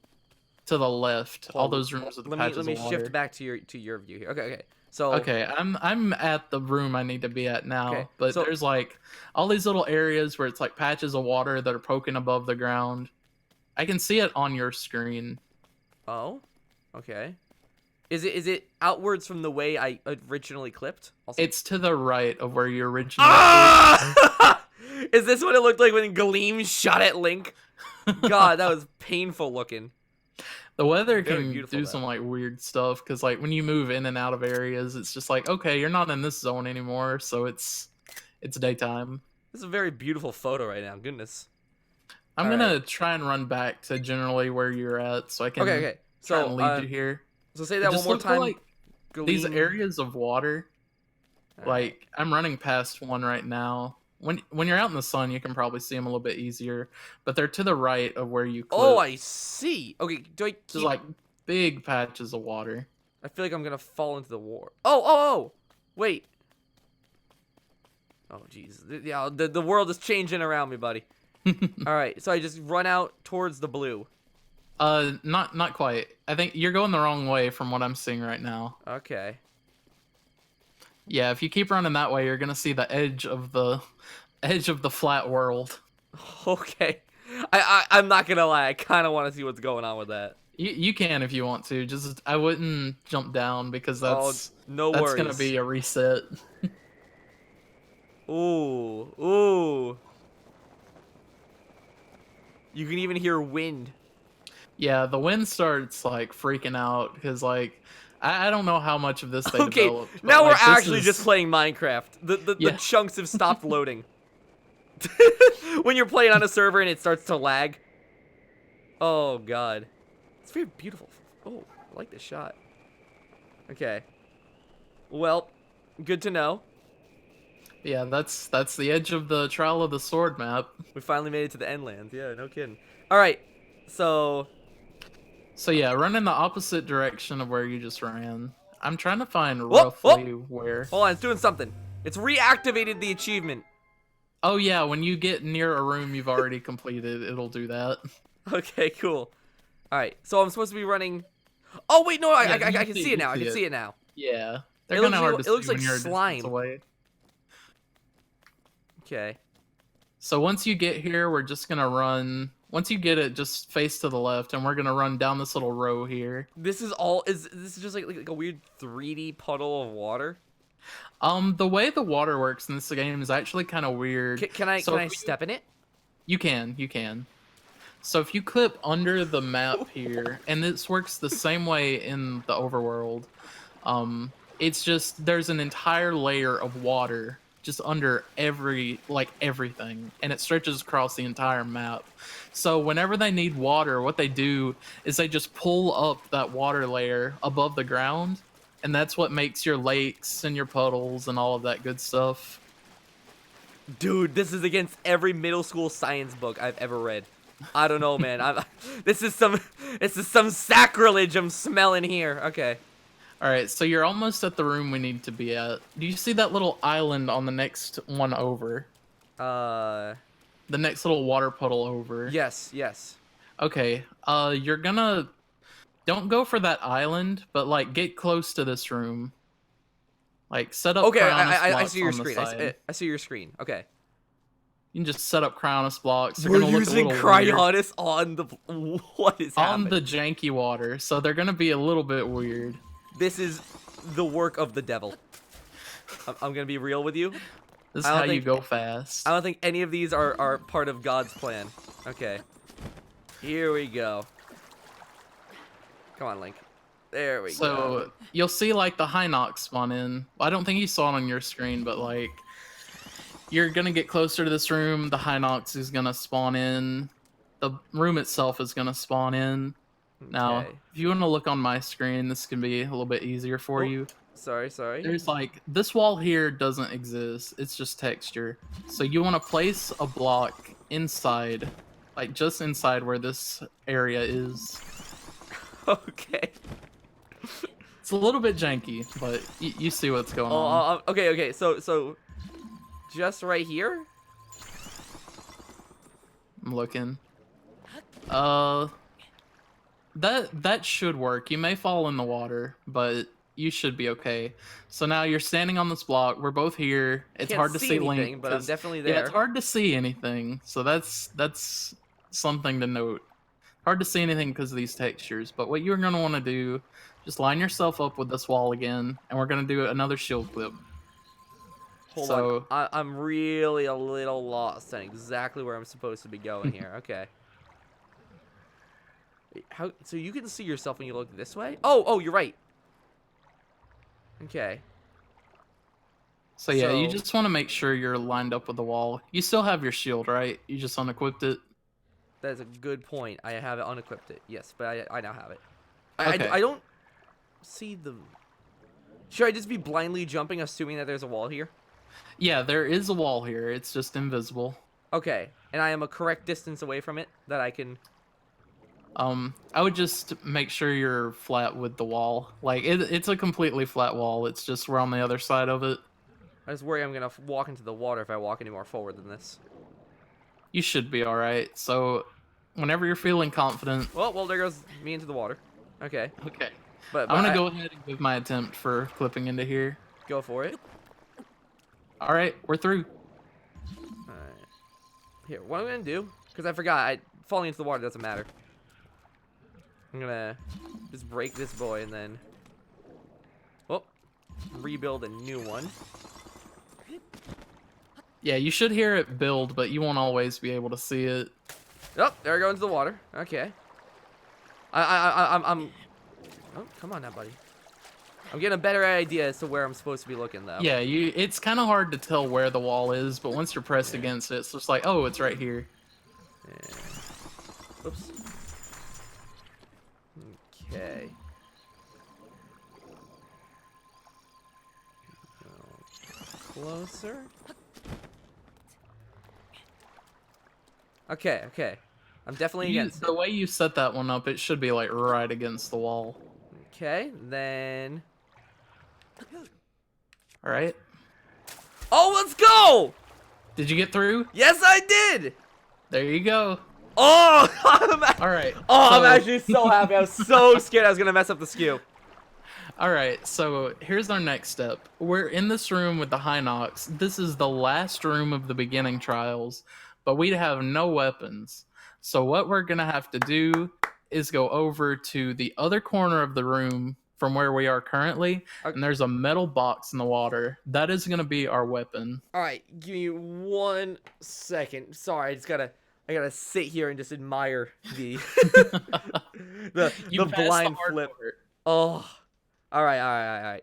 to the left. All those rooms with the patches of water. Let me shift back to your view here. Okay. So okay, I'm at the room I need to be at now. Okay, But so- there's like all these little areas where it's like patches of water that are poking above the ground. I can see it on your screen. Oh, okay. Is it outwards from the way I originally clipped? It's to the right of where you originally. Ah! Is this what it looked like when Gleam shot at Link? God, that was painful looking. The weather Very can beautiful, do though. some like weird stuff because like when you move in and out of areas, it's just like, okay, you're not in this zone anymore, so it's daytime. This is a very beautiful photo right now. Goodness. I'm All gonna try and run back to generally where you're at, so I can Okay. try So and lead you here. So say that Just one more look for, time. like, these Gleam. areas of water, All right. like I'm running past one right now. When you're out in the sun, you can probably see them a little bit easier, but they're to the right of where you clip. Oh, I see. Okay, do I keep... Just like big patches of water. I feel like I'm gonna fall into the war. Oh! Wait. Oh, jeez. Yeah, the world is changing around me, buddy. All right, so I just run out towards the blue. Not quite. I think you're going the wrong way from what I'm seeing right now. Okay. Yeah, if you keep running that way, you're gonna see the edge of the flat world. Okay. I'm not gonna lie. I kind of want to see what's going on with that. You can if you want to. Just I wouldn't jump down because that's no that's worries. gonna be a reset. Ooh. You can even hear wind. Yeah, the wind starts like freaking out because like I don't know how much of this they Okay, developed. but, now we're like, this actually is- just playing Minecraft. The Yeah. chunks have stopped loading. When you're playing on a server and it starts to lag. Oh god. It's very beautiful. Oh, I like this shot. Okay. Well, good to know. Yeah, that's the edge of the Trial of the Sword map. We finally made it to the Endlands. Yeah, no kidding. Alright, so... So yeah, run in the opposite direction of where you just ran. I'm trying to find Whoa, roughly where. Hold on, it's doing something. It's reactivated the achievement. Oh yeah, when you get near a room you've already completed, it'll do that. Okay, cool. Alright, so I'm supposed to be running... Oh, wait, no, Yeah, I you can see it now. I can it. see it now. Yeah, they're It kind looks of hard like- to it looks see when like you're a distance slime. away. Okay. So once you get here, we're just gonna run. Once you get it, just face to the left, and we're gonna run down this little row here. This is just like a weird 3D puddle of water? The way the water works in this game is actually kind of weird. Can I So if we- step in it? You can. So if you clip under the map here, and this works the same way in the overworld, it's just there's an entire layer of water just under everything, and it stretches across the entire map. So whenever they need water, what they do is they just pull up that water layer above the ground, and that's what makes your lakes and your puddles and all of that good stuff. Dude, this is against every middle school science book I've ever read. I don't know, man. This is some sacrilege I'm smelling here. Okay. All right, so you're almost at the room we need to be at. Do you see that little island on the next one over? The next little water puddle over. Yes. Okay. You're gonna don't go for that island, but like get close to this room. Like set up. Okay, Cryonis I blocks see your on the screen. side. I see your screen. Okay. You can just set up Cryonis blocks. They're We're gonna look using a little weird Cryonis on the... What is on happening? the janky water, so they're gonna be a little bit weird. This is the work of the devil. I'm gonna be real with you. This is I don't how you think- go fast. I don't think any of these are part of God's plan. Okay. Here we go. Come on, Link. There we go. So you'll see like the Hinox spawn in. I don't think you saw it on your screen, but like you're gonna get closer to this room. The Hinox is gonna spawn in. The room itself is gonna spawn in. Now, Okay. if you want to look on my screen, this can be a little bit easier for Oh. you. Sorry. There's like this wall here doesn't exist. It's just texture. So you want to place a block inside, like just inside where this area is. Okay. It's a little bit janky, but you see what's going on. Okay. So just right here. I'm looking. That should work. You may fall in the water, but you should be okay. So now you're standing on this block. We're both here. It's Can't hard to see anything, Link, but I'm 'cause- definitely there. Yeah, it's hard to see anything. So that's something to note. Hard to see anything because of these textures. But what you're gonna want to do, just line yourself up with this wall again, and we're gonna do another shield clip. Hold So- on. I'm really a little lost on exactly where I'm supposed to be going here. Okay. How? So you can see yourself when you look this way? Oh, you're right. Okay. So yeah, you So- just want to make sure you're lined up with the wall. You still have your shield, right? You just unequipped it. That is a good point. I have it unequipped it. Yes, but I now have it. Okay. I don't see the... Should I just be blindly jumping assuming that there's a wall here? Yeah, there is a wall here. It's just invisible. Okay. And I am a correct distance away from it that I can... I would just make sure you're flat with the wall. Like, it's a completely flat wall. It's just we're on the other side of it. I just worry I'm going to walk into the water if I walk any more forward than this. You should be alright. So, whenever you're feeling confident... Well, there goes me into the water. Okay. Okay. But I'm gonna go ahead and give my attempt for clipping into here. Go for it. Alright, we're through. Alright. Here, what I'm going to do, because I forgot, falling into the water doesn't matter. I'm going to just break this boy and then... Oh, rebuild a new one. Yeah, you should hear it build, but you won't always be able to see it. Oh, there I go into the water. Okay. I'm... Oh, come on now, buddy. I'm getting a better idea as to where I'm supposed to be looking, though. Yeah, it's kind of hard to tell where the wall is, but once you're pressed against it, it's just like, oh, it's right here. Yeah. Oops. Okay. Closer. Okay. I'm definitely against The it. way you set that one up, it should be like right against the wall. Okay, then... Alright. Oh, let's go! Did you get through? Yes, I did! There you go. Oh, Alright. I'm actually so happy. I was so scared I was going to mess up the skew. Alright, so here's our next step. We're in this room with the Hinox. This is the last room of the beginning trials, but we have no weapons. So what we're going to have to do is go over to the other corner of the room from where we are currently, Okay. and there's a metal box in the water. That is going to be our weapon. All right, give me 1 second. Sorry, I gotta sit here and just admire the the You passed blind hard flip. part. Oh, all right.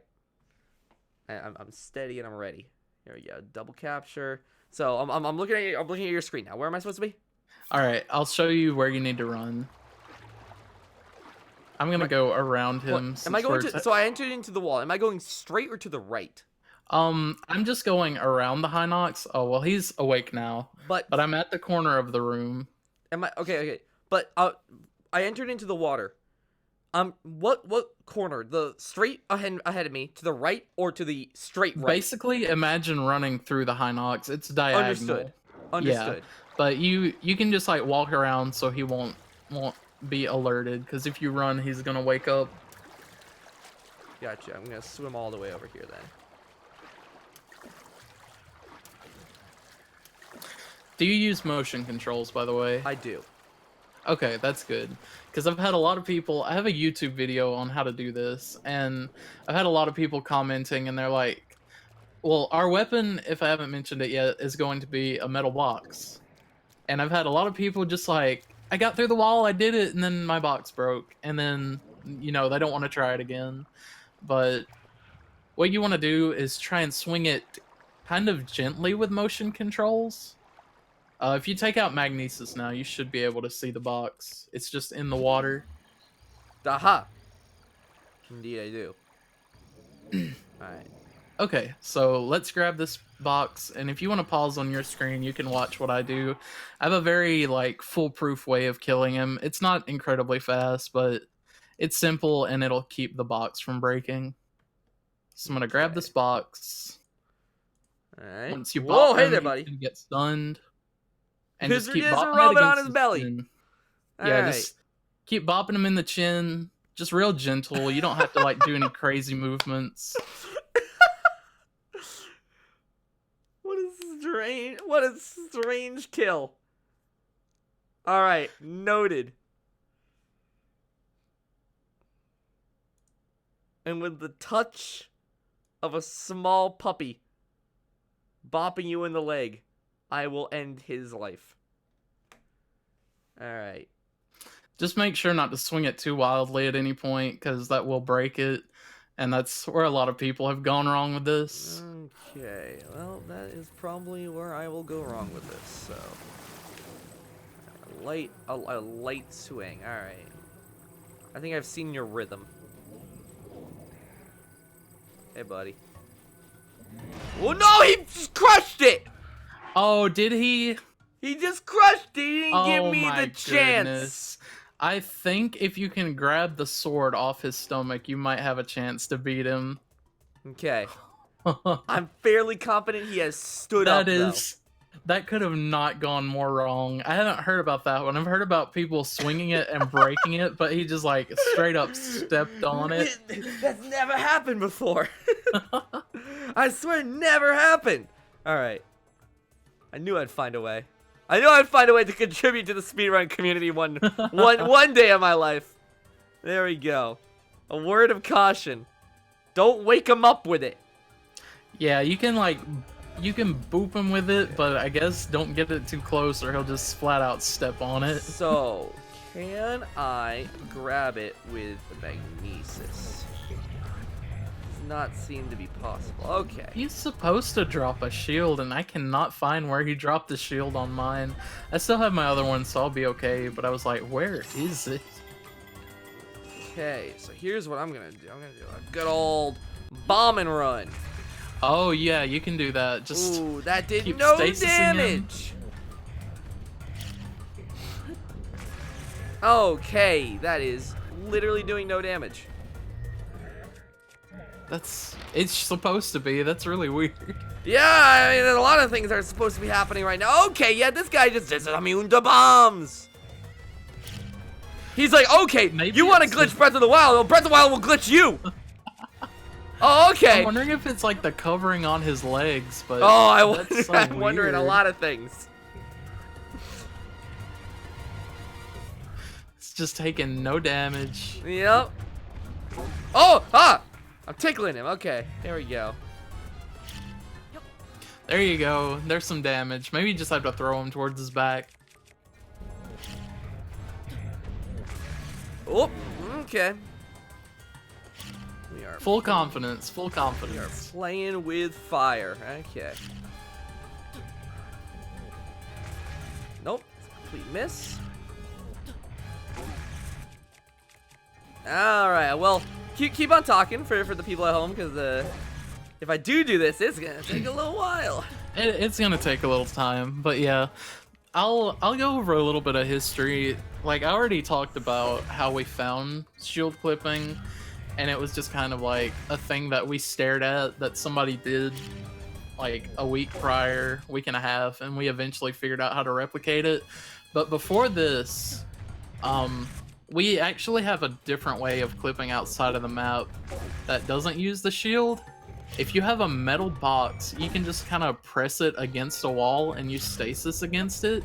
I'm steady and I'm ready. Here we go, double capture. So I'm looking at I'm looking at your screen now. Where am I supposed to be? All right, I'll show you where you need to run. I'm gonna go around him. What, am I going to? So I entered into the wall. Am I going straight or to the right? I'm just going around the Hinox. Oh well, he's awake now. But I'm at the corner of the room. am I okay? But I entered into the water. What corner? The straight ahead of me, to the right or to the straight right? Basically, imagine running through the Hinox. It's diagonal. Understood. But you can just like walk around so he won't be alerted. Because if you run, he's gonna wake up. Gotcha. I'm gonna swim all the way over here then. Do you use motion controls, by the way? I do. Okay, that's good. Because I've had a lot of people... I have a YouTube video on how to do this, and I've had a lot of people commenting, and they're like, well, our weapon, if I haven't mentioned it yet, is going to be a metal box. And I've had a lot of people just like, I got through the wall, I did it, and then my box broke. And then, you know, they don't want to try it again. But what you want to do is try and swing it kind of gently with motion controls. If you take out magnesis now, you should be able to see the box. It's just in the water. Aha! Indeed I do. Alright. Okay, so let's grab this box, and if you want to pause on your screen, you can watch what I do. I have a very, like, foolproof way of killing him. It's not incredibly fast, but it's simple, and it'll keep the box from breaking. So I'm gonna grab this box. Alright. Once you Whoa, bop hey him, there, you buddy. can get stunned. And Just just keep rub bopping it it on against his belly. chin. Yeah, Alright. just keep bopping him in the chin. Just real gentle. You don't have to, like, do any crazy movements. What a strange kill. Alright, noted. And with the touch of a small puppy bopping you in the leg, I will end his life. Alright. Just make sure not to swing it too wildly at any point, because that will break it. And that's where a lot of people have gone wrong with this. Okay, well, that is probably where I will go wrong with this, so. A light swing, alright. I think I've seen your rhythm. Hey, buddy. Oh, no, he just crushed it! Oh, did he? He just crushed it, he didn't give me my the chance! goodness. I think if you can grab the sword off his stomach, you might have a chance to beat him. Okay. I'm fairly confident he has stood up, That could have not gone more wrong. I haven't heard about that one. I've heard about people swinging it and breaking it, but he just, like, straight up stepped on it. That's never happened before. I swear it never happened. Alright. I knew I'd find a way. I knew I'd find a way to contribute to the speedrun community one day of my life. There we go. A word of caution. Don't wake him up with it. Yeah, you can boop him with it, but I guess don't get it too close or he'll just flat out step on it. So, can I grab it with magnesis? Does not seem to be possible. Okay. He's supposed to drop a shield, and I cannot find where he dropped the shield on mine. I still have my other one, so I'll be okay, but I was like, where is it? Okay, so here's what I'm gonna do. I'm gonna do a good old bomb and run. Oh, yeah, you can do that. Just ooh, that did keep no stasising damage. Okay, that is literally doing no damage. It's supposed to be. That's really weird. Yeah, I mean, there's a lot of things that are supposed to be happening right now. Okay, yeah, this guy just is immune to bombs. He's like, okay, Maybe you want to it's glitch Breath of the Wild? Well, Breath of the Wild will glitch you. Oh, okay. I'm wondering if it's like the covering on his legs, but oh, so I'm wondering a weird. lot of things. It's just taking no damage. Yep. Oh, I'm tickling him. Okay, there we go. There you go. There's some damage. Maybe you just have to throw him towards his back. Oh, okay. We are Full confidence. Full We are confidence. playing with fire. Okay. Nope. Complete miss. Alright, well, keep on talking for the people at home, because if I do this, it's gonna take a little while. It's gonna take a little time, but yeah. I'll go over a little bit of history. Like, I already talked about how we found shield clipping, and it was just kind of like a thing that we stared at that somebody did like a week prior, week and a half, and we eventually figured out how to replicate it. But before this, we actually have a different way of clipping outside of the map that doesn't use the shield. If you have a metal box, you can just kind of press it against a wall and use stasis against it.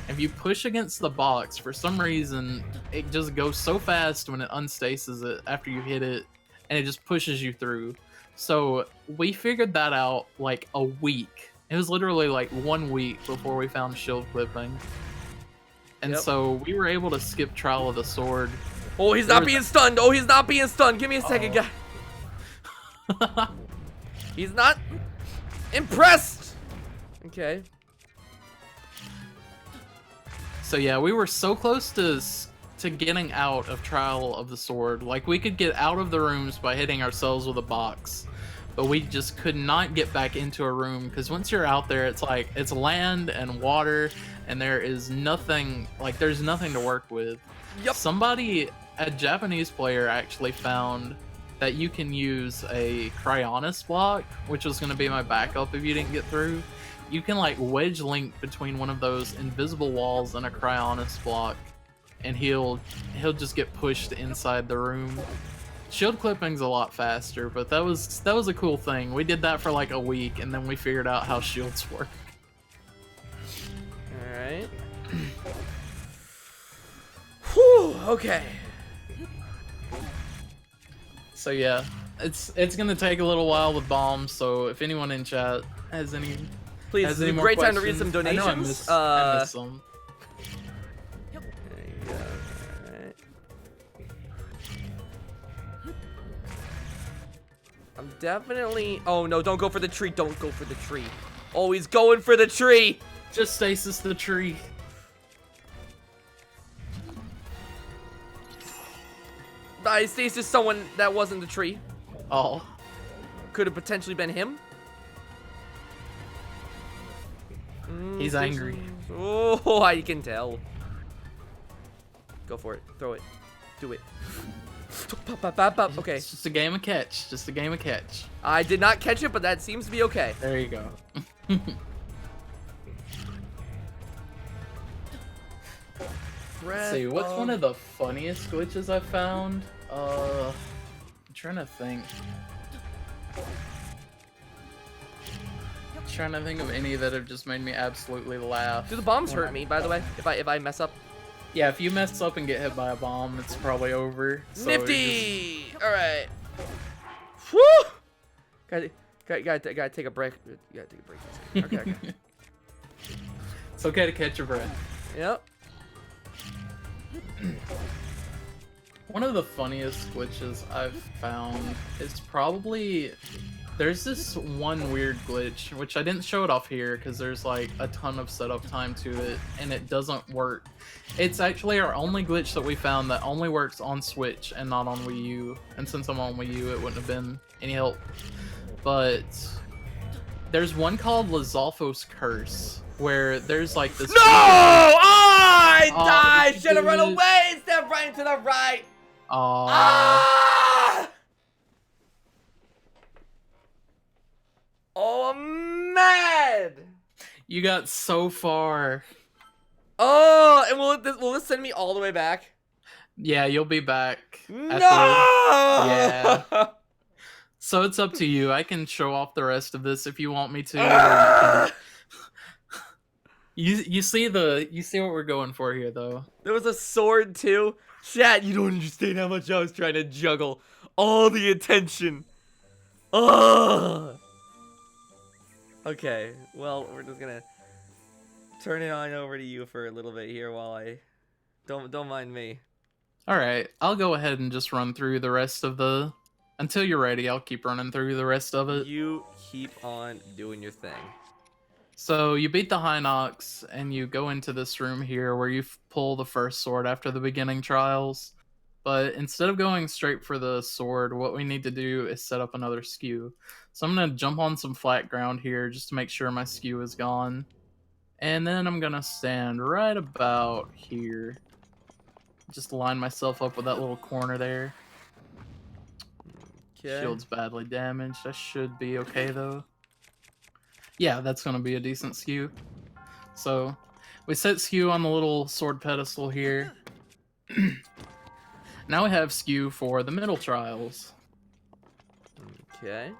If you push against the box, for some reason, it just goes so fast when it unstasis it after you hit it, and it just pushes you through. So we figured that out like a week. It was literally like 1 week before we found shield clipping. And Yep. so we were able to skip Trial of the Sword. Oh, he's not being stunned. Oh, he's not being stunned. Give me a second, guy. He's not impressed. Okay. So yeah, we were so close to to getting out of Trial of the Sword. Like, we could get out of the rooms by hitting ourselves with a box, but we just could not get back into a room, because once you're out there, it's like, it's land and water, and there is nothing, like, there's nothing to work with. Yep. Somebody, a Japanese player, actually found that you can use a Cryonis block, which was going to be my backup if you didn't get through. You can like wedge link between one of those invisible walls and a Cryonis block, and he'll just get pushed inside the room. Shield clipping's a lot faster, but that was a cool thing. We did that for like a week, and then we figured out how shields work. All right. Whew. Okay. So yeah, it's gonna take a little while with bombs. So if anyone in chat has any, please, has this is any a more great time to questions, read some donations. I know I missed some. There you go. All right. I'm definitely. Oh no! Don't go for the tree. Don't go for the tree. Always going for the tree. Just stasis the tree. I stasis someone that wasn't the tree. Oh. Could have potentially been him. He's angry. Oh, I can tell. Go for it. Throw it. Do it. Okay. It's just a game of catch. Just a game of catch. I did not catch it, but that seems to be okay. There you go. Let's see, what's one of the funniest glitches I've found? I'm trying to think. Trying to think of any that have just made me absolutely laugh. Do the bombs hurt me, by the way? If I mess up? Yeah, if you mess up and get hit by a bomb, it's probably over. So Nifty! Alright. Woo! Gotta take a break. You gotta take a break. Okay, okay. It's okay to catch your breath. Yep. One of the funniest glitches I've found is probably, there's this one weird glitch, which I didn't show it off here because there's like a ton of setup time to it and it doesn't work. It's actually our only glitch that we found that only works on Switch and not on Wii U. And since I'm on Wii U, it wouldn't have been any help. But there's one called Lizalfo's Curse, where there's like this. No! I Oh, died! Should have run dude. away! Step right to the right! Oh. Ah! Oh, I'm mad! You got so far. Oh, and will this send me all the way back? Yeah, you'll be back. No! Yeah. So it's up to you. I can show off the rest of this if you want me to. Or you see what we're going for here, though. There was a sword too. Chat, you don't understand how much I was trying to juggle all the attention. Ugh. Okay, well, we're just gonna turn it on over to you for a little bit here while I don't mind me. All right, I'll go ahead and just run through the rest of the. Until you're ready, I'll keep running through the rest of it. You keep on doing your thing. So you beat the Hinox, and you go into this room here where you pull the first sword after the beginning trials. But instead of going straight for the sword, what we need to do is set up another skew. So I'm going to jump on some flat ground here just to make sure my skew is gone. And then I'm going to stand right about here. Just line myself up with that little corner there. Okay. Shield's badly damaged. I should be okay though. Yeah, that's gonna be a decent skew. So we set skew on the little sword pedestal here. Now we have skew for the middle trials. Okay.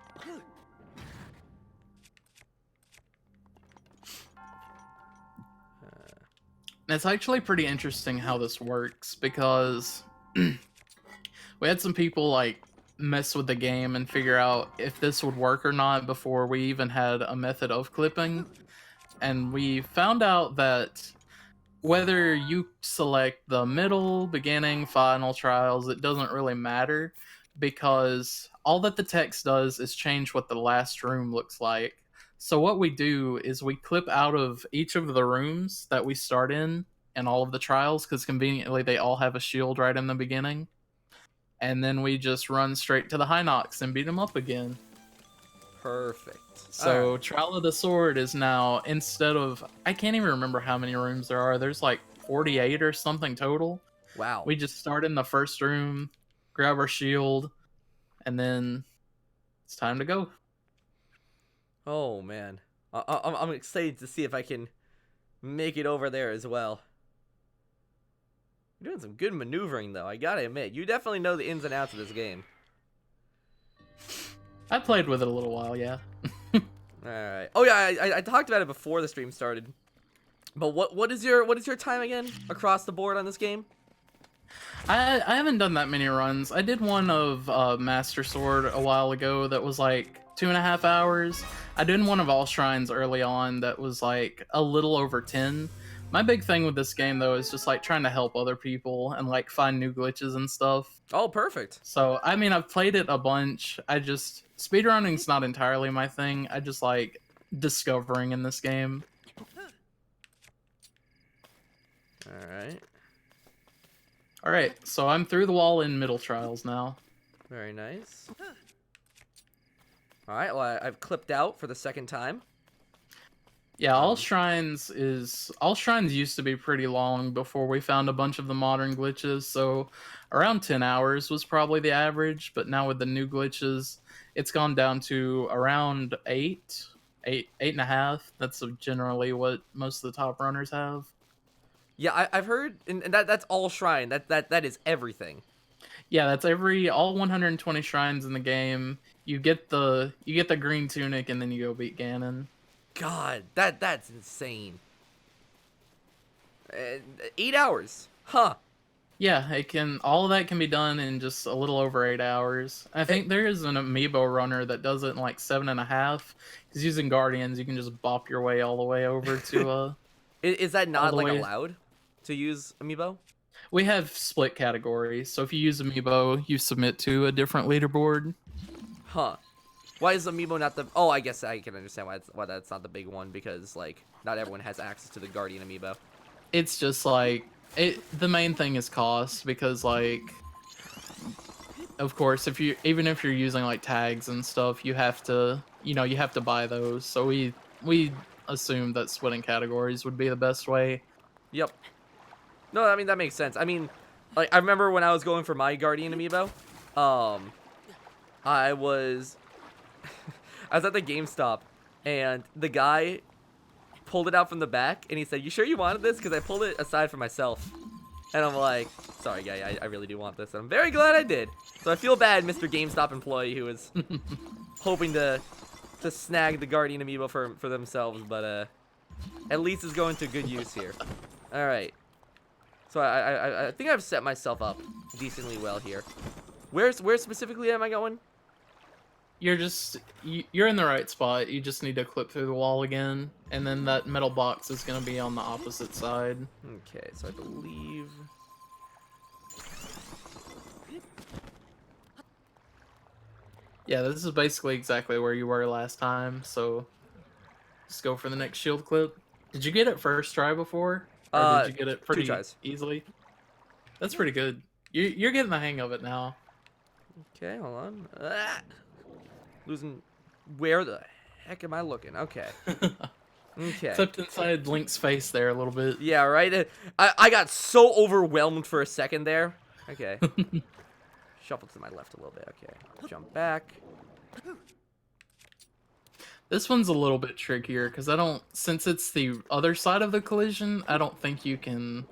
And it's actually pretty interesting how this works because we had some people like mess with the game and figure out if this would work or not before we even had a method of clipping. And we found out that whether you select the middle, beginning, final trials, it doesn't really matter because all that the text does is change what the last room looks like. So what we do is we clip out of each of the rooms that we start in in all of the trials because conveniently they all have a shield right in the beginning. And then we just run straight to the Hinox and beat them up again. Perfect. So Alright. Trial of the Sword is now, instead of, I can't even remember how many rooms there are. There's like 48 or something total. Wow. We just start in the first room, grab our shield, and then it's time to go. Oh man, I'm excited to see if I can make it over there as well. You're doing some good maneuvering though, I gotta admit. You definitely know the ins and outs of this game. I played with it a little while, yeah. Alright. Oh yeah, I talked about it before the stream started. But what is your time again across the board on this game? I haven't done that many runs. I did one of Master Sword a while ago that was like 2.5 hours. I did one of All Shrines early on that was like a little over 10. My big thing with this game though is just like trying to help other people and like find new glitches and stuff. Oh, perfect. So, I mean, I've played it a bunch. Speedrunning's not entirely my thing. I just like discovering in this game. Alright. Alright, so I'm through the wall in middle trials now. Very nice. Alright, well I've clipped out for the second time. Yeah, All Shrines used to be pretty long before we found a bunch of the modern glitches, so around 10 hours was probably the average, but now with the new glitches, it's gone down to around 8.5. That's generally what most of the top runners have. Yeah, I've heard, and that's all shrine. That is everything. Yeah, that's all 120 shrines in the game. You get the green tunic, and then you go beat Ganon. God, that's insane. 8 hours, huh? Yeah, all of that can be done in just a little over 8 hours. I think there is an amiibo runner that does it in like 7.5. Because using Guardians, you can just bop your way all the way over to Is that not like way. allowed to use amiibo? We have split categories, so if you use amiibo, you submit to a different leaderboard. Huh? Why is amiibo not the? Oh, I guess I can understand why that's not the big one, because like not everyone has access to the Guardian amiibo. It's just like the main thing is cost, because like, of course, even if you're using like tags and stuff, you have to buy those. So we assumed that splitting categories would be the best way. Yep. No, I mean that makes sense. I mean, like I remember when I was going for my Guardian amiibo, I was at the GameStop, and the guy pulled it out from the back, and he said, "You sure you wanted this? Because I pulled it aside for myself." And I'm like, "Sorry, guy, I really do want this." And I'm very glad I did. So I feel bad, Mr. GameStop employee, who was hoping to snag the Guardian amiibo for themselves, but at least it's going to good use here. All right. So I think I've set myself up decently well here. Where specifically am I going? You're in the right spot. You just need to clip through the wall again, and then that metal box is going to be on the opposite side. Okay, so I believe... Yeah, this is basically exactly where you were last time, so just go for the next shield clip. Did you get it first try before? Or did you get it pretty 2 tries. easily? That's pretty good. You're getting the hang of it now. Okay, hold on. Losing... Where the heck am I looking? Okay. Okay. Clipped inside Link's face there a little bit. Yeah, right? I got so overwhelmed for a second there. Okay. Shuffle to my left a little bit. Okay. Jump back. This one's a little bit trickier because since it's the other side of the collision, I don't think you can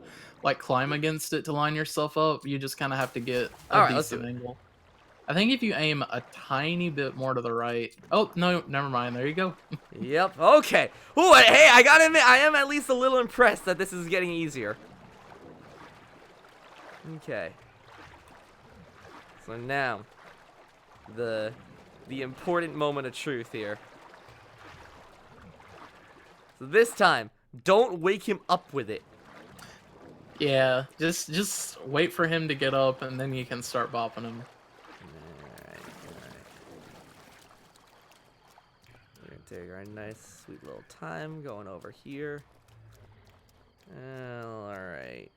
like climb against it to line yourself up. You just kind of have to get a decent angle. I think if you aim a tiny bit more to the right. Oh, no, never mind. There you go. Yep. Okay. Ooh, hey, I gotta admit, I am at least a little impressed that this is getting easier. Okay. So now, the important moment of truth here. So this time, don't wake him up with it. Yeah, just wait for him to get up, and then you can start bopping him. Alright. We're gonna take our nice, sweet little time going over here. Alright.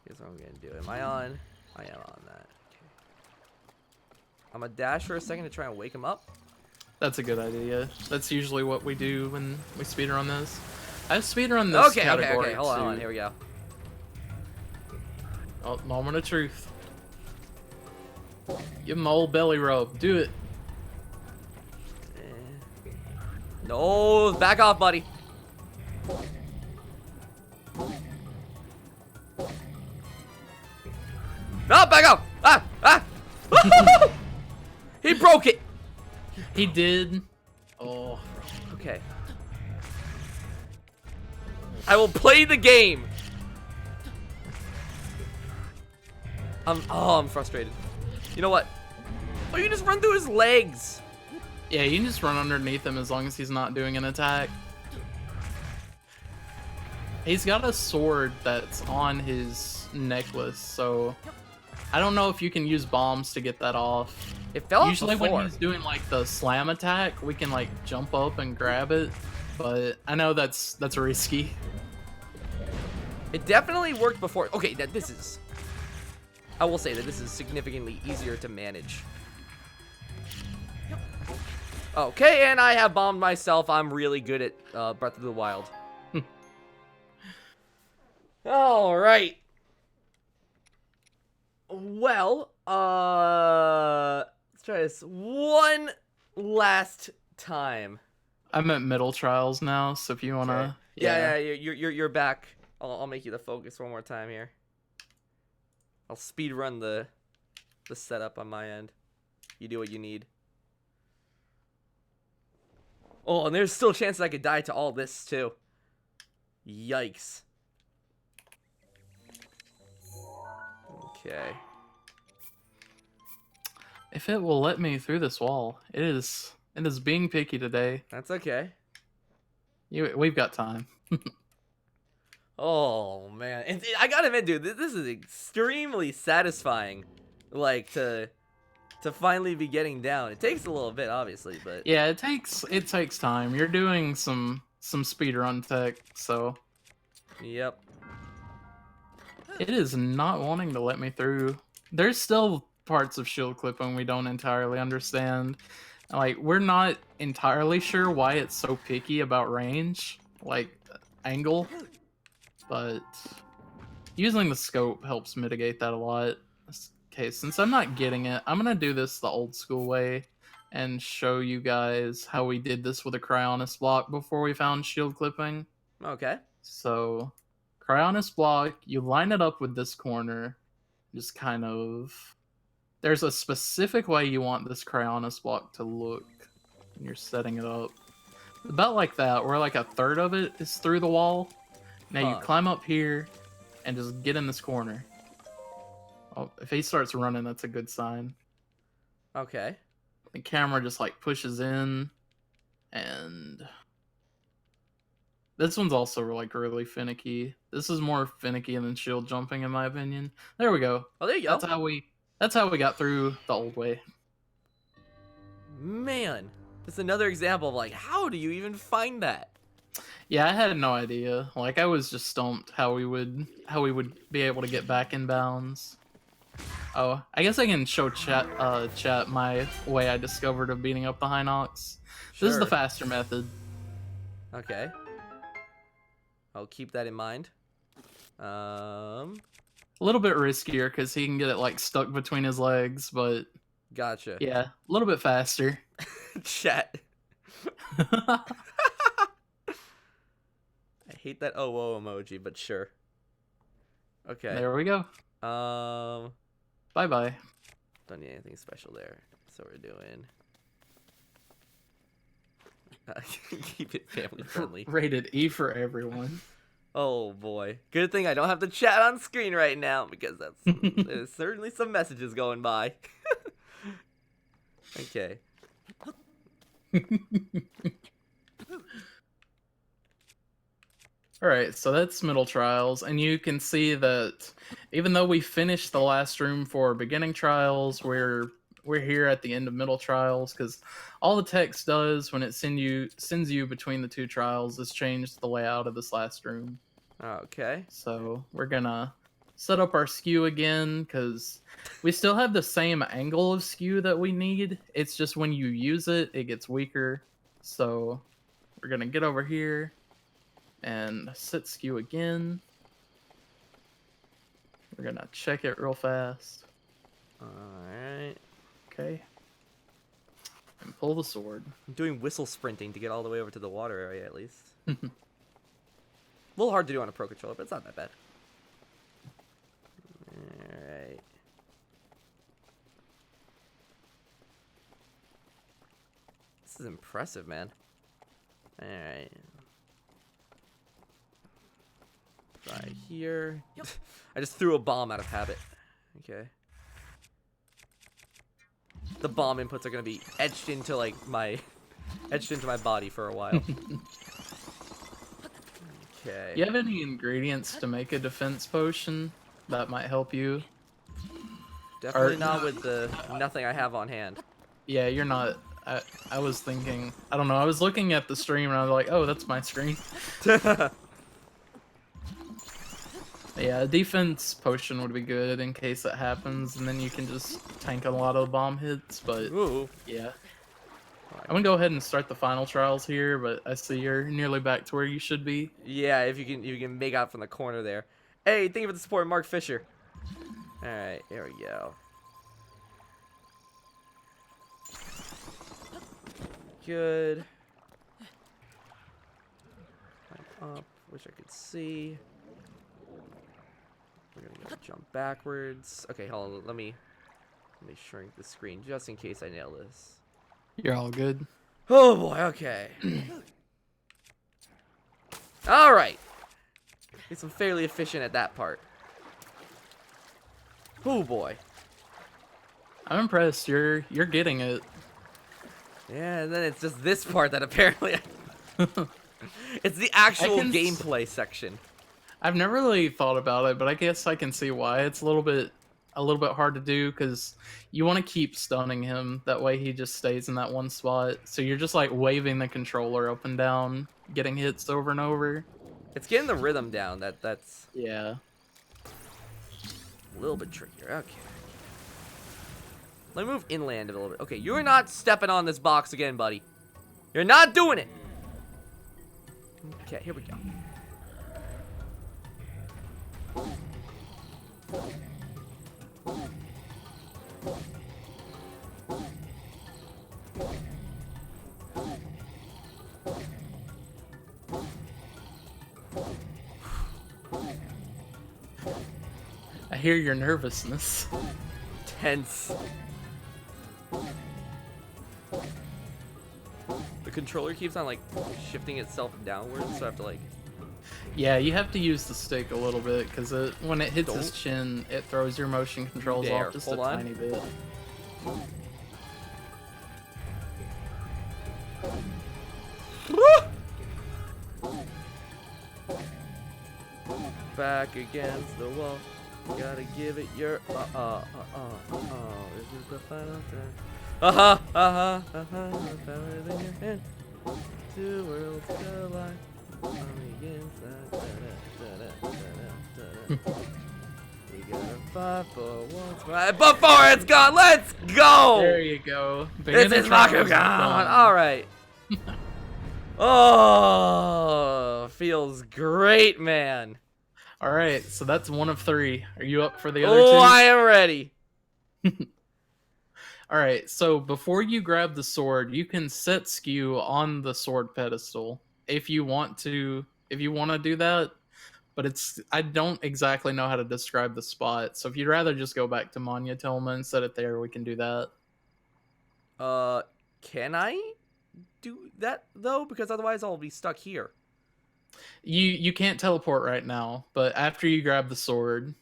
Here's what I'm gonna do. Am I on? I am on that. Okay. I'm gonna dash for a second to try and wake him up. That's a good idea. That's usually what we do when we speedrun this. I speedrun this category okay. Hold too. on. Here we go. Oh, moment of truth. Give him the old belly rub. Do it. No, back off, buddy. No, back off. Ah. He broke it. He did. Oh. Okay. I will play the game. I'm frustrated. You know what? Oh, you can just run through his legs. Yeah, you can just run underneath him as long as he's not doing an attack. He's got a sword that's on his necklace, so I don't know if you can use bombs to get that off. It fell off Usually before. when he's doing like the slam attack, we can like jump up and grab it, but I know that's risky. It definitely worked before. Okay, I will say that this is significantly easier to manage. Okay, and I have bombed myself. I'm really good at Breath of the Wild. All right. Well, let's try this one last time. I'm at middle trials now, so if you wanna, Okay. Yeah, you're back. I'll make you the focus one more time here. I'll speed run the setup on my end. You do what you need. Oh, and there's still chances I could die to all this too. Yikes. Okay. if it will let me through this wall. It is being picky today. That's okay. We've got time. Oh man, and I gotta admit, dude, this is extremely satisfying. Like to finally be getting down. It takes a little bit, obviously, but Yeah, it takes time. You're doing some speedrun tech, so yep. it is not wanting to let me through. There's still parts of shield clipping we don't entirely understand. Like, we're not entirely sure why it's so picky about range, like angle, but using the scope helps mitigate that a lot. Okay, since I'm not getting it, I'm gonna do this the old school way and show you guys how we did this with a cryonis block before we found shield clipping. Okay. So, cryonis block, you line it up with this corner, just kind of... There's a specific way you want this cryonis block to look when you're setting it up. About like that, where like a third of it is through the wall. Now you climb up here and just get in this corner. Oh, if he starts running, that's a good sign. Okay. The camera just like pushes in, and this one's also like really finicky. This is more finicky than shield jumping, in my opinion. There we go. Oh, there you go. That's how we got through the old way. Man, that's another example of like, how do you even find that? Yeah, I had no idea. Like, I was just stumped how we would be able to get back in bounds. Oh, I guess I can show chat my way I discovered of beating up the Hinox. This is the faster method. Okay. I'll keep that in mind. A little bit riskier because he can get it like stuck between his legs, but Gotcha. yeah, a little bit faster. Chat. I hate that oh emoji, but sure. Okay. There we go. Bye bye. Don't need anything special there. That's what we're doing. Keep it family friendly. Rated E for everyone. Oh boy. Good thing I don't have the chat on screen right now because there's certainly some messages going by. Okay. Alright, so that's middle trials, and you can see that even though we finished the last room for beginning trials, we're we're here at the end of middle trials because all the text does when it sends you between the two trials is change the layout of this last room. Okay. So we're gonna set up our skew again because we still have the same angle of skew that we need. It's just when you use it, it gets weaker. So we're gonna get over here and set skew again. We're gonna check it real fast. Alright. Okay. And pull the sword. I'm doing whistle sprinting to get all the way over to the water area at least. A little hard to do on a Pro Controller, but it's not that bad. Alright. This is impressive, man. Alright. Try here. I just threw a bomb out of habit. Okay. The bomb inputs are gonna be etched into like my body for a while. Okay. You have any ingredients to make a defense potion that might help you? Definitely not with the nothing I have on hand. Yeah, you're not. I was thinking. I don't know. I was looking at the stream and I was like, oh, that's my screen. Yeah, a defense potion would be good in case that happens, and then you can just tank a lot of the bomb hits, but Ooh. yeah. I'm gonna go ahead and start the final trials here, but I see you're nearly back to where you should be. Yeah, if you can make out from the corner there. Hey, thank you for the support, Mark Fisher. Alright, here we go. Good. Climb up, wish I could see. We're gonna go jump backwards. Okay, hold on, let me shrink the screen just in case I nail this. You're all good. Oh boy, okay. Alright. Guess I'm fairly efficient at that part. Oh boy. I'm impressed. You're getting it. Yeah, and then it's just this part that apparently it's the actual gameplay section. I've never really thought about it, but I guess I can see why. It's a little bit hard to do because you want to keep stunning him. That way he just stays in that one spot. So you're just like waving the controller up and down, getting hits over and over. It's getting the rhythm down. That's Yeah. a little bit trickier. Okay. Let me move inland a little bit. Okay, you're not stepping on this box again, buddy. You're not doing it. Okay, here we go. I hear your nervousness. Tense. The controller keeps on like shifting itself downwards, so I have to like. Yeah, you have to use the stick a little bit because when it hits his chin, it throws your motion controls off just a tiny bit. Back against the wall. Gotta give it your This is the final time. Power in your hand. Two worlds collide. We gotta fight for once. Before it's gone, let's go! There you go. This is Bakugan! Alright. Oh, feels great, man. Alright, so that's one of 3. Are you up for the other 2? Oh, I am ready. Alright, so before you grab the sword, you can set skew on the sword pedestal if you want to do that, but I don't exactly know how to describe the spot. So if you'd rather just go back to Manya Telma and set it there, we can do that. Can I do that though? Because otherwise I'll be stuck here. You can't teleport right now, but after you grab the sword,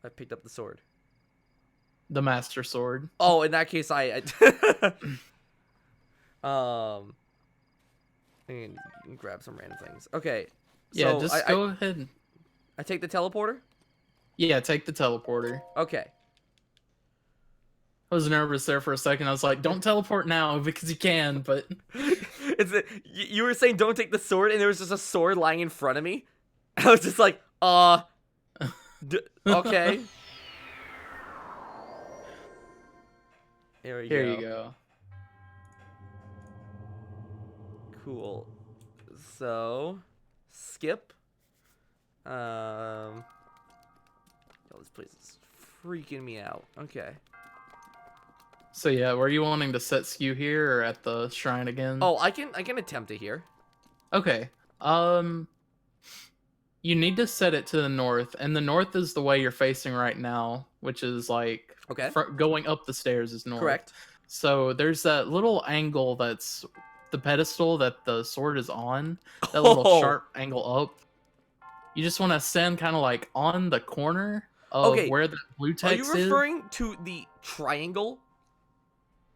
I picked up the sword. The Master Sword. Oh, in that case, I can grab some random things. Okay. Yeah, so just go ahead. I take the teleporter? Yeah, take the teleporter. Okay. was nervous there for a second. I was like, don't teleport now because you can, but You were saying don't take the sword, and there was just a sword lying in front of me. I was just like, okay. Here we go. here you go. Cool. So, skip. Yo, this place is freaking me out. Okay. So yeah, were you wanting to set skew here or at the shrine again? Oh, I can attempt it here. Okay. You need to set it to the north, and the north is the way you're facing right now, which is like Okay. Going up the stairs is north. Correct. So there's that little angle that's the pedestal that the sword is on. That little sharp angle up. You just want to send kind of like on the corner of where the blue text is. Are you referring to the triangle?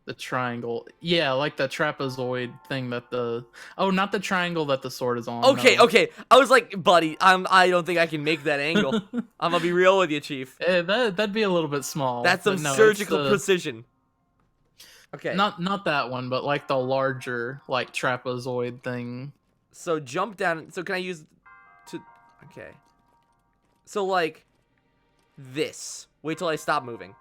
The triangle. Yeah, like the trapezoid thing that the... Oh, not the triangle that the sword is on. Okay, no. okay. I was like, buddy, I don't think I can make that angle. I'm gonna be real with you, Chief. That'd be a little bit small. That's some surgical precision. Okay. Not that one, but like the larger, like trapezoid thing. So jump down. So can I use to... Okay. So like this. Wait till I stop moving.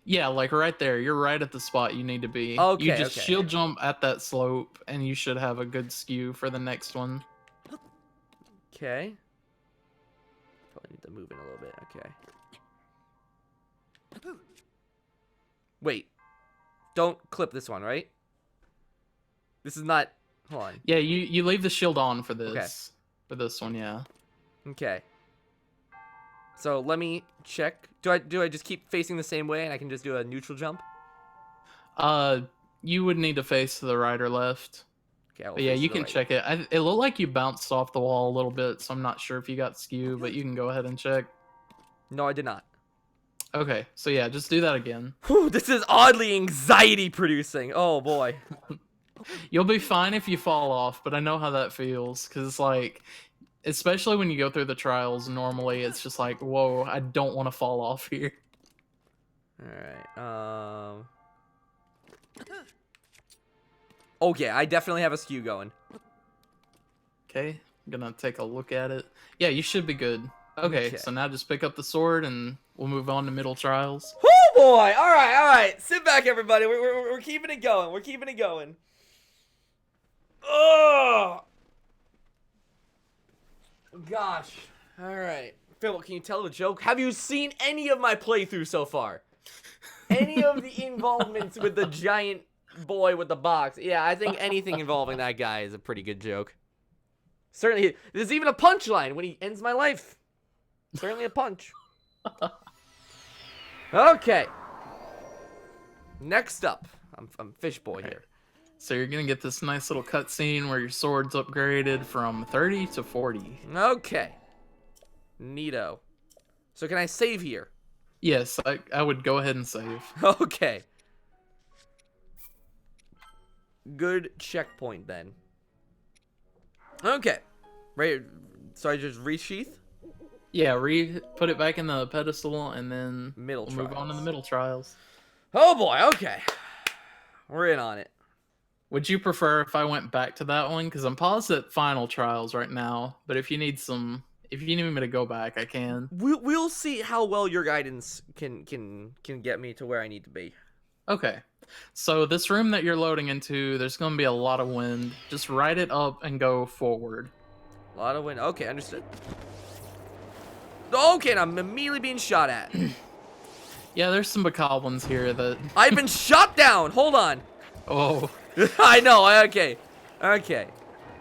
Yeah, like right there. You're right at the spot you need to be. Okay, You just okay. shield jump at that slope, and you should have a good skew for the next one. Okay. Probably need to move in a little bit. Okay. Wait. Don't clip this one, right? This is not... Hold on. Yeah, you leave the shield on for this. Okay. For this one, yeah. Okay. So let me check. Do I just keep facing the same way and I can just do a neutral jump? You would need to face to the right or left. Okay, But yeah, you can check it. It looked like you bounced off the wall a little bit, so I'm not sure if you got skew, but you can go ahead and check. No, I did not. Okay, so yeah, just do that again. Whew, this is oddly anxiety producing. Oh boy. You'll be fine if you fall off, but I know how that feels, because it's like, especially when you go through the trials, normally it's just like, whoa, I don't want to fall off here. Alright, oh yeah, I definitely have a skew going. Okay, I'm gonna take a look at it. Yeah, you should be good. Okay, so now just pick up the sword and we'll move on to middle trials. Oh boy! Alright. Sit back, everybody. We're keeping it going. We're keeping it going. Oh! Gosh. Alright. Phil, can you tell a joke? Have you seen any of my playthrough so far? Any of the involvements with the giant boy with the box? Yeah, I think anything involving that guy is a pretty good joke. Certainly, there's even a punchline when he ends my life. Certainly a punch. Okay. Next up, I'm fish boy here. So you're gonna get this nice little cutscene where your sword's upgraded from 30 to 40. Okay. Neato. So can I save here? Yes, I would go ahead and save. Okay. Good checkpoint then. Okay. Right. So I just resheath? Yeah, put it back in the pedestal and then Middle we'll move on to the middle trials. Oh boy, okay. We're in on it. Would you prefer if I went back to that one? Because I'm paused at final trials right now, but if you need me to go back, I can. We'll see how well your guidance can get me to where I need to be. Okay. So this room that you're loading into, there's going to be a lot of wind. Just ride it up and go forward. A lot of wind. Okay, understood. Okay, and I'm immediately being shot at. Yeah, there's some bokoblins here that... I've been shot down! Hold on. Oh. I know, okay. Okay.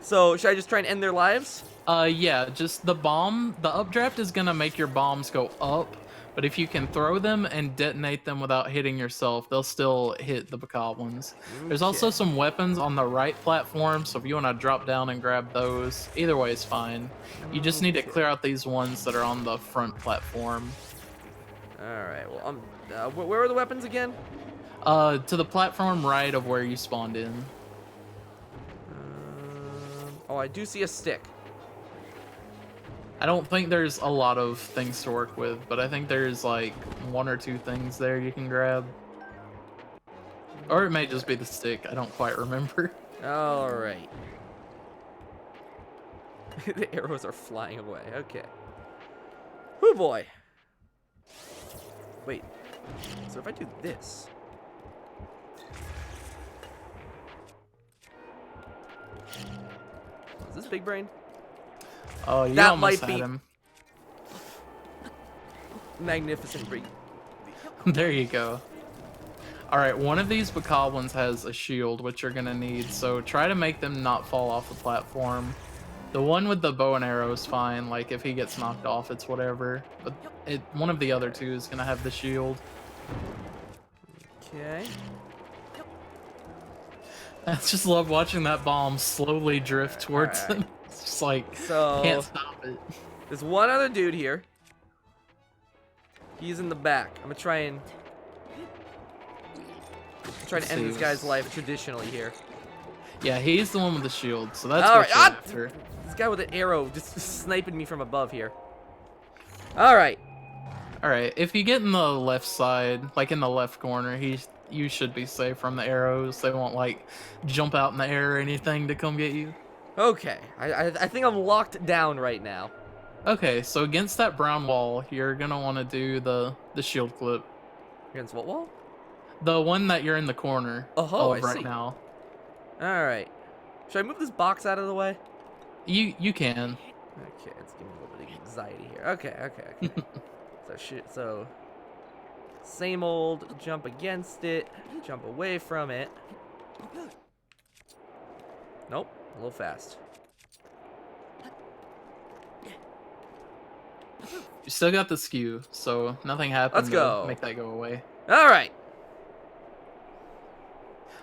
So, should I just try and end their lives? Yeah, just the updraft is gonna make your bombs go up, but if you can throw them and detonate them without hitting yourself, they'll still hit the bokoblins. Okay. There's also some weapons on the right platform, so if you want to drop down and grab those, either way is fine. You just need to clear out these ones that are on the front platform. Alright, well, where are the weapons again? To the platform right of where you spawned in. Oh, I do see a stick. I don't think there's a lot of things to work with, but I think there's like 1 or 2 things there you can grab. Or it may just be the stick. I don't quite remember. All right. The arrows are flying away. Okay. Oh boy. Wait. So if I do this. Is this big brain? Oh, you That almost might had be- him. Magnificent brain. There you go. Alright, one of these bokoblins has a shield, which you're gonna need, so try to make them not fall off the platform. The one with the bow and arrow is fine, like if he gets knocked off, it's whatever. But one of the other two is gonna have the shield. Okay. I just love watching that bomb slowly drift towards Alright. him. It's just like, So can't stop it. there's one other dude here. He's in the back. I'm gonna try and Let's end see. this guy's life traditionally here. Yeah, he's the one with the shield, so that's All what right. you're Ah! after. This guy with an arrow just sniping me from above here. All right. Alright, if you get in the left side, like in the left corner, you should be safe from the arrows. They won't like jump out in the air or anything to come get you. Okay. I think I'm locked down right now. Okay, so against that brown wall, you're gonna want to do the shield clip. Against what wall? The one that you're in the corner Oh, of I right see. now. All right. Should I move this box out of the way? You can. Okay, it's giving me a little bit of anxiety here. Okay. So same old, jump against it, jump away from it. Nope, a little fast. You still got the skew, so nothing happened Let's go. to make that go away. All right.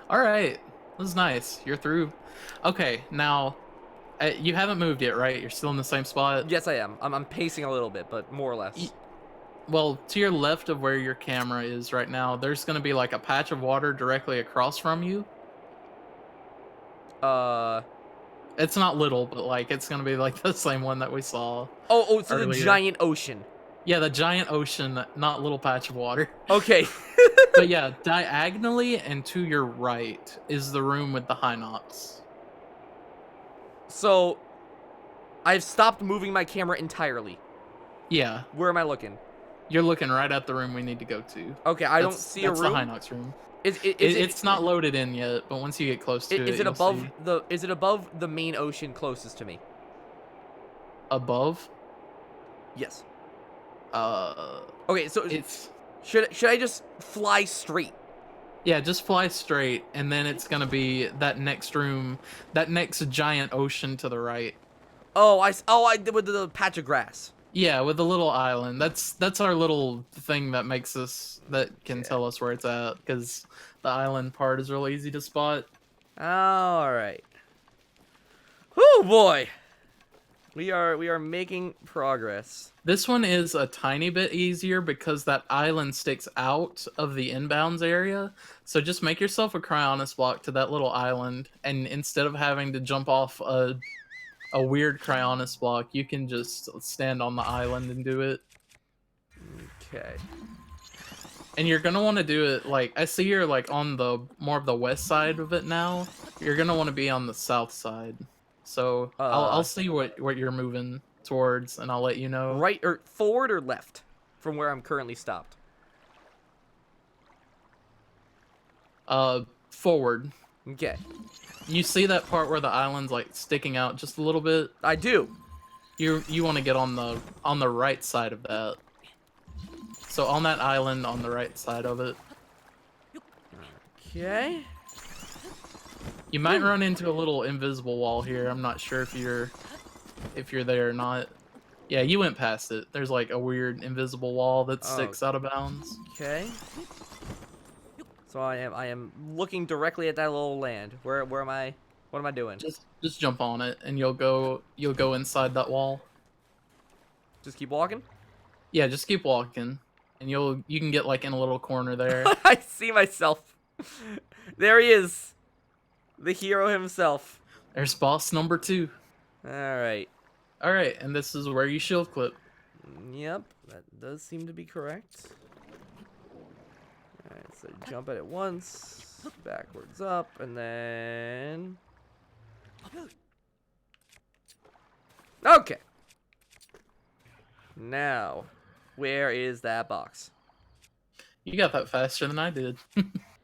Alright, this is nice. You're through. Okay, now, you haven't moved yet, right? You're still in the same spot? Yes, I am. I'm pacing a little bit, but more or less. Well, to your left of where your camera is right now, there's going to be like a patch of water directly across from you. It's not little, but like it's going to be like the same one that we saw. Oh, so the earlier. giant ocean. Yeah, the giant ocean, not little patch of water. Okay. But yeah, diagonally and to your right is the room with the high knocks. So, I've stopped moving my camera entirely. Yeah, Where am I looking? you're looking right at the room we need to go to. Okay, I don't see a That's room. the high knocks room. It's Not loaded in yet, but once you get close to it, Is it you'll above see. Is it above the main ocean closest to me? Above? Yes. Okay, so it's should I just fly straight? yeah, just fly straight, and then it's gonna be that next room, that next giant ocean to the right. Oh, I did with the patch of grass. Yeah, with the little island. That's our little thing that makes us that can tell us where it's at, because the island part is really easy to spot. All right. Whoo boy, we are making progress. This one is a tiny bit easier because that island sticks out of the inbounds area. So just make yourself a cryonis block to that little island, and instead of having to jump off a weird cryonis block, you can just stand on the island and do it. Okay. And you're gonna want to do it like, I see you're like on the more of the west side of it now. You're gonna want to be on the south side. So I'll see what you're moving towards, and I'll let you know. Right or forward or left from where I'm currently stopped? Forward. Okay. You see that part where the island's like sticking out just a little bit? I do. You want to get on the right side of that. So on that island on the right side of it. Okay. You might run into a little invisible wall here. I'm not sure if you're there or not. Yeah, you went past it. There's like a weird invisible wall that sticks out of bounds. Okay. So I am looking directly at that little land. Where am I? What am I doing? Just jump on it and you'll go inside that wall. Just keep walking? Yeah, just keep walking and you can get like in a little corner there. I see myself. There he is. The hero himself. There's boss number 2. All right. Alright, and this is where you shield clip. Yep, that does seem to be correct. Alright, so jump at it once, backwards up, and then... Okay. Now, where is that box? You got that faster than I did.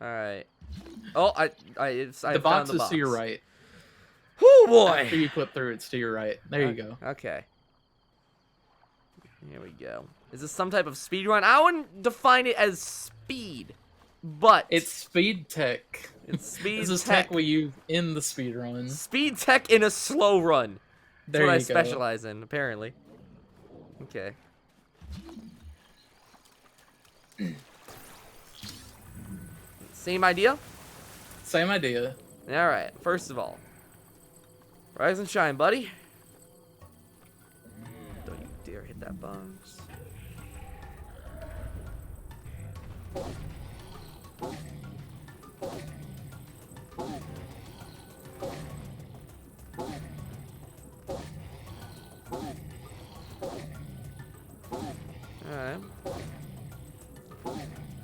Alright. Oh, I The found box the is box. to your right. Oh boy! After you clip through, it's to your right. There you go. Okay. Here we go. Is this some type of speed run? I wouldn't define it as speed, but It's speed tech. it's speed This is tech. tech we use in the speed run. Speed tech in a slow run. That's There what I you go. specialize in, apparently. Okay. Same idea? Same idea. Alright, first of all. Rise and shine, buddy. Don't you dare hit that box. Alright.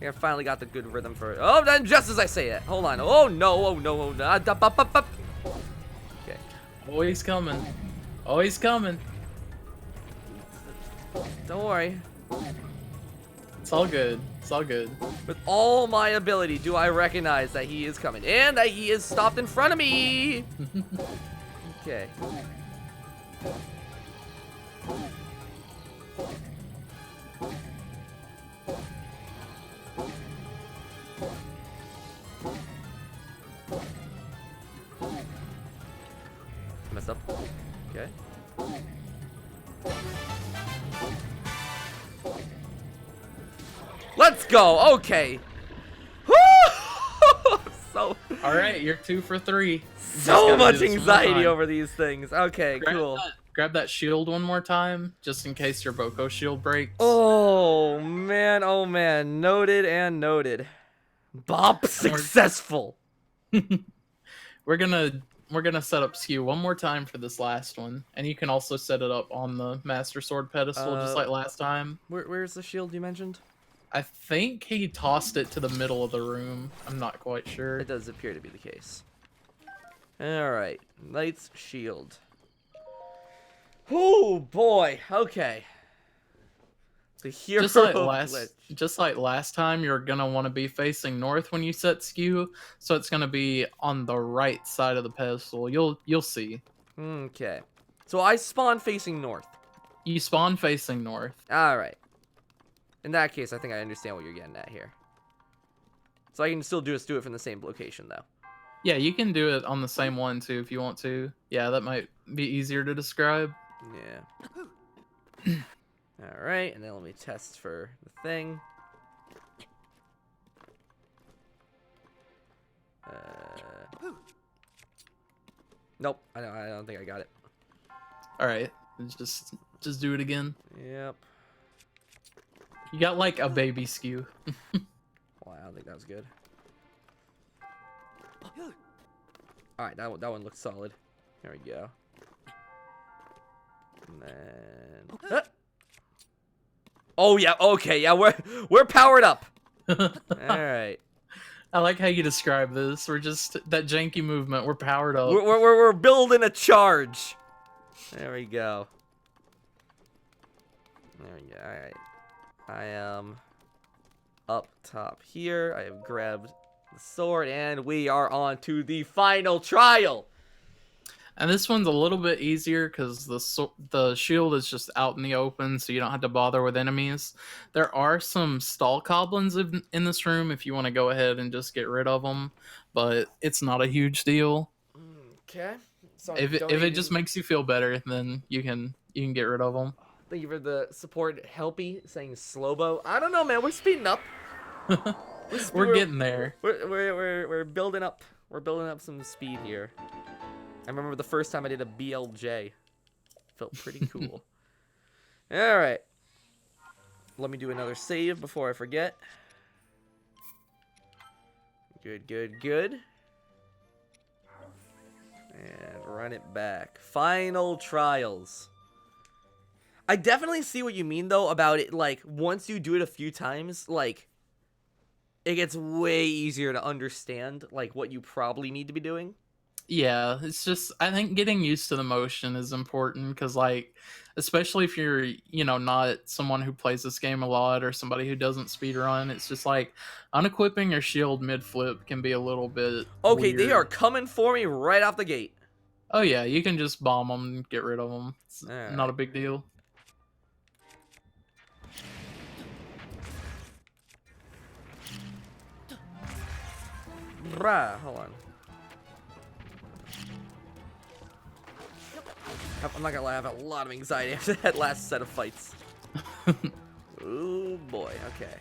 I finally got the good rhythm for it. Oh, then just as I say it. Hold on. Oh no, oh no, oh no. Okay. Always coming. Always coming. Don't worry. It's all good. It's all good. With all my ability, do I recognize that he is coming and that he is stopped in front of me? Okay. Messed up. Okay. Let's go. Okay. So. All right, you're 2 for 3. You just So gotta much do this one more anxiety time. over these things. Okay, cool. Grab that shield one more time, just in case your Boko shield breaks. Oh man. Noted and noted. Bop successful. We're gonna set up skew one more time for this last one, and you can also set it up on the Master Sword pedestal, just like last time. Where's the shield you mentioned? I think he tossed it to the middle of the room. I'm not quite sure. It does appear to be the case. Alright. Knight's shield. Oh boy. Okay. The hero glitch. Just like last time, you're gonna want to be facing north when you set skew, so it's gonna be on the right side of the pedestal. You'll see. Okay. So I spawn facing north. You spawn facing north. Alright. In that case, I think I understand what you're getting at here. So I can still do it from the same location, though. Yeah, you can do it on the same one too if you want to. Yeah, that might be easier to describe. Yeah. Alright, and then let me test for the thing. Nope, I don't think I got it. All right, just do it again. Yep. You got like a baby skew. Well, I don't think that was good. Alright, that one looks solid. There we go. And then... Oh yeah, okay, yeah, we're powered up. Alright. I like how you describe this. We're just that janky movement. We're powered up. We're building a charge. There we go. There we go. Alright. I am up top here. I have grabbed the sword, and we are on to the final trial. And this one's a little bit easier because the shield is just out in the open, so you don't have to bother with enemies. There are some stall goblins in this room if you want to go ahead and just get rid of them, but it's not a huge deal. Okay. So If it just makes you feel better, then you can get rid of them. Thank you for the support, Helpy, saying Slowbo. I don't know, man. We're speeding up. We're getting there. We're building up. We're building up some speed here. I remember the first time I did a BLJ. Felt pretty cool. All right. Let me do another save before I forget. Good. And run it back. Final trials. I definitely see what you mean though about it. Like once you do it a few times, like it gets way easier to understand like what you probably need to be doing. Yeah, it's just I think getting used to the motion is important because like especially if you're not someone who plays this game a lot or somebody who doesn't speedrun, it's just like unequipping your shield mid flip can be a little bit Okay, they are weird. coming for me right off the gate. Oh yeah, you can just bomb them and get rid of them. It's All not right. a big deal. Bruh, hold on. I'm not gonna lie, I have a lot of anxiety after that last set of fights. Oh boy, okay.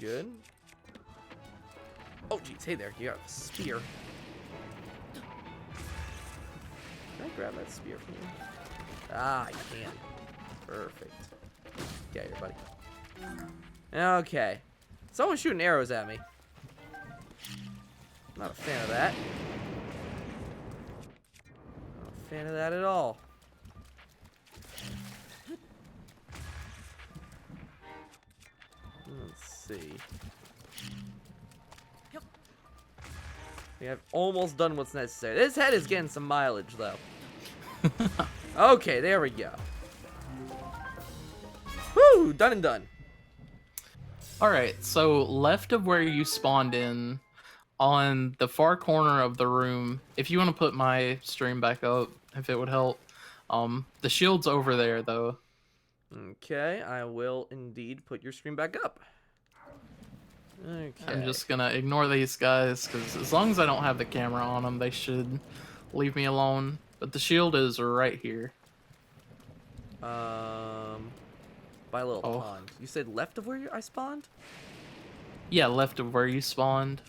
Good. Oh jeez, hey there, you got a spear. Can I grab that spear from you? Ah, I can. Perfect. Get here, buddy. Okay. Someone's shooting arrows at me. Not a fan of that. Not a fan of that at all. Let's see. I've almost done what's necessary. This head is getting some mileage, though. Okay, there we go. Woo! Done and done. Alright, so left of where you spawned in, on the far corner of the room, if you want to put my stream back up, if it would help, the shield's over there, though. Okay, I will indeed put your screen back up. Okay. I'm just gonna ignore these guys, because as long as I don't have the camera on them, they should leave me alone. But the shield is right here. By a little pond. You said left of where I spawned? Yeah, left of where you spawned.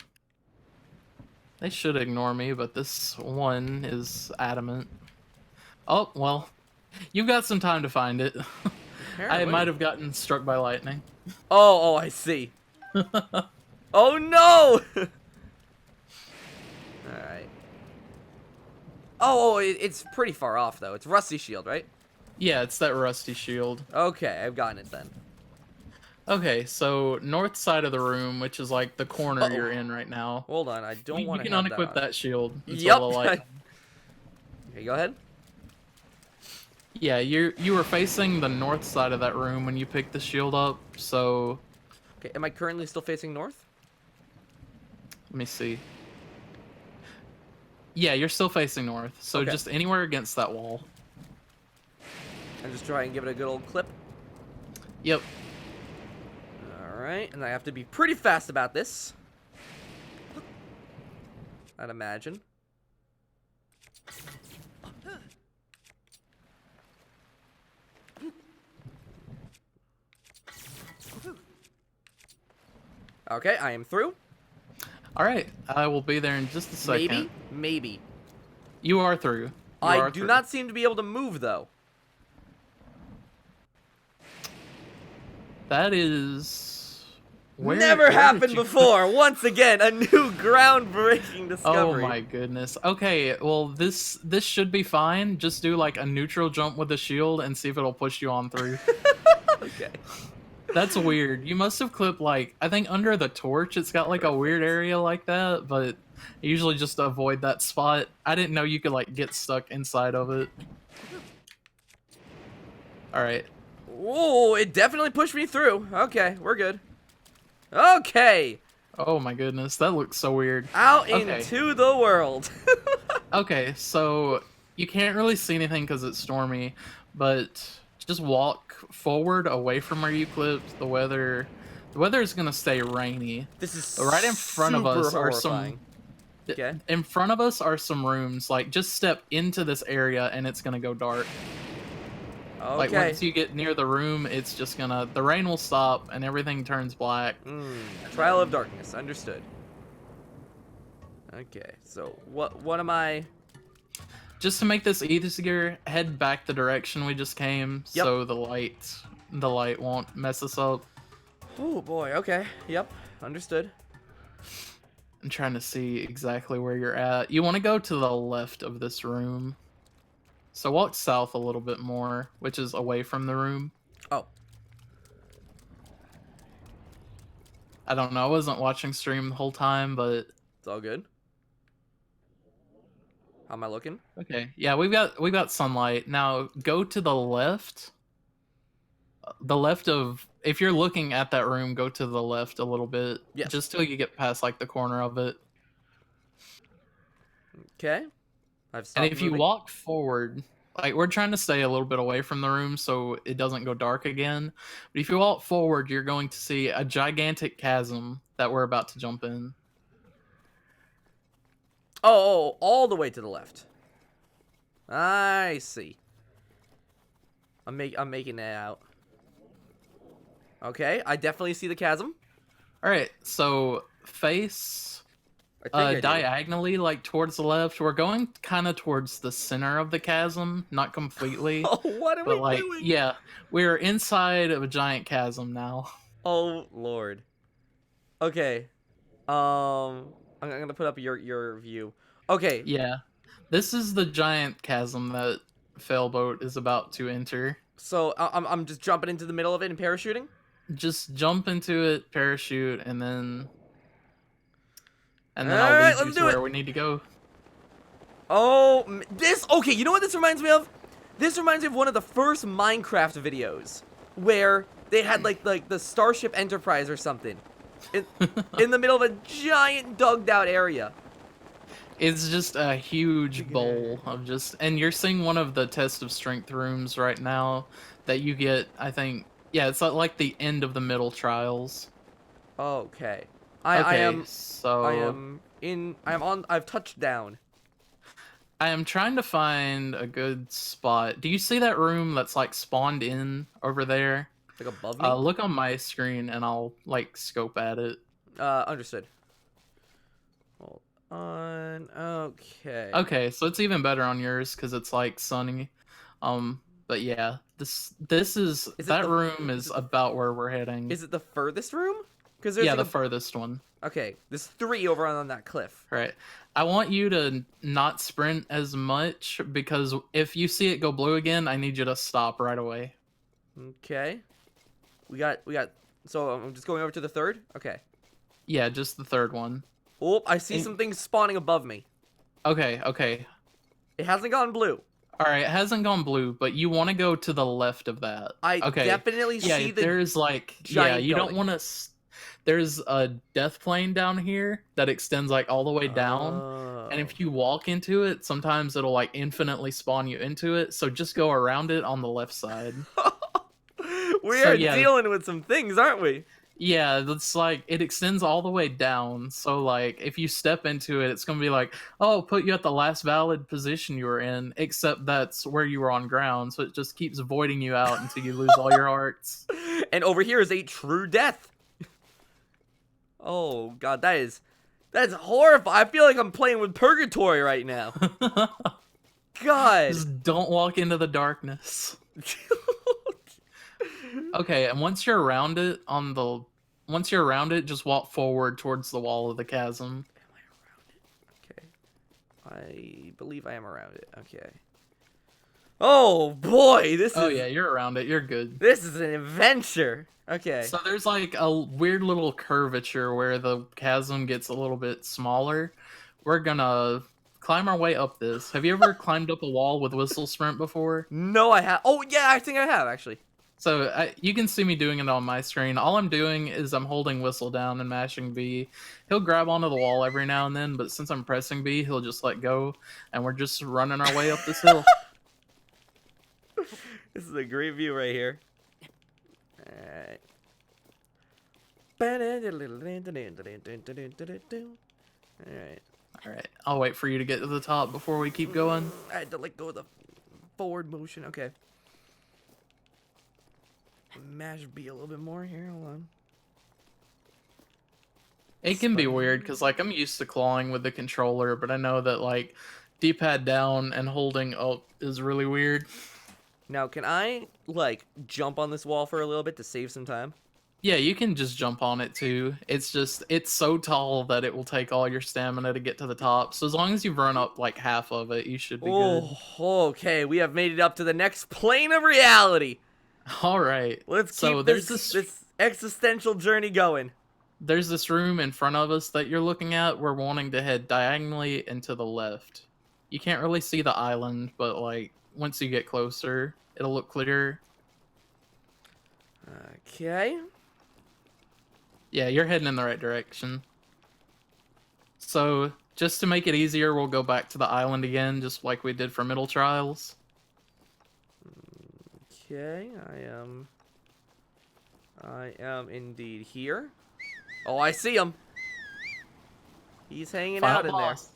They should ignore me, but this one is adamant. Oh, well, you've got some time to find it. I might have gotten struck by lightning. Oh, I see. Oh no! Alright. Oh, it's pretty far off though. It's Rusty Shield, right? Yeah, it's that rusty shield. Okay, I've gotten it then. Okay, so north side of the room, which is like the corner you're in right now. Hold on, I don't want to. You can unequip that shield. Yep. The light. Okay, go ahead. Yeah, you were facing the north side of that room when you picked the shield up. So. Okay, am I currently still facing north? Let me see. Yeah, you're still facing north. So Okay. just anywhere against that wall. And just try and give it a good old clip. Yep. Alright, and I have to be pretty fast about this. I'd imagine. Okay, I am through. Alright, I will be there in just a second. Maybe. You are through. I do not seem to be able to move, though. That is... Never happened before. Once again, a new groundbreaking discovery. Oh my goodness. Okay, well this should be fine. Just do like a neutral jump with the shield and see if it'll push you on through. Okay. That's weird. You must have clipped like I think under the torch it's got like a weird area like that, but usually just avoid that spot. I didn't know you could like get stuck inside of it. Alright. Oh, it definitely pushed me through. Okay, we're good. Okay. Oh my goodness, that looks so weird. Out into the world. Okay, so you can't really see anything because it's stormy, but just walk forward away from where you clipped. The weather is gonna stay rainy. This is right in front of us are horrifying. some. Okay. In front of us are some rooms. Like just step into this area and it's gonna go dark. Okay. Like once you get near the room, it's just gonna the rain will stop and everything turns black. Trial of darkness. Understood. Okay. So what am I? Just to make this easier, head back the direction we just came, so the light won't mess us up. Oh boy. Okay. Yep. Understood. I'm trying to see exactly where you're at. You want to go to the left of this room. So walk south a little bit more, which is away from the room. Oh. I don't know. I wasn't watching stream the whole time, but It's all good. How am I looking? okay. Yeah, we've got sunlight. Now go to the left. The left of, if you're looking at that room, go to the left a little bit. Yes. Just till you get past like the corner of it. Okay. I've stopped And if you moving. walk forward, like we're trying to stay a little bit away from the room so it doesn't go dark again. But if you walk forward, you're going to see a gigantic chasm that we're about to jump in. Oh, all the way to the left. I see. I'm making that out. Okay, I definitely see the chasm. All right, so face I think I do. diagonally, like towards the left. We're going kind of towards the center of the chasm, not completely. Oh, what are But we like, doing? yeah, we're inside of a giant chasm now. Oh Lord. Okay. I'm gonna put up your view. Okay. Yeah, this is the giant chasm that Failboat is about to enter. So I'm just jumping into the middle of it and parachuting. Just jump into it, parachute, and then I'll Alright, lead you let's to do where it. we need to go. Oh, this. Okay, you know what this reminds me of? This reminds me of one of the first Minecraft videos where they had like the Starship Enterprise or something in the middle of a giant dugged out area. It's just a huge bowl of just, and you're seeing one of the test of strength rooms right now that you get, I think, yeah, it's like the end of the middle trials. Okay. I've touched down. I am trying to find a good spot. Do you see that room that's like spawned in over there? Like above me? Look on my screen and I'll like scope at it. Understood. Hold on. Okay. Okay, so it's even better on yours because it's like sunny. But yeah, this is that room is about where we're heading. Is it the furthest room? Because Yeah, the furthest one. Okay, there's 3 over on that cliff. Right. I want you to not sprint as much because if you see it go blue again, I need you to stop right away. Okay. We got. So I'm just going over to the 3rd. Okay. Yeah, just the 3rd one. Oh, I see some things spawning above me. Okay. It hasn't gone blue. All right, it hasn't gone blue, but you want to go to the left of that. I definitely see the there's like giant you don't going. want to. There's a death plane down here that extends like all the way down, and if you walk into it, sometimes it'll like infinitely spawn you into it. So just go around it on the left side. We are dealing with some things, aren't we? Yeah, it's like it extends all the way down. So like if you step into it, it's gonna be like, oh, put you at the last valid position you were in, except that's where you were on ground. So it just keeps voiding you out until you lose all your hearts. And over here is a true death. Oh god, that's horrifying. I feel like I'm playing with purgatory right now. God. Just don't walk into the darkness. Okay, and once you're around it, just walk forward towards the wall of the chasm. Am I around it? Okay. I believe I am around it. Okay. Oh boy, yeah, you're around it. You're good. This is an adventure. Okay. So there's like a weird little curvature where the chasm gets a little bit smaller. We're gonna climb our way up this. Have you ever climbed up a wall with whistle sprint before? No, I have. Oh yeah, I think I have actually. So you can see me doing it on my screen. All I'm doing is I'm holding whistle down and mashing B. He'll grab onto the wall every now and then, but since I'm pressing B, he'll just let go, and we're just running our way up this hill. This is a great view right here. Alright. Alright, I'll wait for you to get to the top before we keep going. I had to let go of the forward motion. Okay. Mash B a little bit more here. Hold on. It can be weird because like I'm used to clawing with the controller, but I know that like D-pad down and holding up is really weird. Now, can I like jump on this wall for a little bit to save some time? Yeah, you can just jump on it too. It's just, it's so tall that it will take all your stamina to get to the top. So as long as you've run up like half of it, you should be good. Oh, okay. We have made it up to the next plane of reality. All right. Let's So keep there's this existential journey going. there's this room in front of us that you're looking at. We're wanting to head diagonally and to the left. You can't really see the island, but like once you get closer, it'll look clearer. Okay. Yeah, you're heading in the right direction. So, just to make it easier, we'll go back to the island again, just like we did for middle trials. Okay, I am indeed here. Oh, I see him. He's hanging Final out in boss.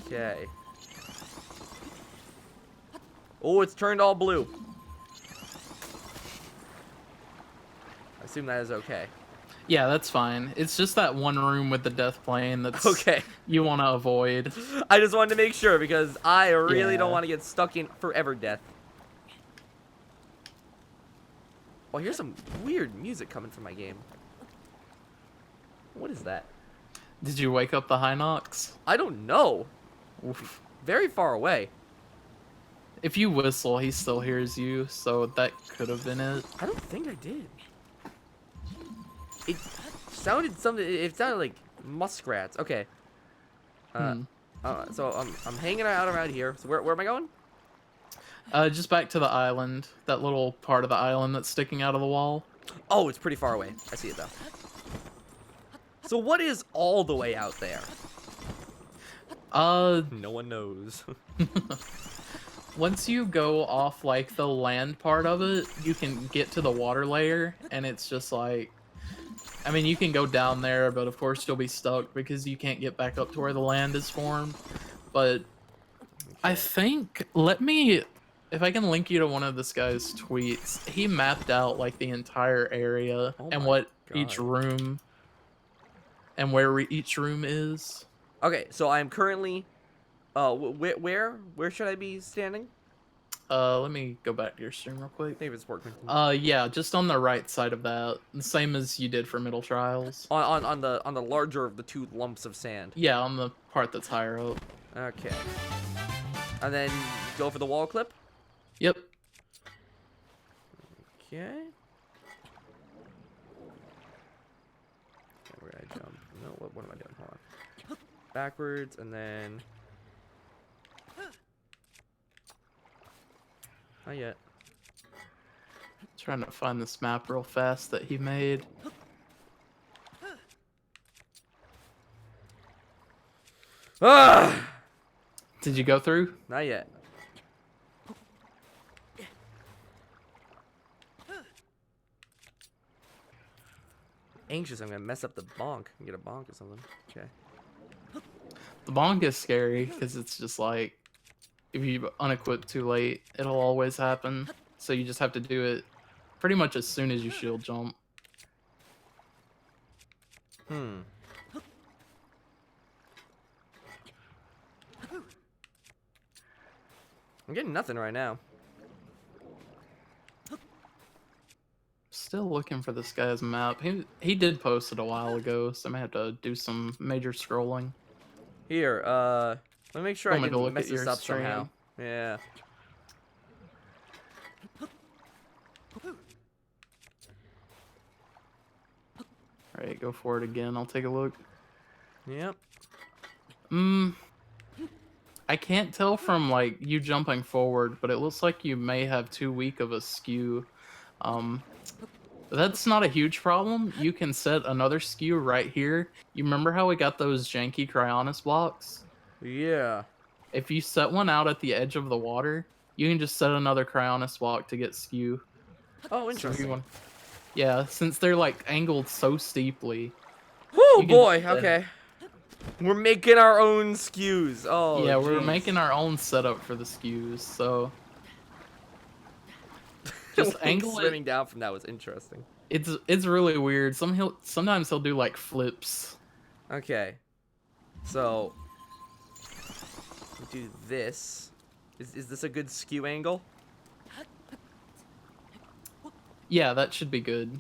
there. Okay. Oh, it's turned all blue. I assume that is okay. Yeah, that's fine. It's just that one room with the death plane that's Okay. you want to avoid. I just wanted to make sure because I really don't Yeah. want to get stuck in forever death. Oh, here's some weird music coming from my game. What is that? Did you wake up the Hinox? I don't know. Oof. Very far away. If you whistle, he still hears you, so that could have been it. I don't think I did. It sounded something. It sounded like muskrats. Okay. So I'm hanging out around here. So where am I going? Just back to the island. That little part of the island that's sticking out of the wall. Oh, it's pretty far away. I see it though. So what is all the way out there? No one knows. Once you go off like the land part of it, you can get to the water layer, and it's just like, I mean, you can go down there, but of course you'll be stuck because you can't get back up to where the land is formed. But I think, if I can link you to one of this guy's tweets, he mapped out like the entire area and what each God. room and where each room is. Okay, so I'm currently. Where should I be standing? Let me go back to your stream real quick. Maybe it's working. Yeah, just on the right side of that, the same as you did for middle trials. On the larger of the two lumps of sand. Yeah, on the part that's higher up. Okay. And then go for the wall clip. Yep. Okay. Where did I jump? No, what am I doing? Hold on. Backwards and then. Not yet. Trying to find this map real fast that he made. Ah! Did you go through? Not yet. Anxious, I'm gonna mess up the bonk and get a bonk or something. Okay. The bonk is scary because it's just like, if you unequip too late, it'll always happen. So you just have to do it pretty much as soon as you shield jump. I'm getting nothing right now. Still looking for this guy's map. He did post it a while ago, so I may have to do some major scrolling. Here, let me make sure I Want me to can look mess at this your up somehow. stream? Yeah. Alright, go for it again. I'll take a look. Yep. I can't tell from like you jumping forward, but it looks like you may have too weak of a skew. That's not a huge problem. You can set another skew right here. You remember how we got those janky Cryonis blocks? Yeah. If you set one out at the edge of the water, you can just set another Cryonis block to get skew. Oh, So if you interesting. want- Yeah, since they're like angled so steeply. Oh you can boy. set- Okay. We're making our own skews. Oh. Yeah, we're jeez. making our own setup for the skews, so just Link angle it. swimming down from that was interesting. It's really weird. Sometimes he'll do like flips. Okay. So do this. Is this a good skew angle? Yeah, that should be good.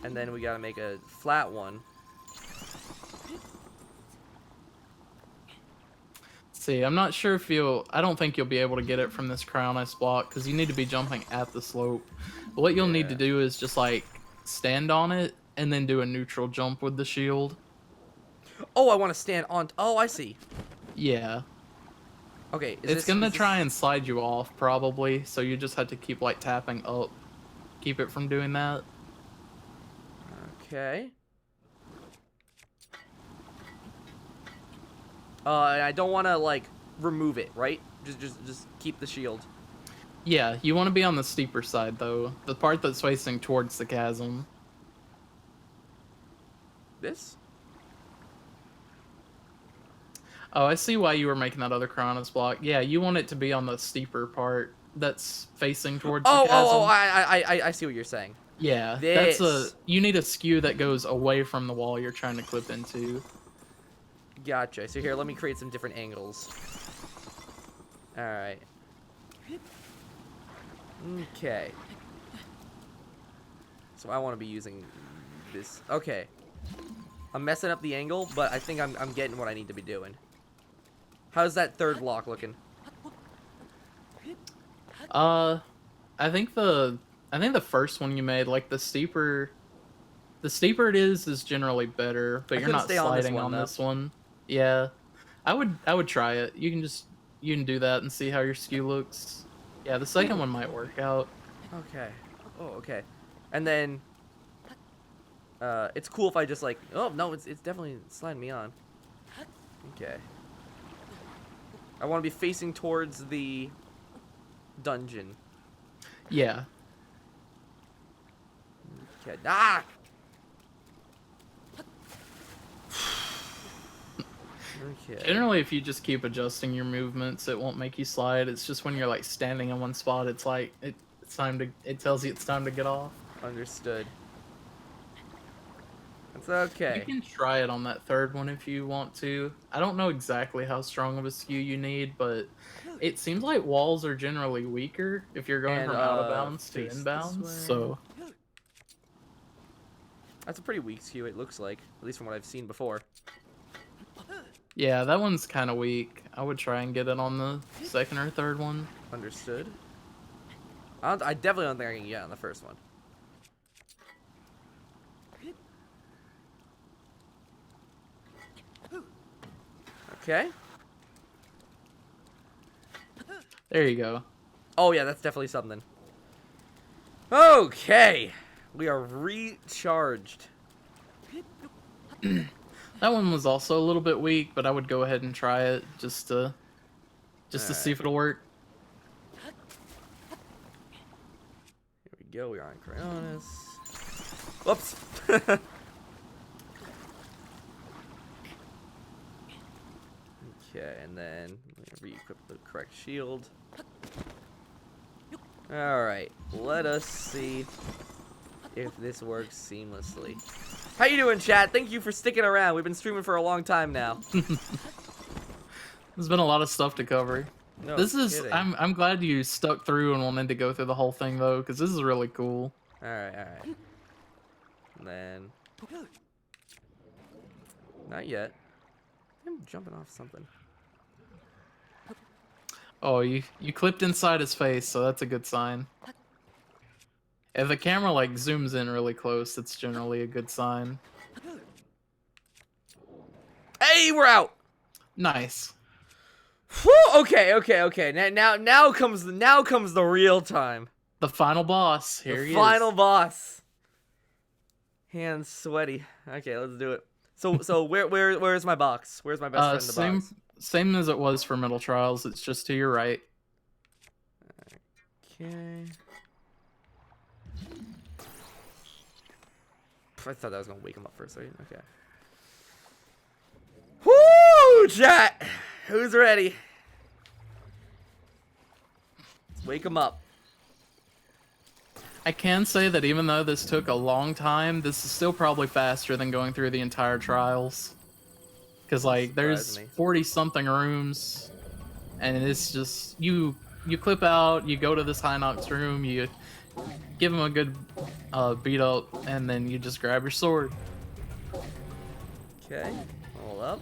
And then we gotta make a flat one. See, I'm not sure if I don't think you'll be able to get it from this crown ice block because you need to be jumping at the slope. But what you'll need to do is just like stand on it and then do a neutral jump with the shield. Oh, I want to stand on. Oh, I see. Yeah. Okay. It's gonna try and slide you off probably, so you just have to keep like tapping up, keep it from doing that. Okay. And I don't want to like remove it, right? Just keep the shield. Yeah, you want to be on the steeper side though, the part that's facing towards the chasm. This? Oh, I see why you were making that other Cronus block. Yeah, you want it to be on the steeper part that's facing towards the chasm. I see what you're saying. Yeah, This. you need a skew that goes away from the wall you're trying to clip into. Gotcha. So here, let me create some different angles. Alright. Okay. So I want to be using this. Okay. I'm messing up the angle, but I think I'm getting what I need to be doing. How's that third block looking? I think the first one you made, like the steeper it is generally better, but you're not sliding on this one. Yeah, I would try it. You can do that and see how your skew looks. Yeah, the second one might work out. Okay. Oh, okay. And then it's cool if I just like, oh no, it's definitely sliding me on. Okay. I want to be facing towards the dungeon. Yeah. Okay. Ah! Okay. Generally, if you just keep adjusting your movements, it won't make you slide. It's just when you're like standing in one spot, it's like it tells you it's time to get off. Understood. It's okay. You can try it on that third one if you want to. I don't know exactly how strong of a skew you need, but it seems like walls are generally weaker if you're going from out of bounds to inbounds. So that's a pretty weak skew, it looks like, at least from what I've seen before. yeah, that one's kind of weak. I would try and get it on the second or third one. Understood. I definitely don't think I can get on the first one. Okay. There you go. Oh yeah, that's definitely something. Okay. We are recharged. That one was also a little bit weak, but I would go ahead and try it just to see if it'll work. Here we go. We're on Cryonis. Whoops. Okay, and then re-equip the correct shield. Alright, let us see if this works seamlessly. How you doing, chat? Thank you for sticking around. We've been streaming for a long time now. There's been a lot of stuff to cover. No kidding. I'm glad you stuck through and wanted to go through the whole thing though, because this is really cool. Alright. And then... Not yet. I'm jumping off something. Oh, you clipped inside his face, so that's a good sign. If the camera like zooms in really close, it's generally a good sign. Hey, we're out. Nice. Whew, okay. Now comes the real time. The final boss. Here he is. The final boss. Hands sweaty. Okay, let's do it. So where's my box? Where's my best friend in the box? Same as it was for Middle Trials. It's just to your right. Okay. I thought that was gonna wake him up for a second. Okay. Whoo, chat! Who's ready? Let's wake him up. I can say that even though this took a long time, this is still probably faster than going through the entire Trials. Because like there's 40-something rooms, and it's just you clip out, you go to this Hinox room, you give him a good beat up, and then you just grab your sword. Okay, hold up.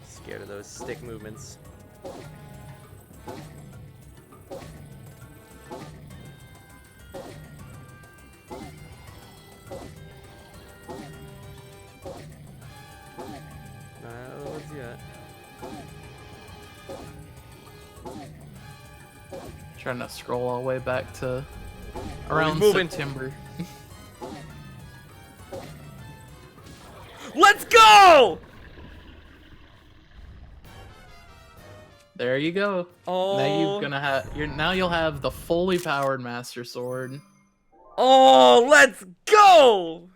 Scared of those stick movements. What's yet? Trying to scroll all the way back to around moving. September. Let's go! There you go. Oh. Now you'll have the fully powered Master Sword. Oh, let's go!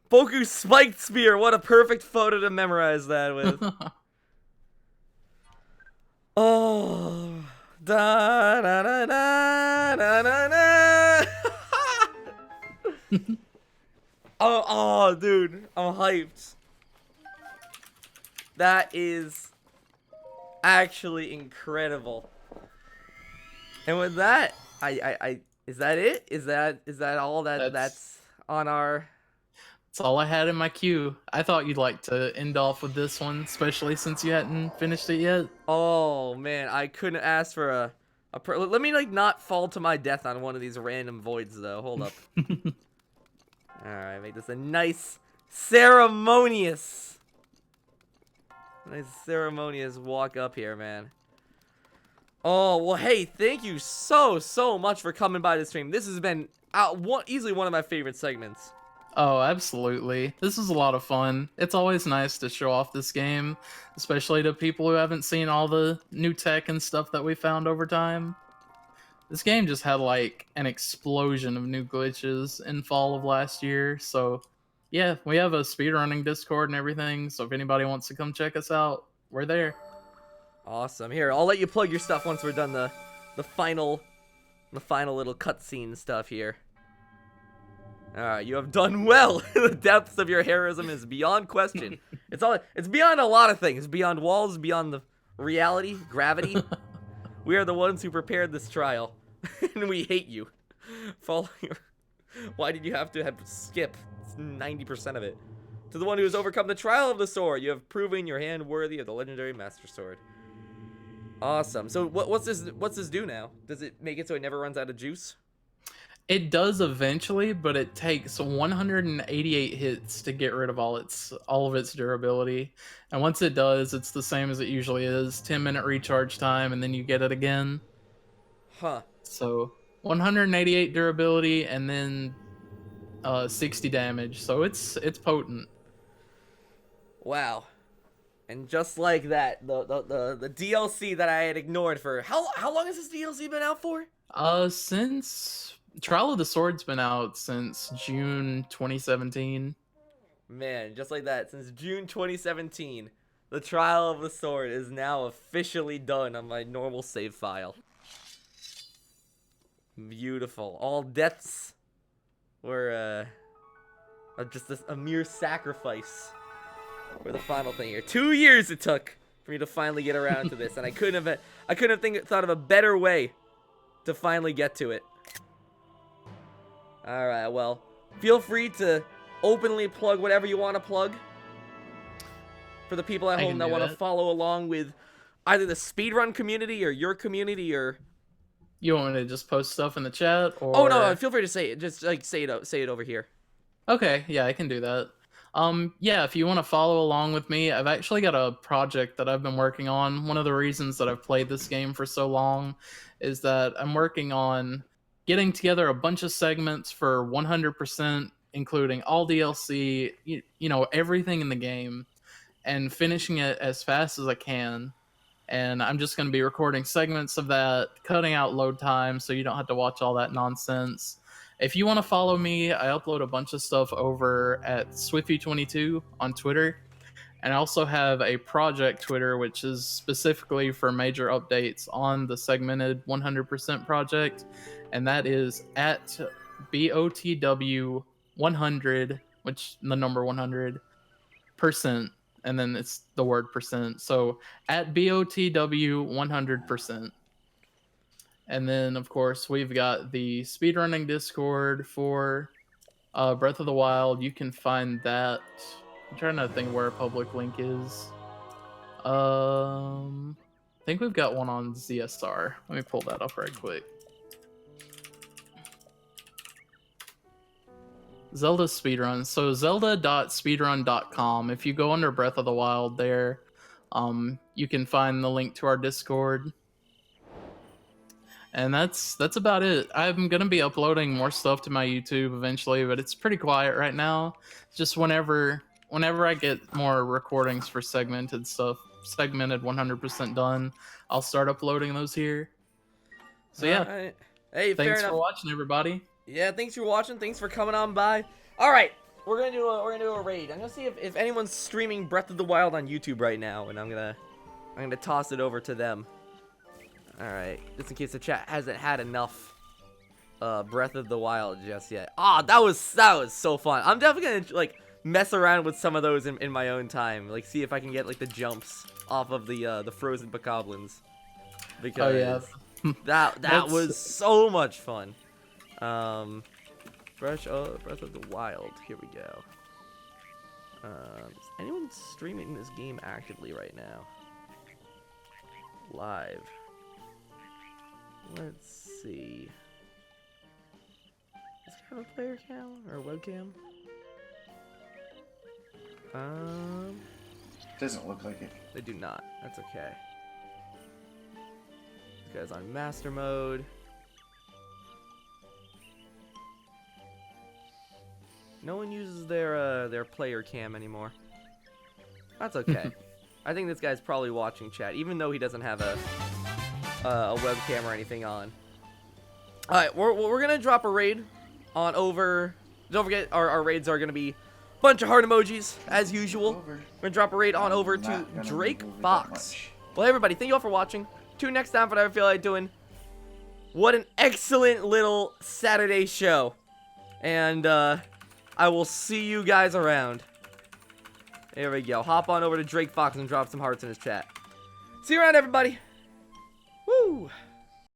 Boku's spiked spear. What a perfect photo to memorize that with. Oh. Da da da da da da da. Oh, dude, I'm hyped. That is actually incredible. And with that, is that it? Is that all that's on our? That's all I had in my queue. I thought you'd like to end off with this one, especially since you hadn't finished it yet. Oh man, I couldn't ask for a let me like not fall to my death on one of these random voids though. Hold up. All right, make this a nice ceremonious walk up here, man. Oh, well, hey, thank you so much for coming by the stream. This has been easily one of my favorite segments. Oh, absolutely. This is a lot of fun. It's always nice to show off this game, especially to people who haven't seen all the new tech and stuff that we found over time. This game just had like an explosion of new glitches in fall of last year, so yeah, we have a speedrunning Discord and everything, so if anybody wants to come check us out, we're there. Awesome. Here, I'll let you plug your stuff once we're done the final little cutscene stuff here. Alright, you have done well. The depths of your heroism is beyond question. It's beyond a lot of things. Beyond walls, beyond the reality, gravity. We are the ones who prepared this trial. And we hate you. Why did you have to skip 90% of it? To the one who has overcome the trial of the sword, you have proven your hand worthy of the legendary Master Sword. Awesome. So what's this do now? Does it make it so it never runs out of juice? It does eventually, but it takes 188 hits to get rid of all of its durability. And once it does, it's the same as it usually is, 10-minute recharge time, and then you get it again. Huh. So 188 durability and then 60 damage. So it's potent. Wow. And just like that, the DLC that I had ignored for how long has this DLC been out for? Since Trial of the Sword's been out since June 2017. Man, just like that, since June 2017, the Trial of the Sword is now officially done on my normal save file. Beautiful. All deaths were just a mere sacrifice for the final thing here. 2 years it took for me to finally get around to this, and I couldn't have thought of a better way to finally get to it. All right, well, feel free to openly plug whatever you want to plug for the people at home that want to follow along with either the speedrun community or your community or. You want me to just post stuff in the chat, or? Oh no, feel free to say it. Just like say it over here. Okay, yeah, I can do that. Yeah, if you want to follow along with me, I've actually got a project that I've been working on. One of the reasons that I've played this game for so long is that I'm working on getting together a bunch of segments for 100%, including all DLC, you know, everything in the game, and finishing it as fast as I can. And I'm just going to be recording segments of that, cutting out load time so you don't have to watch all that nonsense. If you want to follow me, I upload a bunch of stuff over at Swiffy22 on Twitter. And I also have a project Twitter, which is specifically for major updates on the segmented 100% project. And that is at BOTW 100, which the number 100%, and then it's the word percent. So at BOTW 100%. And then, of course, we've got the speedrunning Discord for Breath of the Wild. You can find that. I'm trying to think where a public link is. I think we've got one on ZSR. Let me pull that up right quick. Zelda speedrun. So zelda.speedrun.com. If you go under Breath of the Wild there, you can find the link to our Discord. And that's about it. I'm gonna be uploading more stuff to my YouTube eventually, but it's pretty quiet right now. Just whenever I get more recordings for segmented 100% done, I'll start uploading those here. So yeah. Right. Hey, thanks fair for enough. watching, everybody. Yeah, thanks for watching. Thanks for coming on by. All right, we're gonna do a raid. I'm gonna see if anyone's streaming Breath of the Wild on YouTube right now, and I'm gonna toss it over to them. All right, just in case the chat hasn't had enough Breath of the Wild just yet. Ah, that was so fun. I'm definitely gonna like mess around with some of those in my own time. Like see if I can get like the jumps off of the frozen bokoblins. Because that was so much fun. Breath of the Wild. Here we go. Is anyone streaming this game actively right now? Live. Let's see. Does it have a player cam or a webcam? Doesn't look like it. They do not. That's okay. This guy's on master mode. No one uses their player cam anymore. That's okay. I think this guy's probably watching chat, even though he doesn't have a webcam or anything on. All right, we're gonna drop a raid on over. Don't forget, our raids are gonna be a bunch of heart emojis as usual. We're gonna drop a raid on over to Drake Fox. Well, everybody, thank you all for watching. Tune next time for whatever I feel like doing. What an excellent little Saturday show, and I will see you guys around. There we go. Hop on over to Drake Fox and drop some hearts in his chat. See you around, everybody.